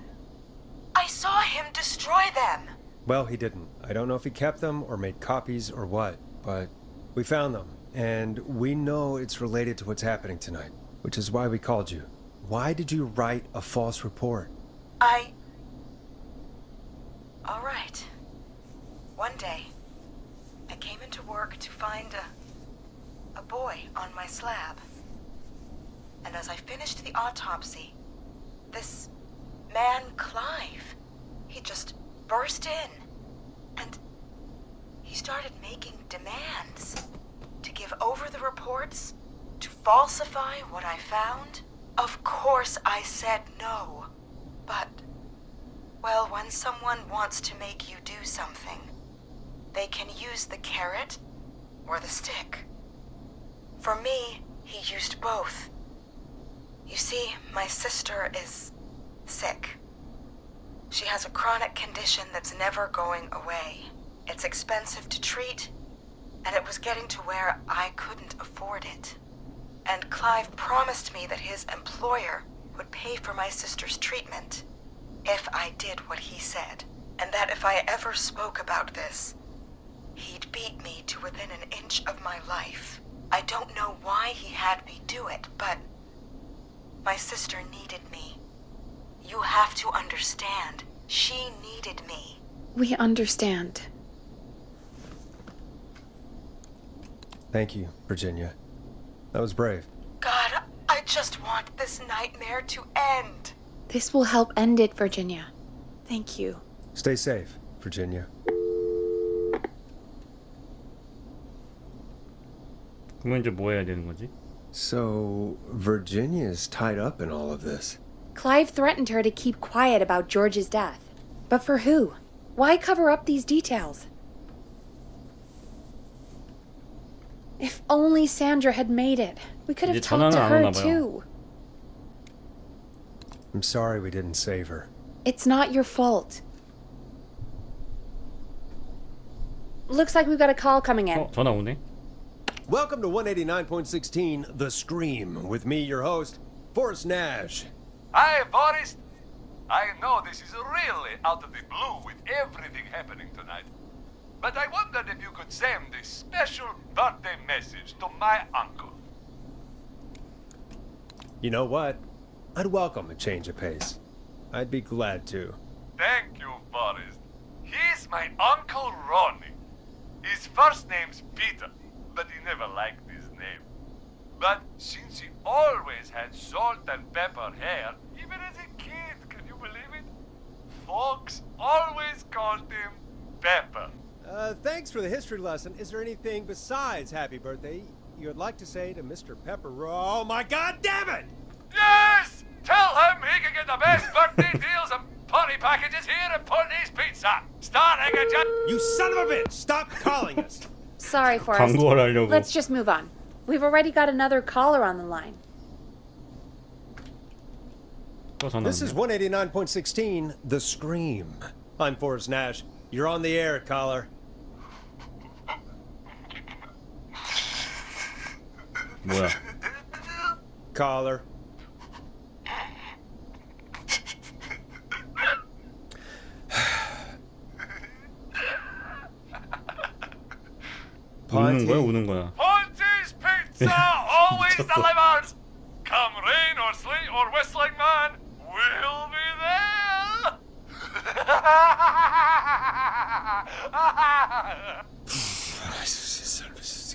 I saw him destroy them. Well, he didn't. I don't know if he kept them or made copies or what, but we found them. And we know it's related to what's happening tonight, which is why we called you. Why did you write a false report? All right. One day, I came into work to find a boy on my slab. And as I finished the autopsy, this man, Clive, he just burst in. And he started making demands to give over the reports, to falsify what I found. Of course I said no. But, well, when someone wants to make you do something, they can use the carrot or the stick. For me, he used both. You see, my sister is sick. She has a chronic condition that's never going away. It's expensive to treat, and it was getting to where I couldn't afford it. And Clive promised me that his employer would pay for my sister's treatment if I did what he said, and that if I ever spoke about this, he'd beat me to within an inch of my life. I don't know why he had me do it, but my sister needed me. You have to understand, she needed me. We understand. Thank you, Virginia. That was brave. God, I just want this nightmare to end. This will help end it, Virginia. Thank you. Stay safe, Virginia. 그러면 이제 뭐 해야 되는 거지? So, Virginia's tied up in all of this. Clive threatened her to keep quiet about George's death. But for who? Why cover up these details? If only Sandra had made it. We could have talked to her too. I'm sorry we didn't save her. It's not your fault. Looks like we've got a call coming in. 전화 오네. Welcome to 189.16 The Scream, with me, your host, Forrest Nash. Hi, Forrest. I know this is really out of the blue with everything happening tonight, but I wondered if you could send a special birthday message to my uncle. You know what? I'd welcome a change of pace. I'd be glad to. Thank you, Forrest. He's my Uncle Ronnie. His first name's Peter, but he never liked his name. But since he always had salt and pepper hair, even as a kid, can you believe it? Folks always called him Pepper. Thanks for the history lesson. Is there anything besides happy birthday you would like to say to Mr. Pepper? Oh my God damn it! Yes! Tell him he can get the best birthday deals and party packages here at Putney's Pizza. Starting at You son of a bitch! Stop calling us! Sorry, Forrest. 광고를 하려고. Let's just move on. We've already got another caller on the line. This is 189.16 The Scream. I'm Forrest Nash. You're on the air, caller. 뭐야? Caller. 우는 거야, 우는 거야? Ponty's Pizza always delivers. Come rain or sleet or whistling man, we'll be there.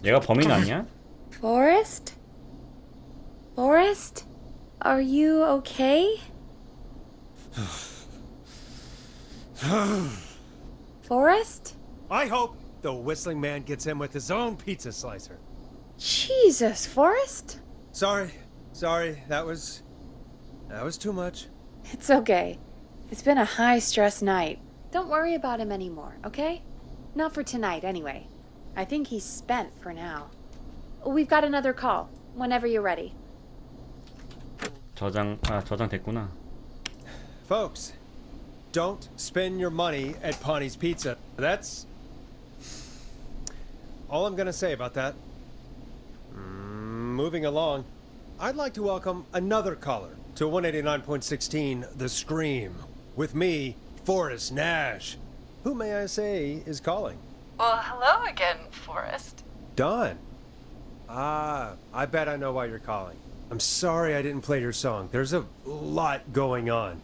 얘가 범인 아니야? Forrest? Forrest? Are you okay? Forrest? I hope the whistling man gets in with his own pizza slicer. Jesus, Forrest? Sorry, that was too much. It's okay. It's been a high-stress night. Don't worry about him anymore, okay? Not for tonight, anyway. I think he's spent for now. We've got another call, whenever you're ready. 저장됐구나. Folks, don't spend your money at Pawnee Pizza. That's all I'm gonna say about that. Moving along, I'd like to welcome another caller to 189.16 The Scream. With me, Forrest Nash. Who, may I say, is calling? Well, hello again, Forrest. Don. Ah, I bet I know why you're calling. I'm sorry I didn't play your song. There's a lot going on.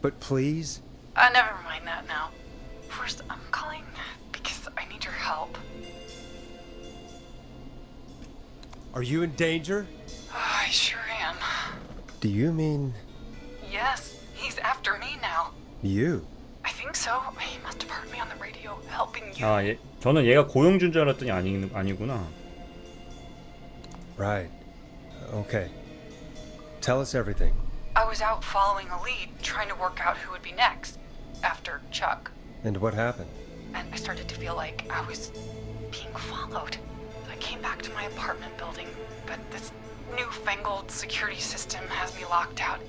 But please? Never mind that now. First, I'm calling because I need your help. Are you in danger? I sure am. Do you mean Yes, he's after me now. you? I think so. He must have heard me on the radio helping you. 저는 얘가 고용준 줄 알았더니 아니구나. Right. Okay. Tell us everything. I was out following a lead, trying to work out who would be next, after Chuck. And what happened? And I started to feel like I was being followed. I came back to my apartment building, but this newfangled security system has me locked out.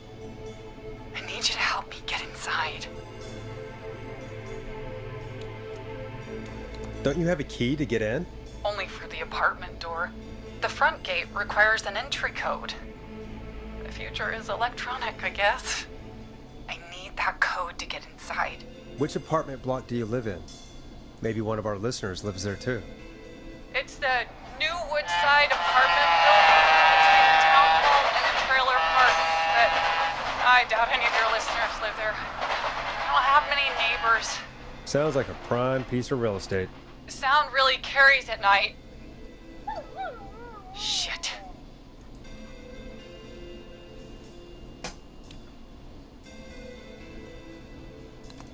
I need you to help me get inside. Don't you have a key to get in? Only for the apartment door. The front gate requires an entry code. The future is electronic, I guess. I need that code to get inside. Which apartment block do you live in? Maybe one of our listeners lives there too. It's the new Woodside apartment building between the town hall and the trailer park. But I doubt any of your listeners live there. I don't have many neighbors. Sounds like a prime piece of real estate. Sound really carries at night. Shit.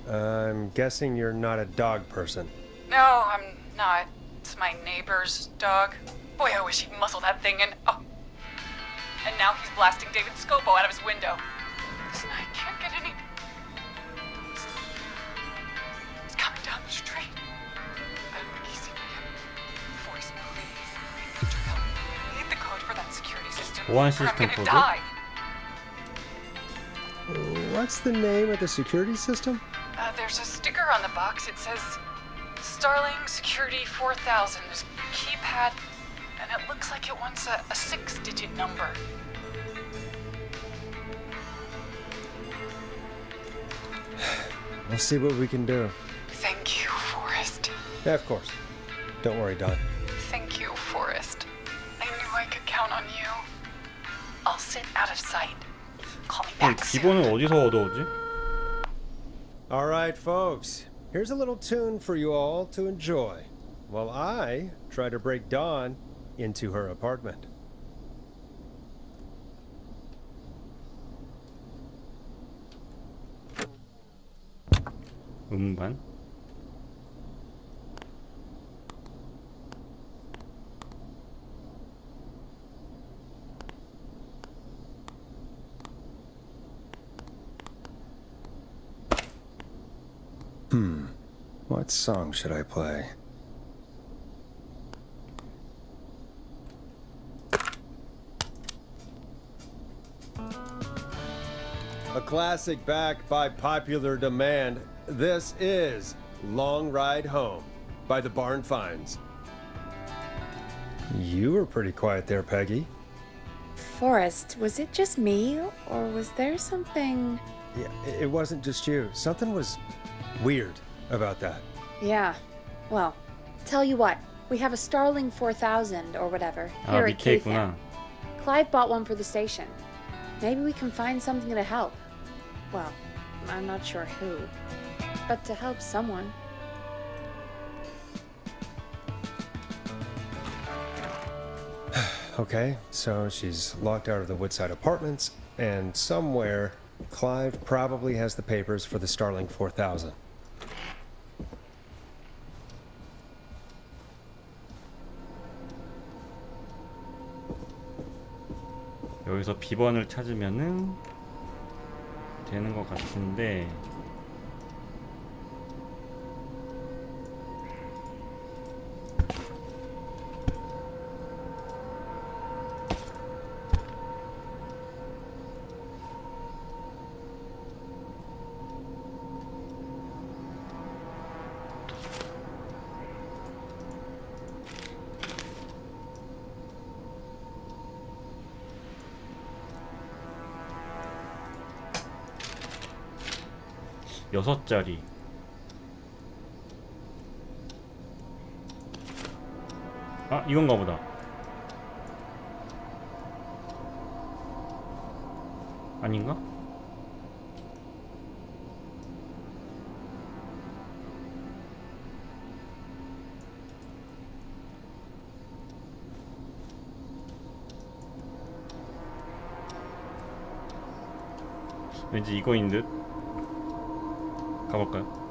I'm guessing you're not a dog person. No, I'm not. It's my neighbor's dog. Boy, I wish he'd muzzle that thing and... Oh. And now he's blasting David Scopo out of his window. Listen, I can't get any... He's coming down the street. I don't think he's seen me yet. Forrest, please. I need your help. I need the code for that security system. 보안 or I'm 시스템 gonna 코드? die. What's the name of the security system? There's a sticker on the box. It says Starling Security 4000. There's a keypad, and it looks like it wants a 6-digit number. We'll see what we can do. Thank you, Forrest. Yeah, of course. Don't worry, Don. Thank you, Forrest. I knew I could count on you. I'll sit out of sight. Call me back soon. 기본은 어디서 얻어오지? All right, folks. Here's a little tune for you all to enjoy while I try to break Dawn into her apartment. 음반? What song should I play? A classic back by popular demand. This is Long Ride Home by the Barn Finds. You were pretty quiet there, Peggy. Forrest, was it just me, or was there something... Yeah, it wasn't just you. Something was weird about that. Yeah, well, tell you what, we have a Starling 4000 or whatever here at 밑에 Keithan. 있구나. Clive bought one for the station. Maybe we can find something to help. Well, I'm not sure who, but to help someone. Okay, so she's locked out of the Woodside Apartments, and somewhere Clive probably has the papers for the Starling 4000. 여기서 비번을 찾으면은 되는 것 같은데 여섯 자리. 아, 이건가 보다. 아닌가? 왠지 이거인 듯. 가볼까요?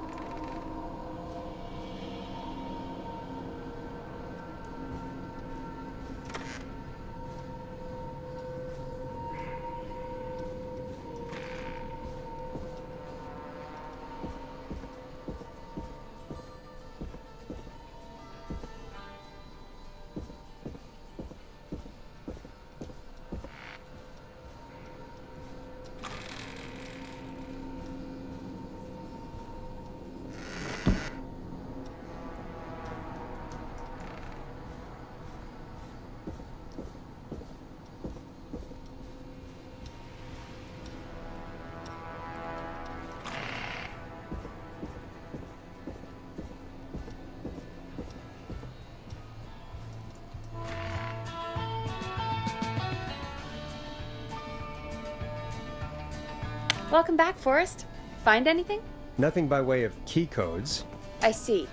Welcome back, Forrest. Find anything? Nothing by way of key codes. I see.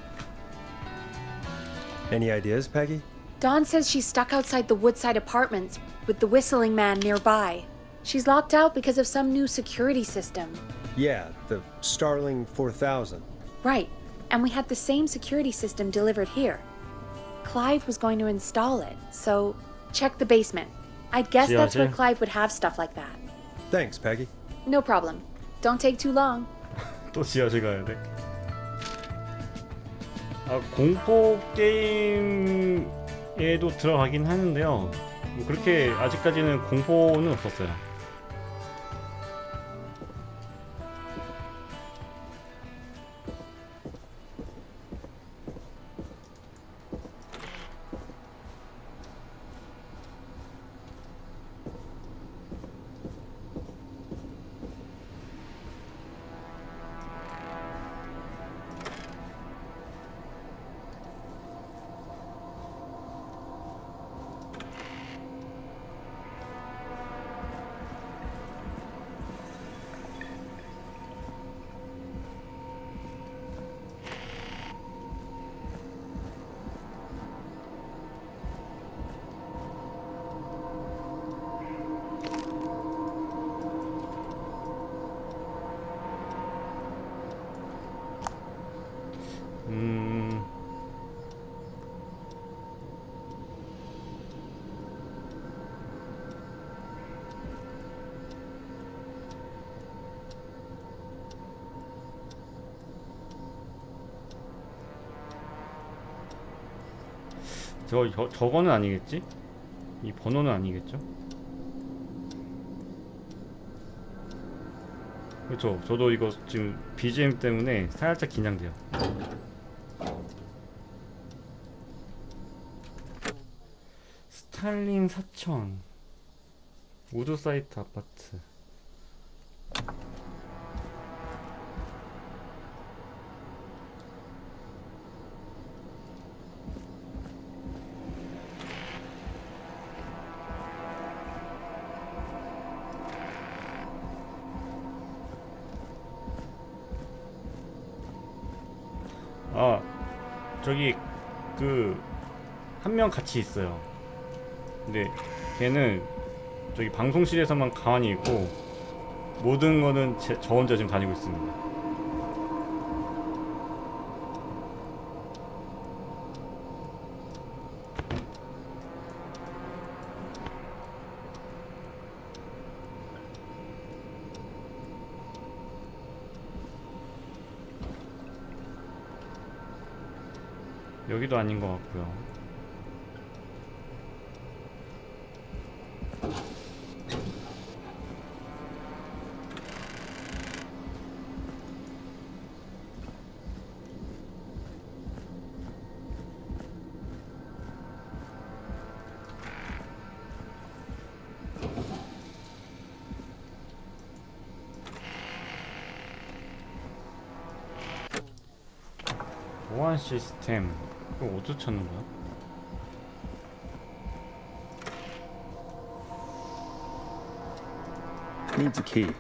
Any ideas, Peggy? Dawn says she's stuck outside the Woodside Apartments with the whistling man nearby. She's locked out because of some new security system. Yeah, the Starling 4000. Right, and we had the same security system delivered here. Clive was going to install it, so check the basement. I'd guess that's where Clive would have stuff like that. Thanks, Peggy. No problem. Don't take too long. 또 지하실 가야 돼. 아, 공포 게임에도 들어가긴 하는데요. 그렇게 아직까지는 공포는 없었어요. 저거는 아니겠지? 이 번호는 아니겠죠? 그렇죠. 저도 이거 지금 BGM 때문에 살짝 긴장돼요. 스탈린 사천 우드 사이트 아파트. 아, 저기 그 한 명 같이 있어요. 근데 걔는 저기 방송실에서만 가만히 있고 모든 거는 저 혼자 지금 다니고 있습니다. 여기도 아닌 것 같고요. 보안 시스템. 그거 어디서 찾는 거야? Needs a key.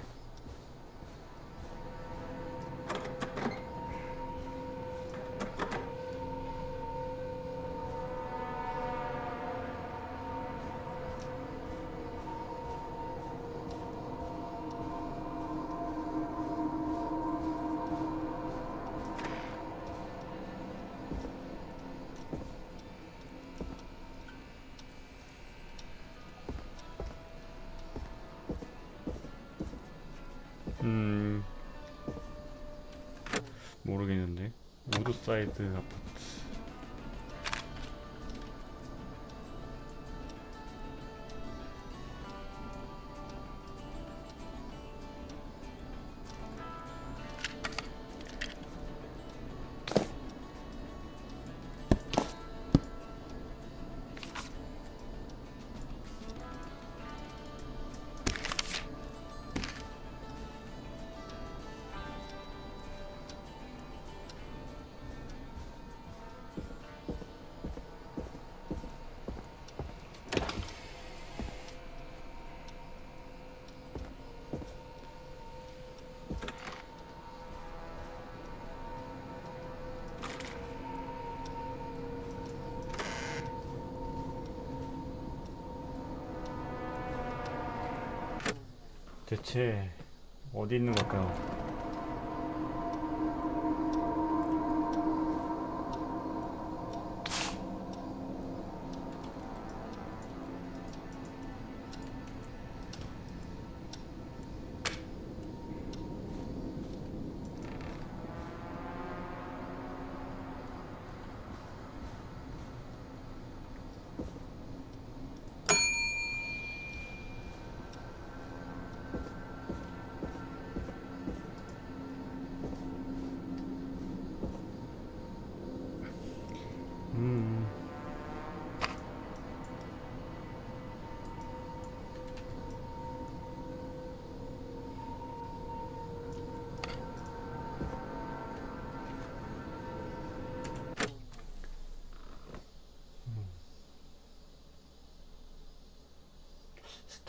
모르겠는데. 우드사이드 아파트. 대체 어디 있는 걸까요?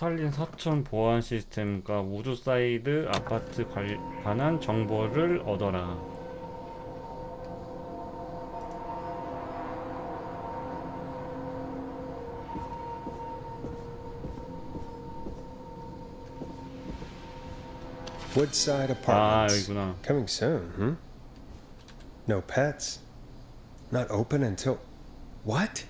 스탈린 사천 보안 시스템과 우드사이드 아파트 관한 정보를 얻어라. Woodside Apartments. 여기구나. Coming soon, No pets. Not open until... What?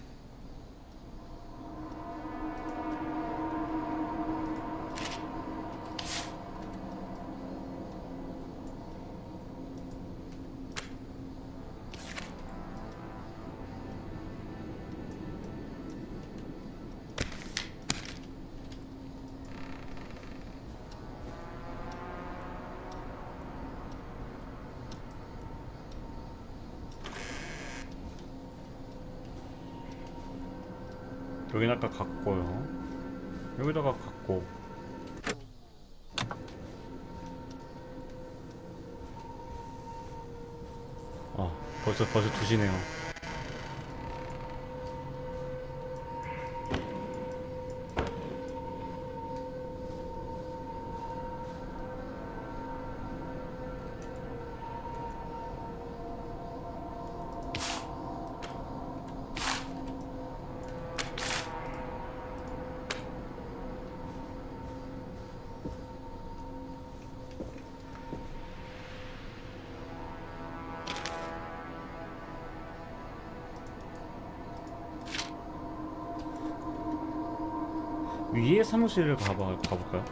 여긴 아까 갔고요. 여기다가 갔고. 아, 벌써 2시네요. 위에 사무실을 가볼까요?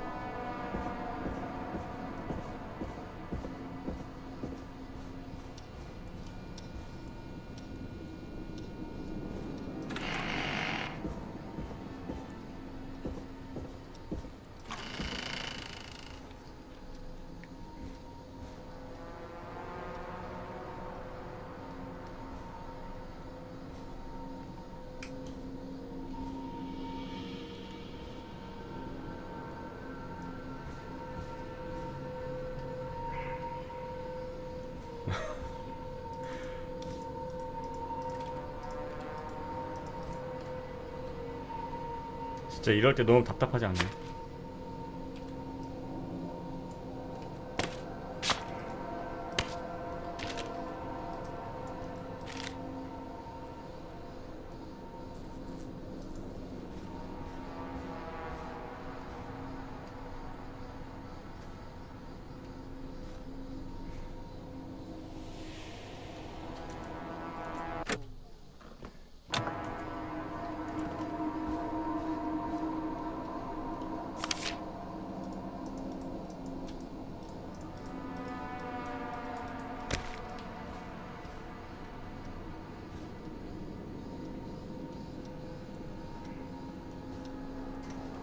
진짜 이럴 때 너무 답답하지 않나요?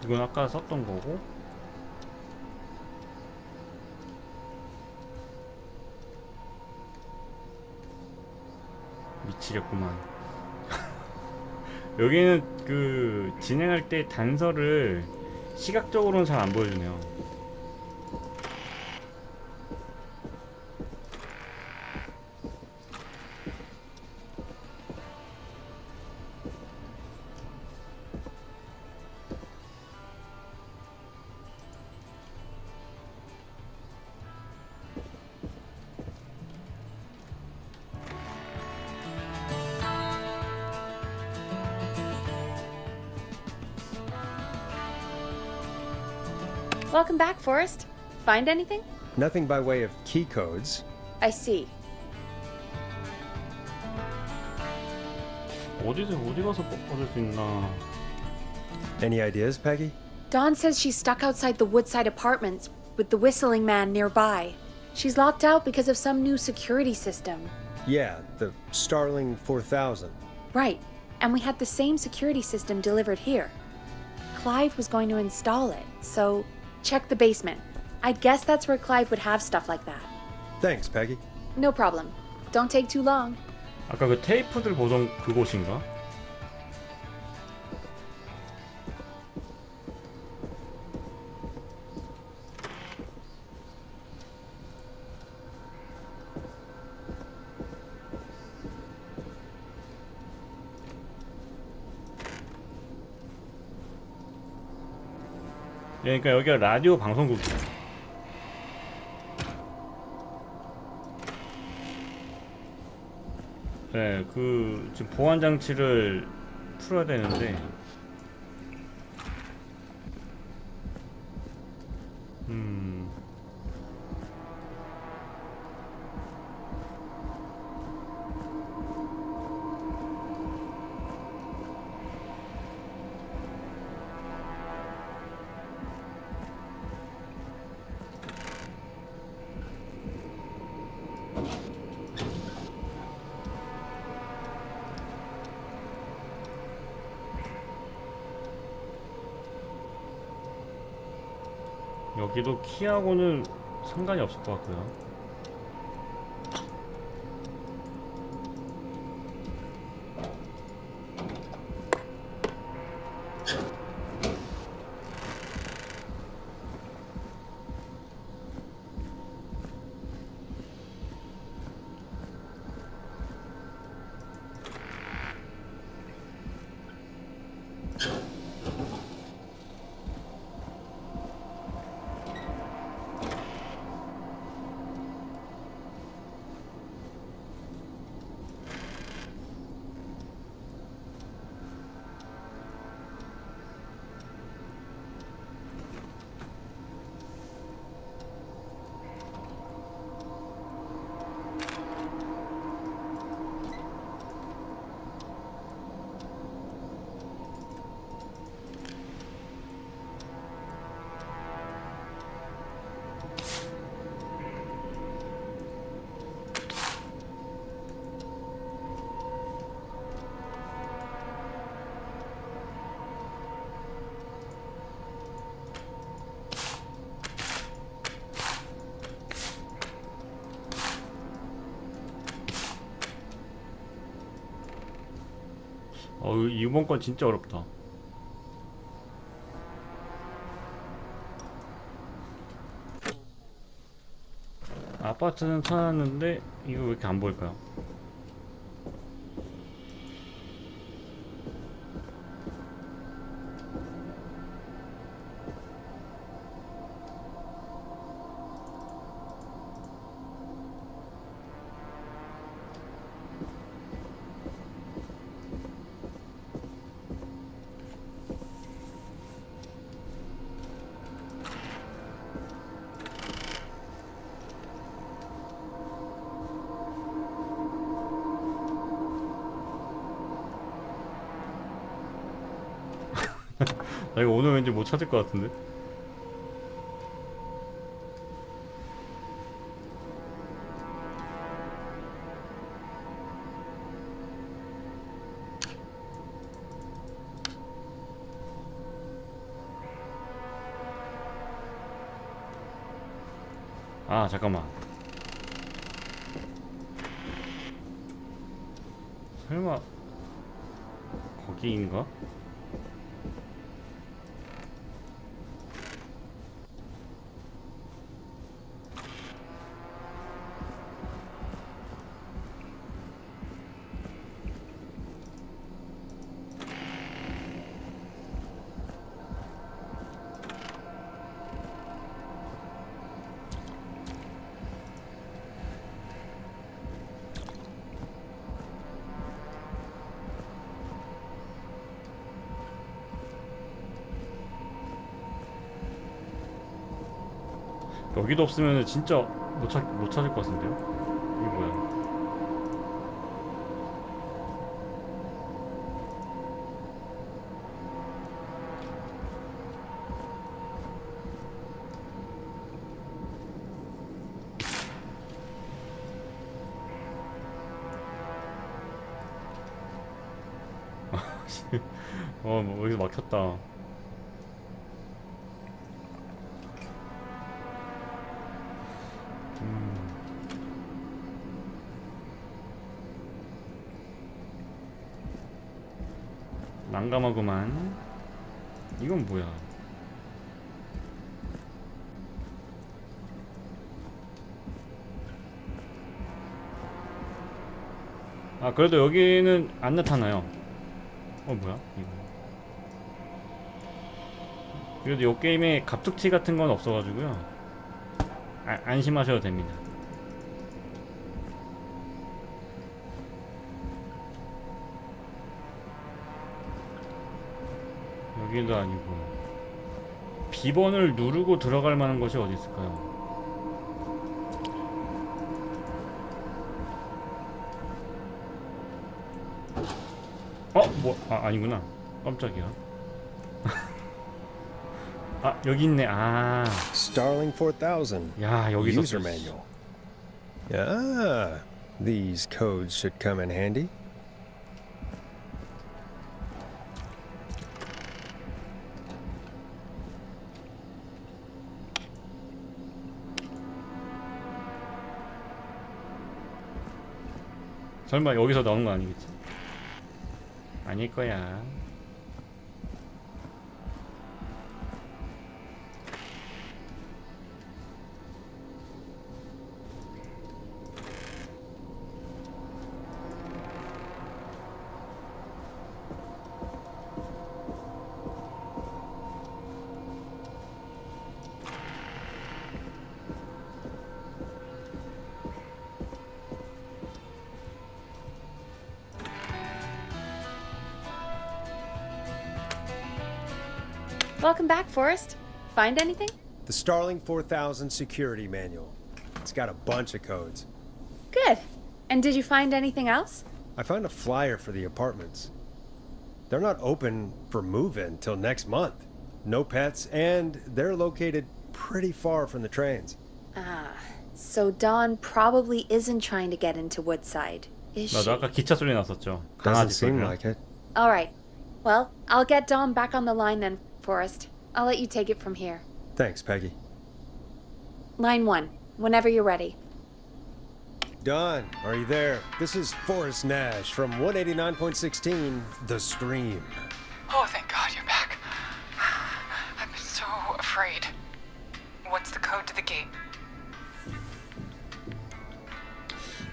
이건 아까 썼던 거고, 미치겠구만. 여기는 그 진행할 때 단서를 시각적으로는 잘 안 보여주네요. Welcome back, Forrest. Find anything? Nothing by way of key codes. I see. 어디 가서 얻을 수 있나? Any ideas, Peggy? Dawn says she's stuck outside the Woodside Apartments with the whistling man nearby. She's locked out because of some new security system. Yeah, the Starling 4000. Right, and we had the same security system delivered here. Clive was going to install it, so check the basement. I'd guess that's where Clive would have stuff like that. Thanks, Peggy. No problem. Don't take too long. 아까 그 테이프들 보던 그곳인가? 그러니까 여기가 라디오 방송국이야. 네, 그 지금 보안 장치를 풀어야 되는데, 여기도 키하고는 상관이 없을 것 같고요. 이번 건 진짜 어렵다. 아파트는 찾았는데 이거 왜 이렇게 안 보일까요? 나 이거 오늘 왠지 못 찾을 것 같은데? 아 잠깐만, 설마 거기인가? 여기도 없으면 진짜 못 찾을 것 같은데요? 이게 뭐야? 뭐 여기서 막혔다. 난감하구만. 이건 뭐야? 아 그래도 여기는 안 나타나요. 뭐야 이거? 그래도 이 게임에 갑툭튀 같은 건 없어가지고요. 안심하셔도 됩니다. 여기도 아니고. 비번을 누르고 들어갈 만한 것이 어디 있을까요? 아니구나. 깜짝이야. 아 여기 있네. 아 Starling 4000. 야 여기 User 있었어. manual. Ah, these codes should come in handy. 설마 여기서 나오는 거 아니겠지? 아닐 거야. Welcome back, Forrest. Find anything? The Starling 4000 security manual. It's got a bunch of codes. Good. And did you find anything else? I found a flyer for the apartments. They're not open for move-in till next month. No pets, and they're located pretty far from the trains. Ah, so Dawn probably isn't trying to get into Woodside, is she? 나도 아까 기차 소리 났었죠. Doesn't 강아지 seem 소리요. like it. All right. Well, I'll get Dawn back on the line then, Forrest. I'll let you take it from here. Thanks, Peggy. Line 1, whenever you're ready. Don, are you there? This is Forrest Nash from 189.16, The Scream. Oh, thank God you're back. I'm so afraid. What's the code to the gate?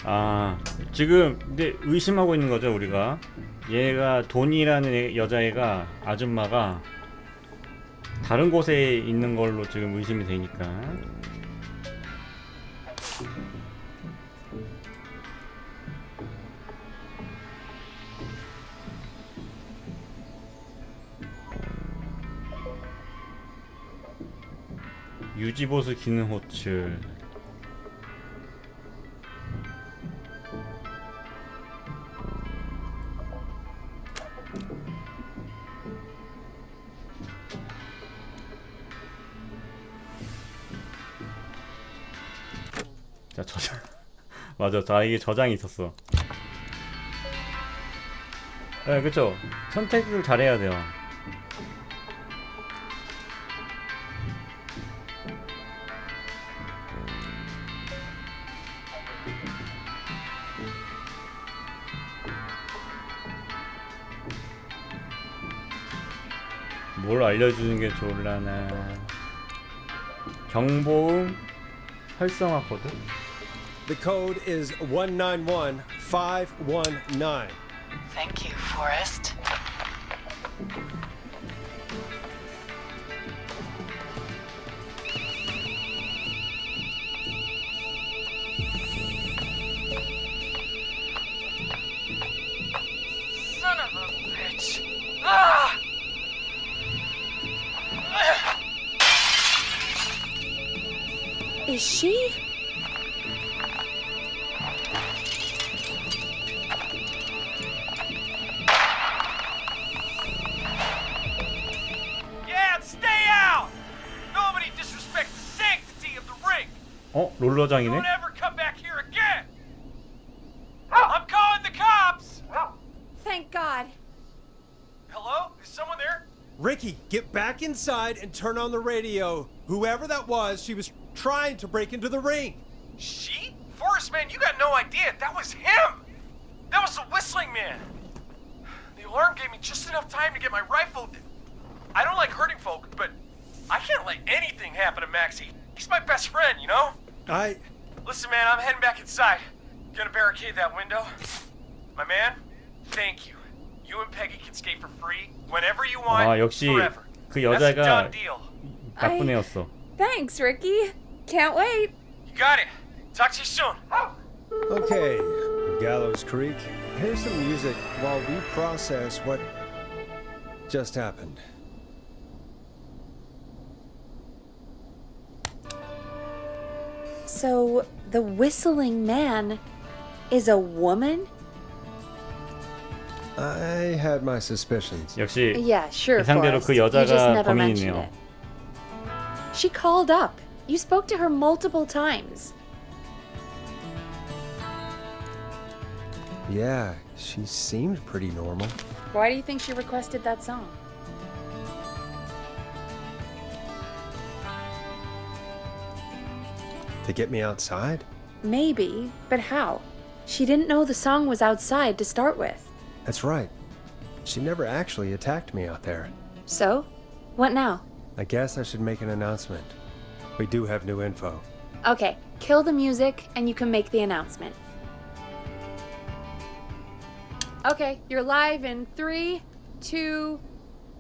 아, 지금 근데 의심하고 있는 거죠, 우리가. 얘가 돈이라는 여자애가, 아줌마가 다른 곳에 있는 걸로 지금 의심이 되니까. 유지보수 기능 호출. 자, 저장. 맞아, 자, 이게 저장이 있었어. 네, 그쵸. 선택을 잘해야 돼요. 뭘 알려주는 게 좋을라나. 경보음 활성화 코드. The code is 191519. Thank you, Forrest. Son of a bitch. Ah! Is she? Yeah, stay out! Nobody disrespects the sanctity of the ring! 롤러장이네? Don't ever come back here again! I'm calling the cops! Thank God. Hello? Is someone there? Ricky, get back inside and turn on the radio. Whoever that was, she was trying to break into the ring. She? Forrest, man, you got no idea. That was him! That was the whistling man! The alarm gave me just enough time to get my rifle. I don't like hurting folk, but I can't let anything happen to Maxie. He's my best friend, you know? Listen, man, I'm heading back inside. Gonna barricade that window. My man, thank you. You and Peggy can skate for free whenever you want, 아, 역시 forever. 그 That's a 여자가 done deal. 나쁜 애였어. Thanks, Ricky. Can't wait. You got it. Talk to you soon. Okay, Gallows Creek, here's some music while we process what just happened. So, the whistling man is a woman? I had my suspicions. 역시 Yeah, sure, 예상대로 Forrest. 그 You just 여자가 never mentioned 범인이네요. it. She called up. You spoke to her multiple times. Yeah, she seemed pretty normal. Why do you think she requested that song? To get me outside? Maybe, but how? She didn't know the song was outside to start with. That's right. She never actually attacked me out there. So, what now? I guess I should make an announcement. We do have new info. Okay, kill the music and you can make the announcement. Okay, you're live in 3, 2...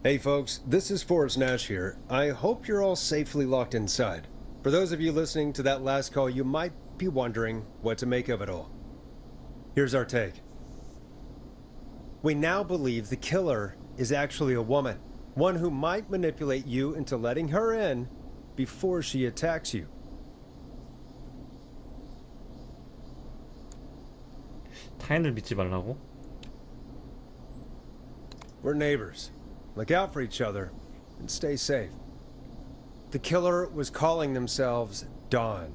Hey folks, this is Forrest Nash here. I hope you're all safely locked inside. For those of you listening to that last call, you might be wondering what to make of it all. Here's our take. We now believe the killer is actually a woman, one who might manipulate you into letting her in before she attacks you. 타인을 믿지 말라고? We're neighbors. Look out for each other and stay safe. The killer was calling themselves Dawn.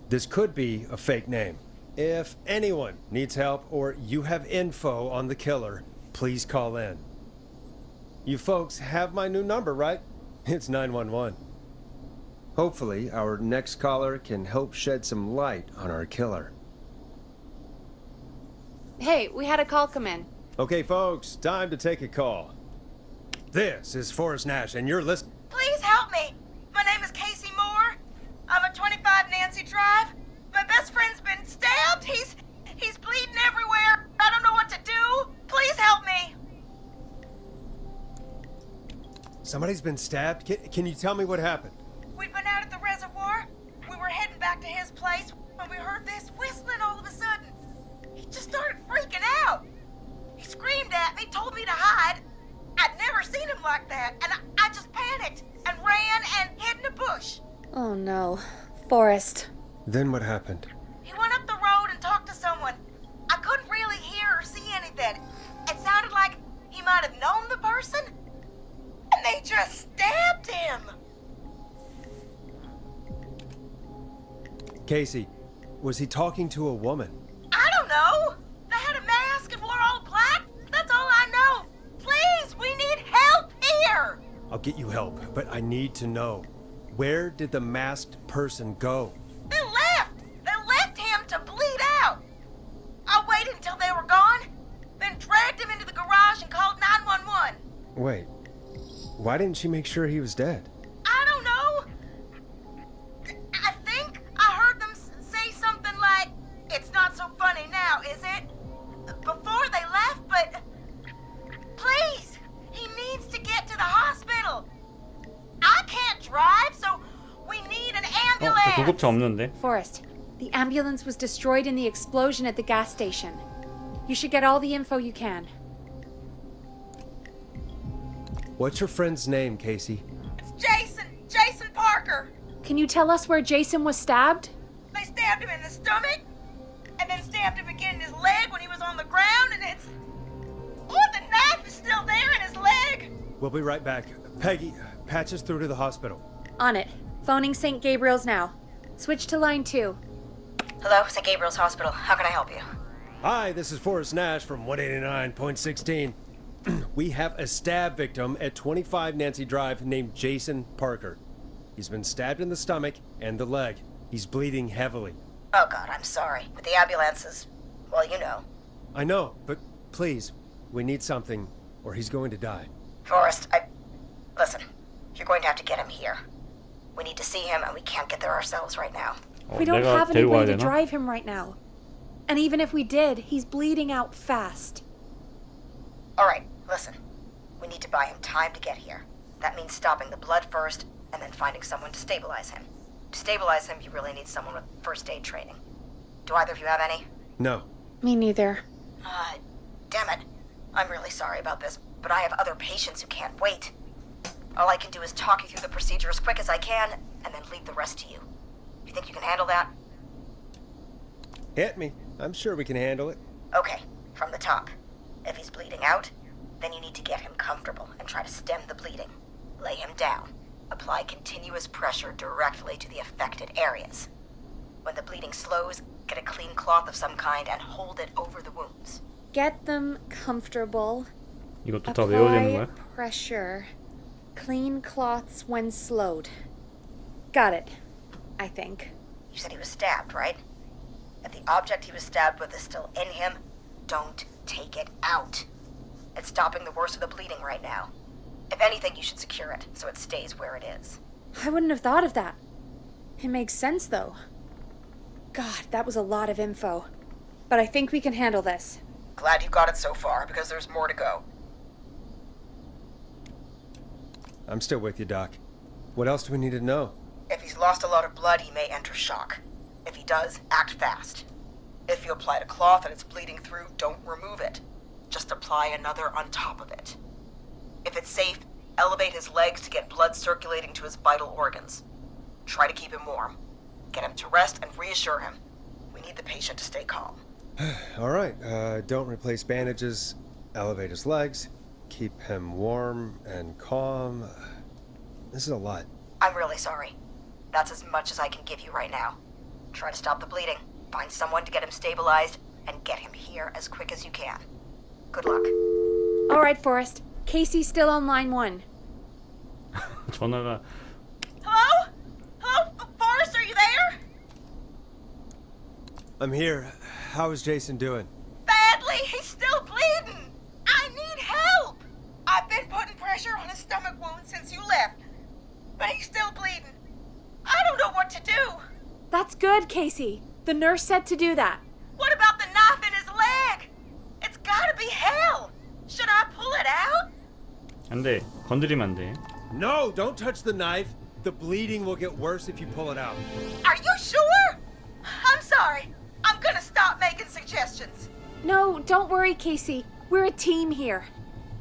This could be a fake name. If anyone needs help or you have info on the killer, please call in. You folks have my new number, right? It's 911. Hopefully, our next caller can help shed some light on our killer. Hey, we had a call come in. Okay, folks, time to take a call. This is Forrest Nash, and you're listening. Please help me. My name is Casey Moore. I'm at 25 Nancy Drive. My best friend's been stabbed. He's bleeding everywhere. I don't know what to do. Please help me. Somebody's been stabbed? Can you tell me what happened? We'd been out at the reservoir. We were heading back to his place when we heard this whistling all of a sudden. He just started freaking out. He screamed at me, told me to hide. I'd never seen him like that, and I just panicked and ran and hid in a bush. Oh no. Forrest. Then what happened? He went up the road and talked to someone. I couldn't really hear or see anything. It sounded like he might have known the person, and they just stabbed him. Casey, was he talking to a woman? I don't know. They had a mask and wore all black. That's all I know. Please, we need help here. I'll get you help, but I need to know. Where did the masked person go? They left. They left him to bleed out. I waited until they were gone, then dragged him into the garage and called 911. Wait, why didn't she make sure he was dead? I don't know. I think I heard them say something like, "It's not so funny now, is it?" before they left, but please, he needs to get to the hospital. I can't drive, so we need an 저 ambulance. 구급차 없는데? Forrest, the ambulance was destroyed in the explosion at the gas station. You should get all the info you can. What's your friend's name, Casey? It's Jason Parker. Can you tell us where Jason was stabbed? They stabbed him in the stomach, and then stabbed him again in his leg when he was on the ground, and it's... Oh, the knife is still there in his leg. We'll be right back. Peggy, patch us through to the hospital. On it. Phoning St. Gabriel's now. Switch to line 2. Hello, St. Gabriel's Hospital. How can I help you? Hi, this is Forrest Nash from 189.16. We have a stab victim at 25 Nancy Drive named Jason Parker. He's been stabbed in the stomach and the leg. He's bleeding heavily. Oh, God, I'm sorry. With the ambulances, well, you know. I know, but please, we need something, or he's going to die. Forrest, Listen, you're going to have to get him here. We need to see him, and we can't get there ourselves right now. We don't have any way to drive him right now. And even if we did, he's bleeding out fast. All right, listen. We need to buy him time to get here. That means stopping the blood first, and then finding someone to stabilize him. To stabilize him, you really need someone with first aid training. Do either of you have any? No. Me neither. Damn it. I'm really sorry about this, but I have other patients who can't wait. All I can do is talk you through the procedure as quick as I can, and then leave the rest to you. You think you can handle that? Hit me. I'm sure we can handle it. Okay, from the top. If he's bleeding out, then you need to get him comfortable and try to stem the bleeding. Lay him down. Apply continuous pressure directly to the affected areas. When the bleeding slows, get a clean cloth of some kind and hold it over the wounds. Get them comfortable. 이것도 다 외워야 되는 거야? Apply pressure. Clean cloths when slowed. Got it. I think. You said he was stabbed, right? If the object he was stabbed with is still in him, don't take it out. It's stopping the worst of the bleeding right now. If anything, you should secure it so it stays where it is. I wouldn't have thought of that. It makes sense, though. God, that was a lot of info. But I think we can handle this. Glad you got it so far, because there's more to go. I'm still with you, Doc. What else do we need to know? If he's lost a lot of blood, he may enter shock. If he does, act fast. If you applied a cloth and it's bleeding through, don't remove it. Just apply another on top of it. If it's safe, elevate his legs to get blood circulating to his vital organs. Try to keep him warm. Get him to rest and reassure him. We need the patient to stay calm. All right, don't replace bandages. Elevate his legs. Keep him warm and calm. This is a lot. I'm really sorry. That's as much as I can give you right now. Try to stop the bleeding, find someone to get him stabilized, and get him here as quick as you can. Good luck. All right, Forrest. Casey's still on line 1. 전화가 Hello? Hello? I'm here. How is Jason doing? Badly, he's still bleeding. I need help. I've been putting pressure on his stomach wound since you left, but he's still bleeding. I don't know what to do. That's good, Casey. The nurse said to do that. What about the knife in his leg? It's gotta be hell. Should I pull it out? 안 돼. 건드리면 안 돼. No, don't touch the knife. The bleeding will get worse if you pull it out. Are you sure? I'm sorry. I'm gonna stop making suggestions. No, don't worry, Casey. We're a team here.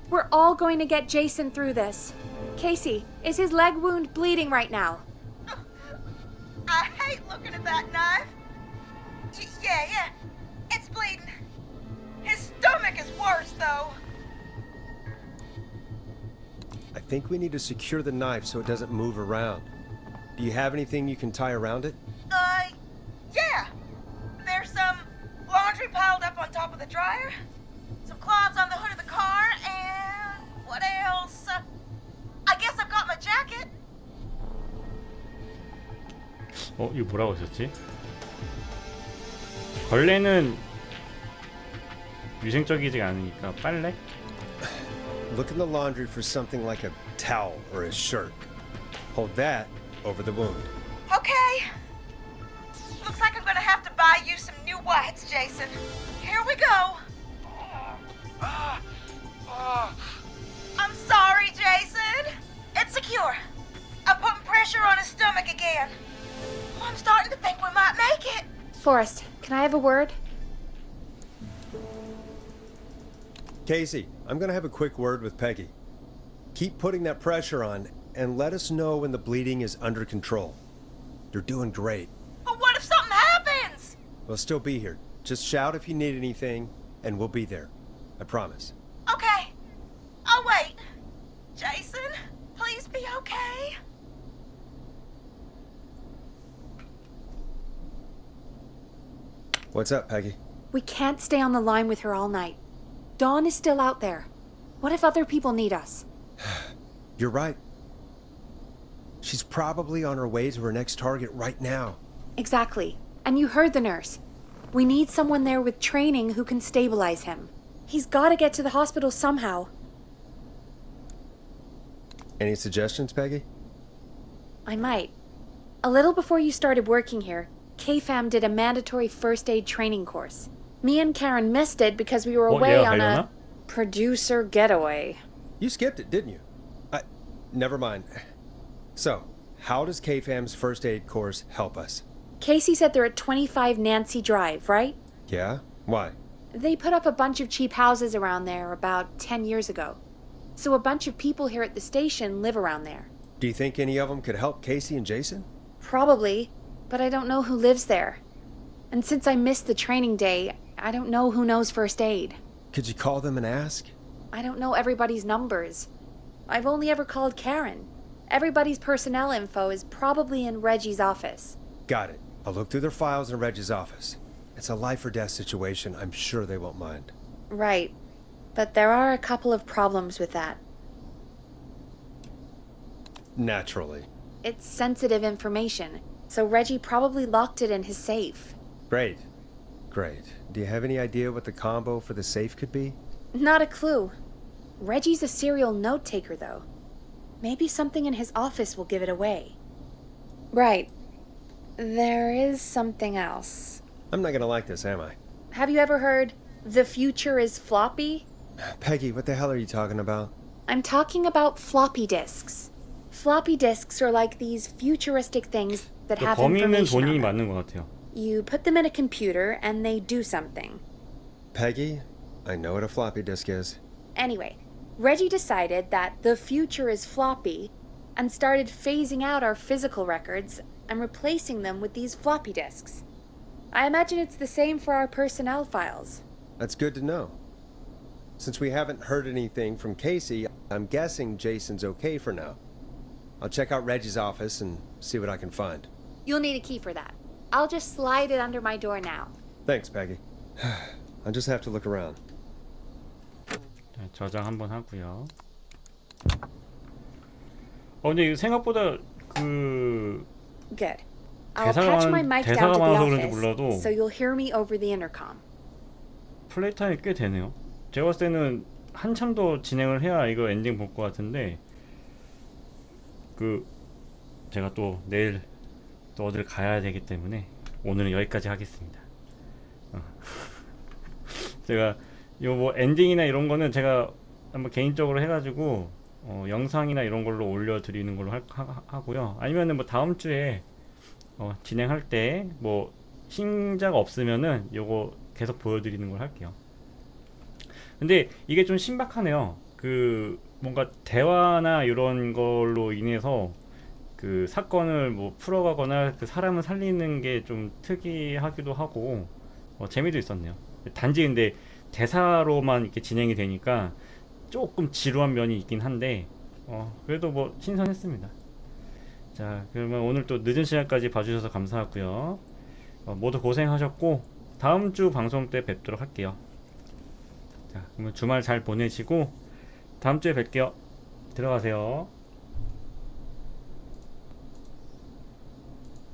We're all going to get Jason through this. Casey, is his leg wound bleeding right now? I hate looking at that knife. Yeah. It's bleeding. His stomach is worse, though. I think we need to secure the knife so it doesn't move around. Do you have anything you can tie around it? Yeah. There's some laundry piled up on top of the dryer, some cloths on the hood of the car, and what else? I guess I've got my jacket. 이거 뭐라고 했었지? 걸레는 위생적이지 않으니까 빨래? Look in the laundry for something like a towel or a shirt. Hold that over the wound. Okay. Looks like I'm gonna have to buy you some new whites, Jason. Here we go. I'm sorry, Jason. It's secure. I'm putting pressure on his stomach again. I'm starting to think we might make it. Forrest, can I have a word? Casey, I'm gonna have a quick word with Peggy. Keep putting that pressure on and let us know when the bleeding is under control. You're doing great. But what if something happens? We'll still be here. Just shout if you need anything, and we'll be there. I promise. Okay. I'll wait. Jason, please be okay. What's up, Peggy? We can't stay on the line with her all night. Dawn is still out there. What if other people need us? You're right. She's probably on her way to her next target right now. Exactly. And you heard the nurse. We need someone there with training who can stabilize him. He's got to get to the hospital somehow. Any suggestions, Peggy? I might. A little before you started working here, KFAM did a mandatory first aid training course. Me and Karen missed it because we were away on a producer getaway. You skipped it, didn't you? Never mind. So, how does KFAM's first aid course help us? Casey said they're at 25 Nancy Drive, right? Yeah? Why? They put up a bunch of cheap houses around there about 10 years ago. So a bunch of people here at the station live around there. Do you think any of them could help Casey and Jason? Probably, but I don't know who lives there. And since I missed the training day, I don't know who knows first aid. Could you call them and ask? I don't know everybody's numbers. I've only ever called Karen. Everybody's personnel info is probably in Reggie's office. Got it. I'll look through their files in Reggie's office. It's a life or death situation. I'm sure they won't mind. Right. But there are a couple of problems with that. Naturally. It's sensitive information, so Reggie probably locked it in his safe. Great. Do you have any idea what the combo for the safe could be? Not a clue. Reggie's a serial note-taker, though. Maybe something in his office will give it away. Right. There is something else. I'm not gonna like this, am I? Have you ever heard, "The future is floppy"? Peggy, what the hell are you talking about? I'm talking about floppy disks. Floppy disks are like these futuristic things that have 범인은 information 본인이 on them. 맞는 것 같아요. You put them in a computer and they do something. Peggy, I know what a floppy disk is. Anyway, Reggie decided that the future is floppy and started phasing out our physical records and replacing them with these floppy disks. I imagine it's the same for our personnel files. That's good to know. Since we haven't heard anything from Casey, I'm guessing Jason's okay for now. I'll check out Reggie's office and see what I can find. You'll need a key for that. I'll just slide it under my door now. Thanks, Peggy. I'll just have to look around. 자, 저장 한번 하고요. 근데 이거 생각보다 Good. I'll patch my mic down to the 많아서 그런지 office, 몰라도 so you'll hear me over the intercom. 플레이 타임이 꽤 되네요. 제가 봤을 때는 한참 더 진행을 해야 이거 엔딩 볼 것 같은데 제가 또 내일 또 어딜 가야 되기 때문에 오늘은 여기까지 하겠습니다. 제가 요 뭐 엔딩이나 이런 거는 제가 한번 개인적으로 해가지고 영상이나 이런 걸로 올려드리는 걸로 하고요. 아니면은 뭐 다음 주에 진행할 때 뭐 신작 없으면은 요거 계속 보여드리는 걸 할게요. 근데 이게 좀 신박하네요. 뭔가 대화나 이런 걸로 인해서 사건을 뭐 풀어가거나 사람을 살리는 게 좀 특이하기도 하고 재미도 있었네요. 단지 근데 대사로만 이렇게 진행이 되니까 조금 지루한 면이 있긴 한데 그래도 뭐 신선했습니다. 자, 그러면 오늘 또 늦은 시간까지 봐주셔서 감사하고요. 모두 고생하셨고 다음 주 방송 때 뵙도록 할게요. 자, 그러면 주말 잘 보내시고 다음 주에 뵐게요. 들어가세요.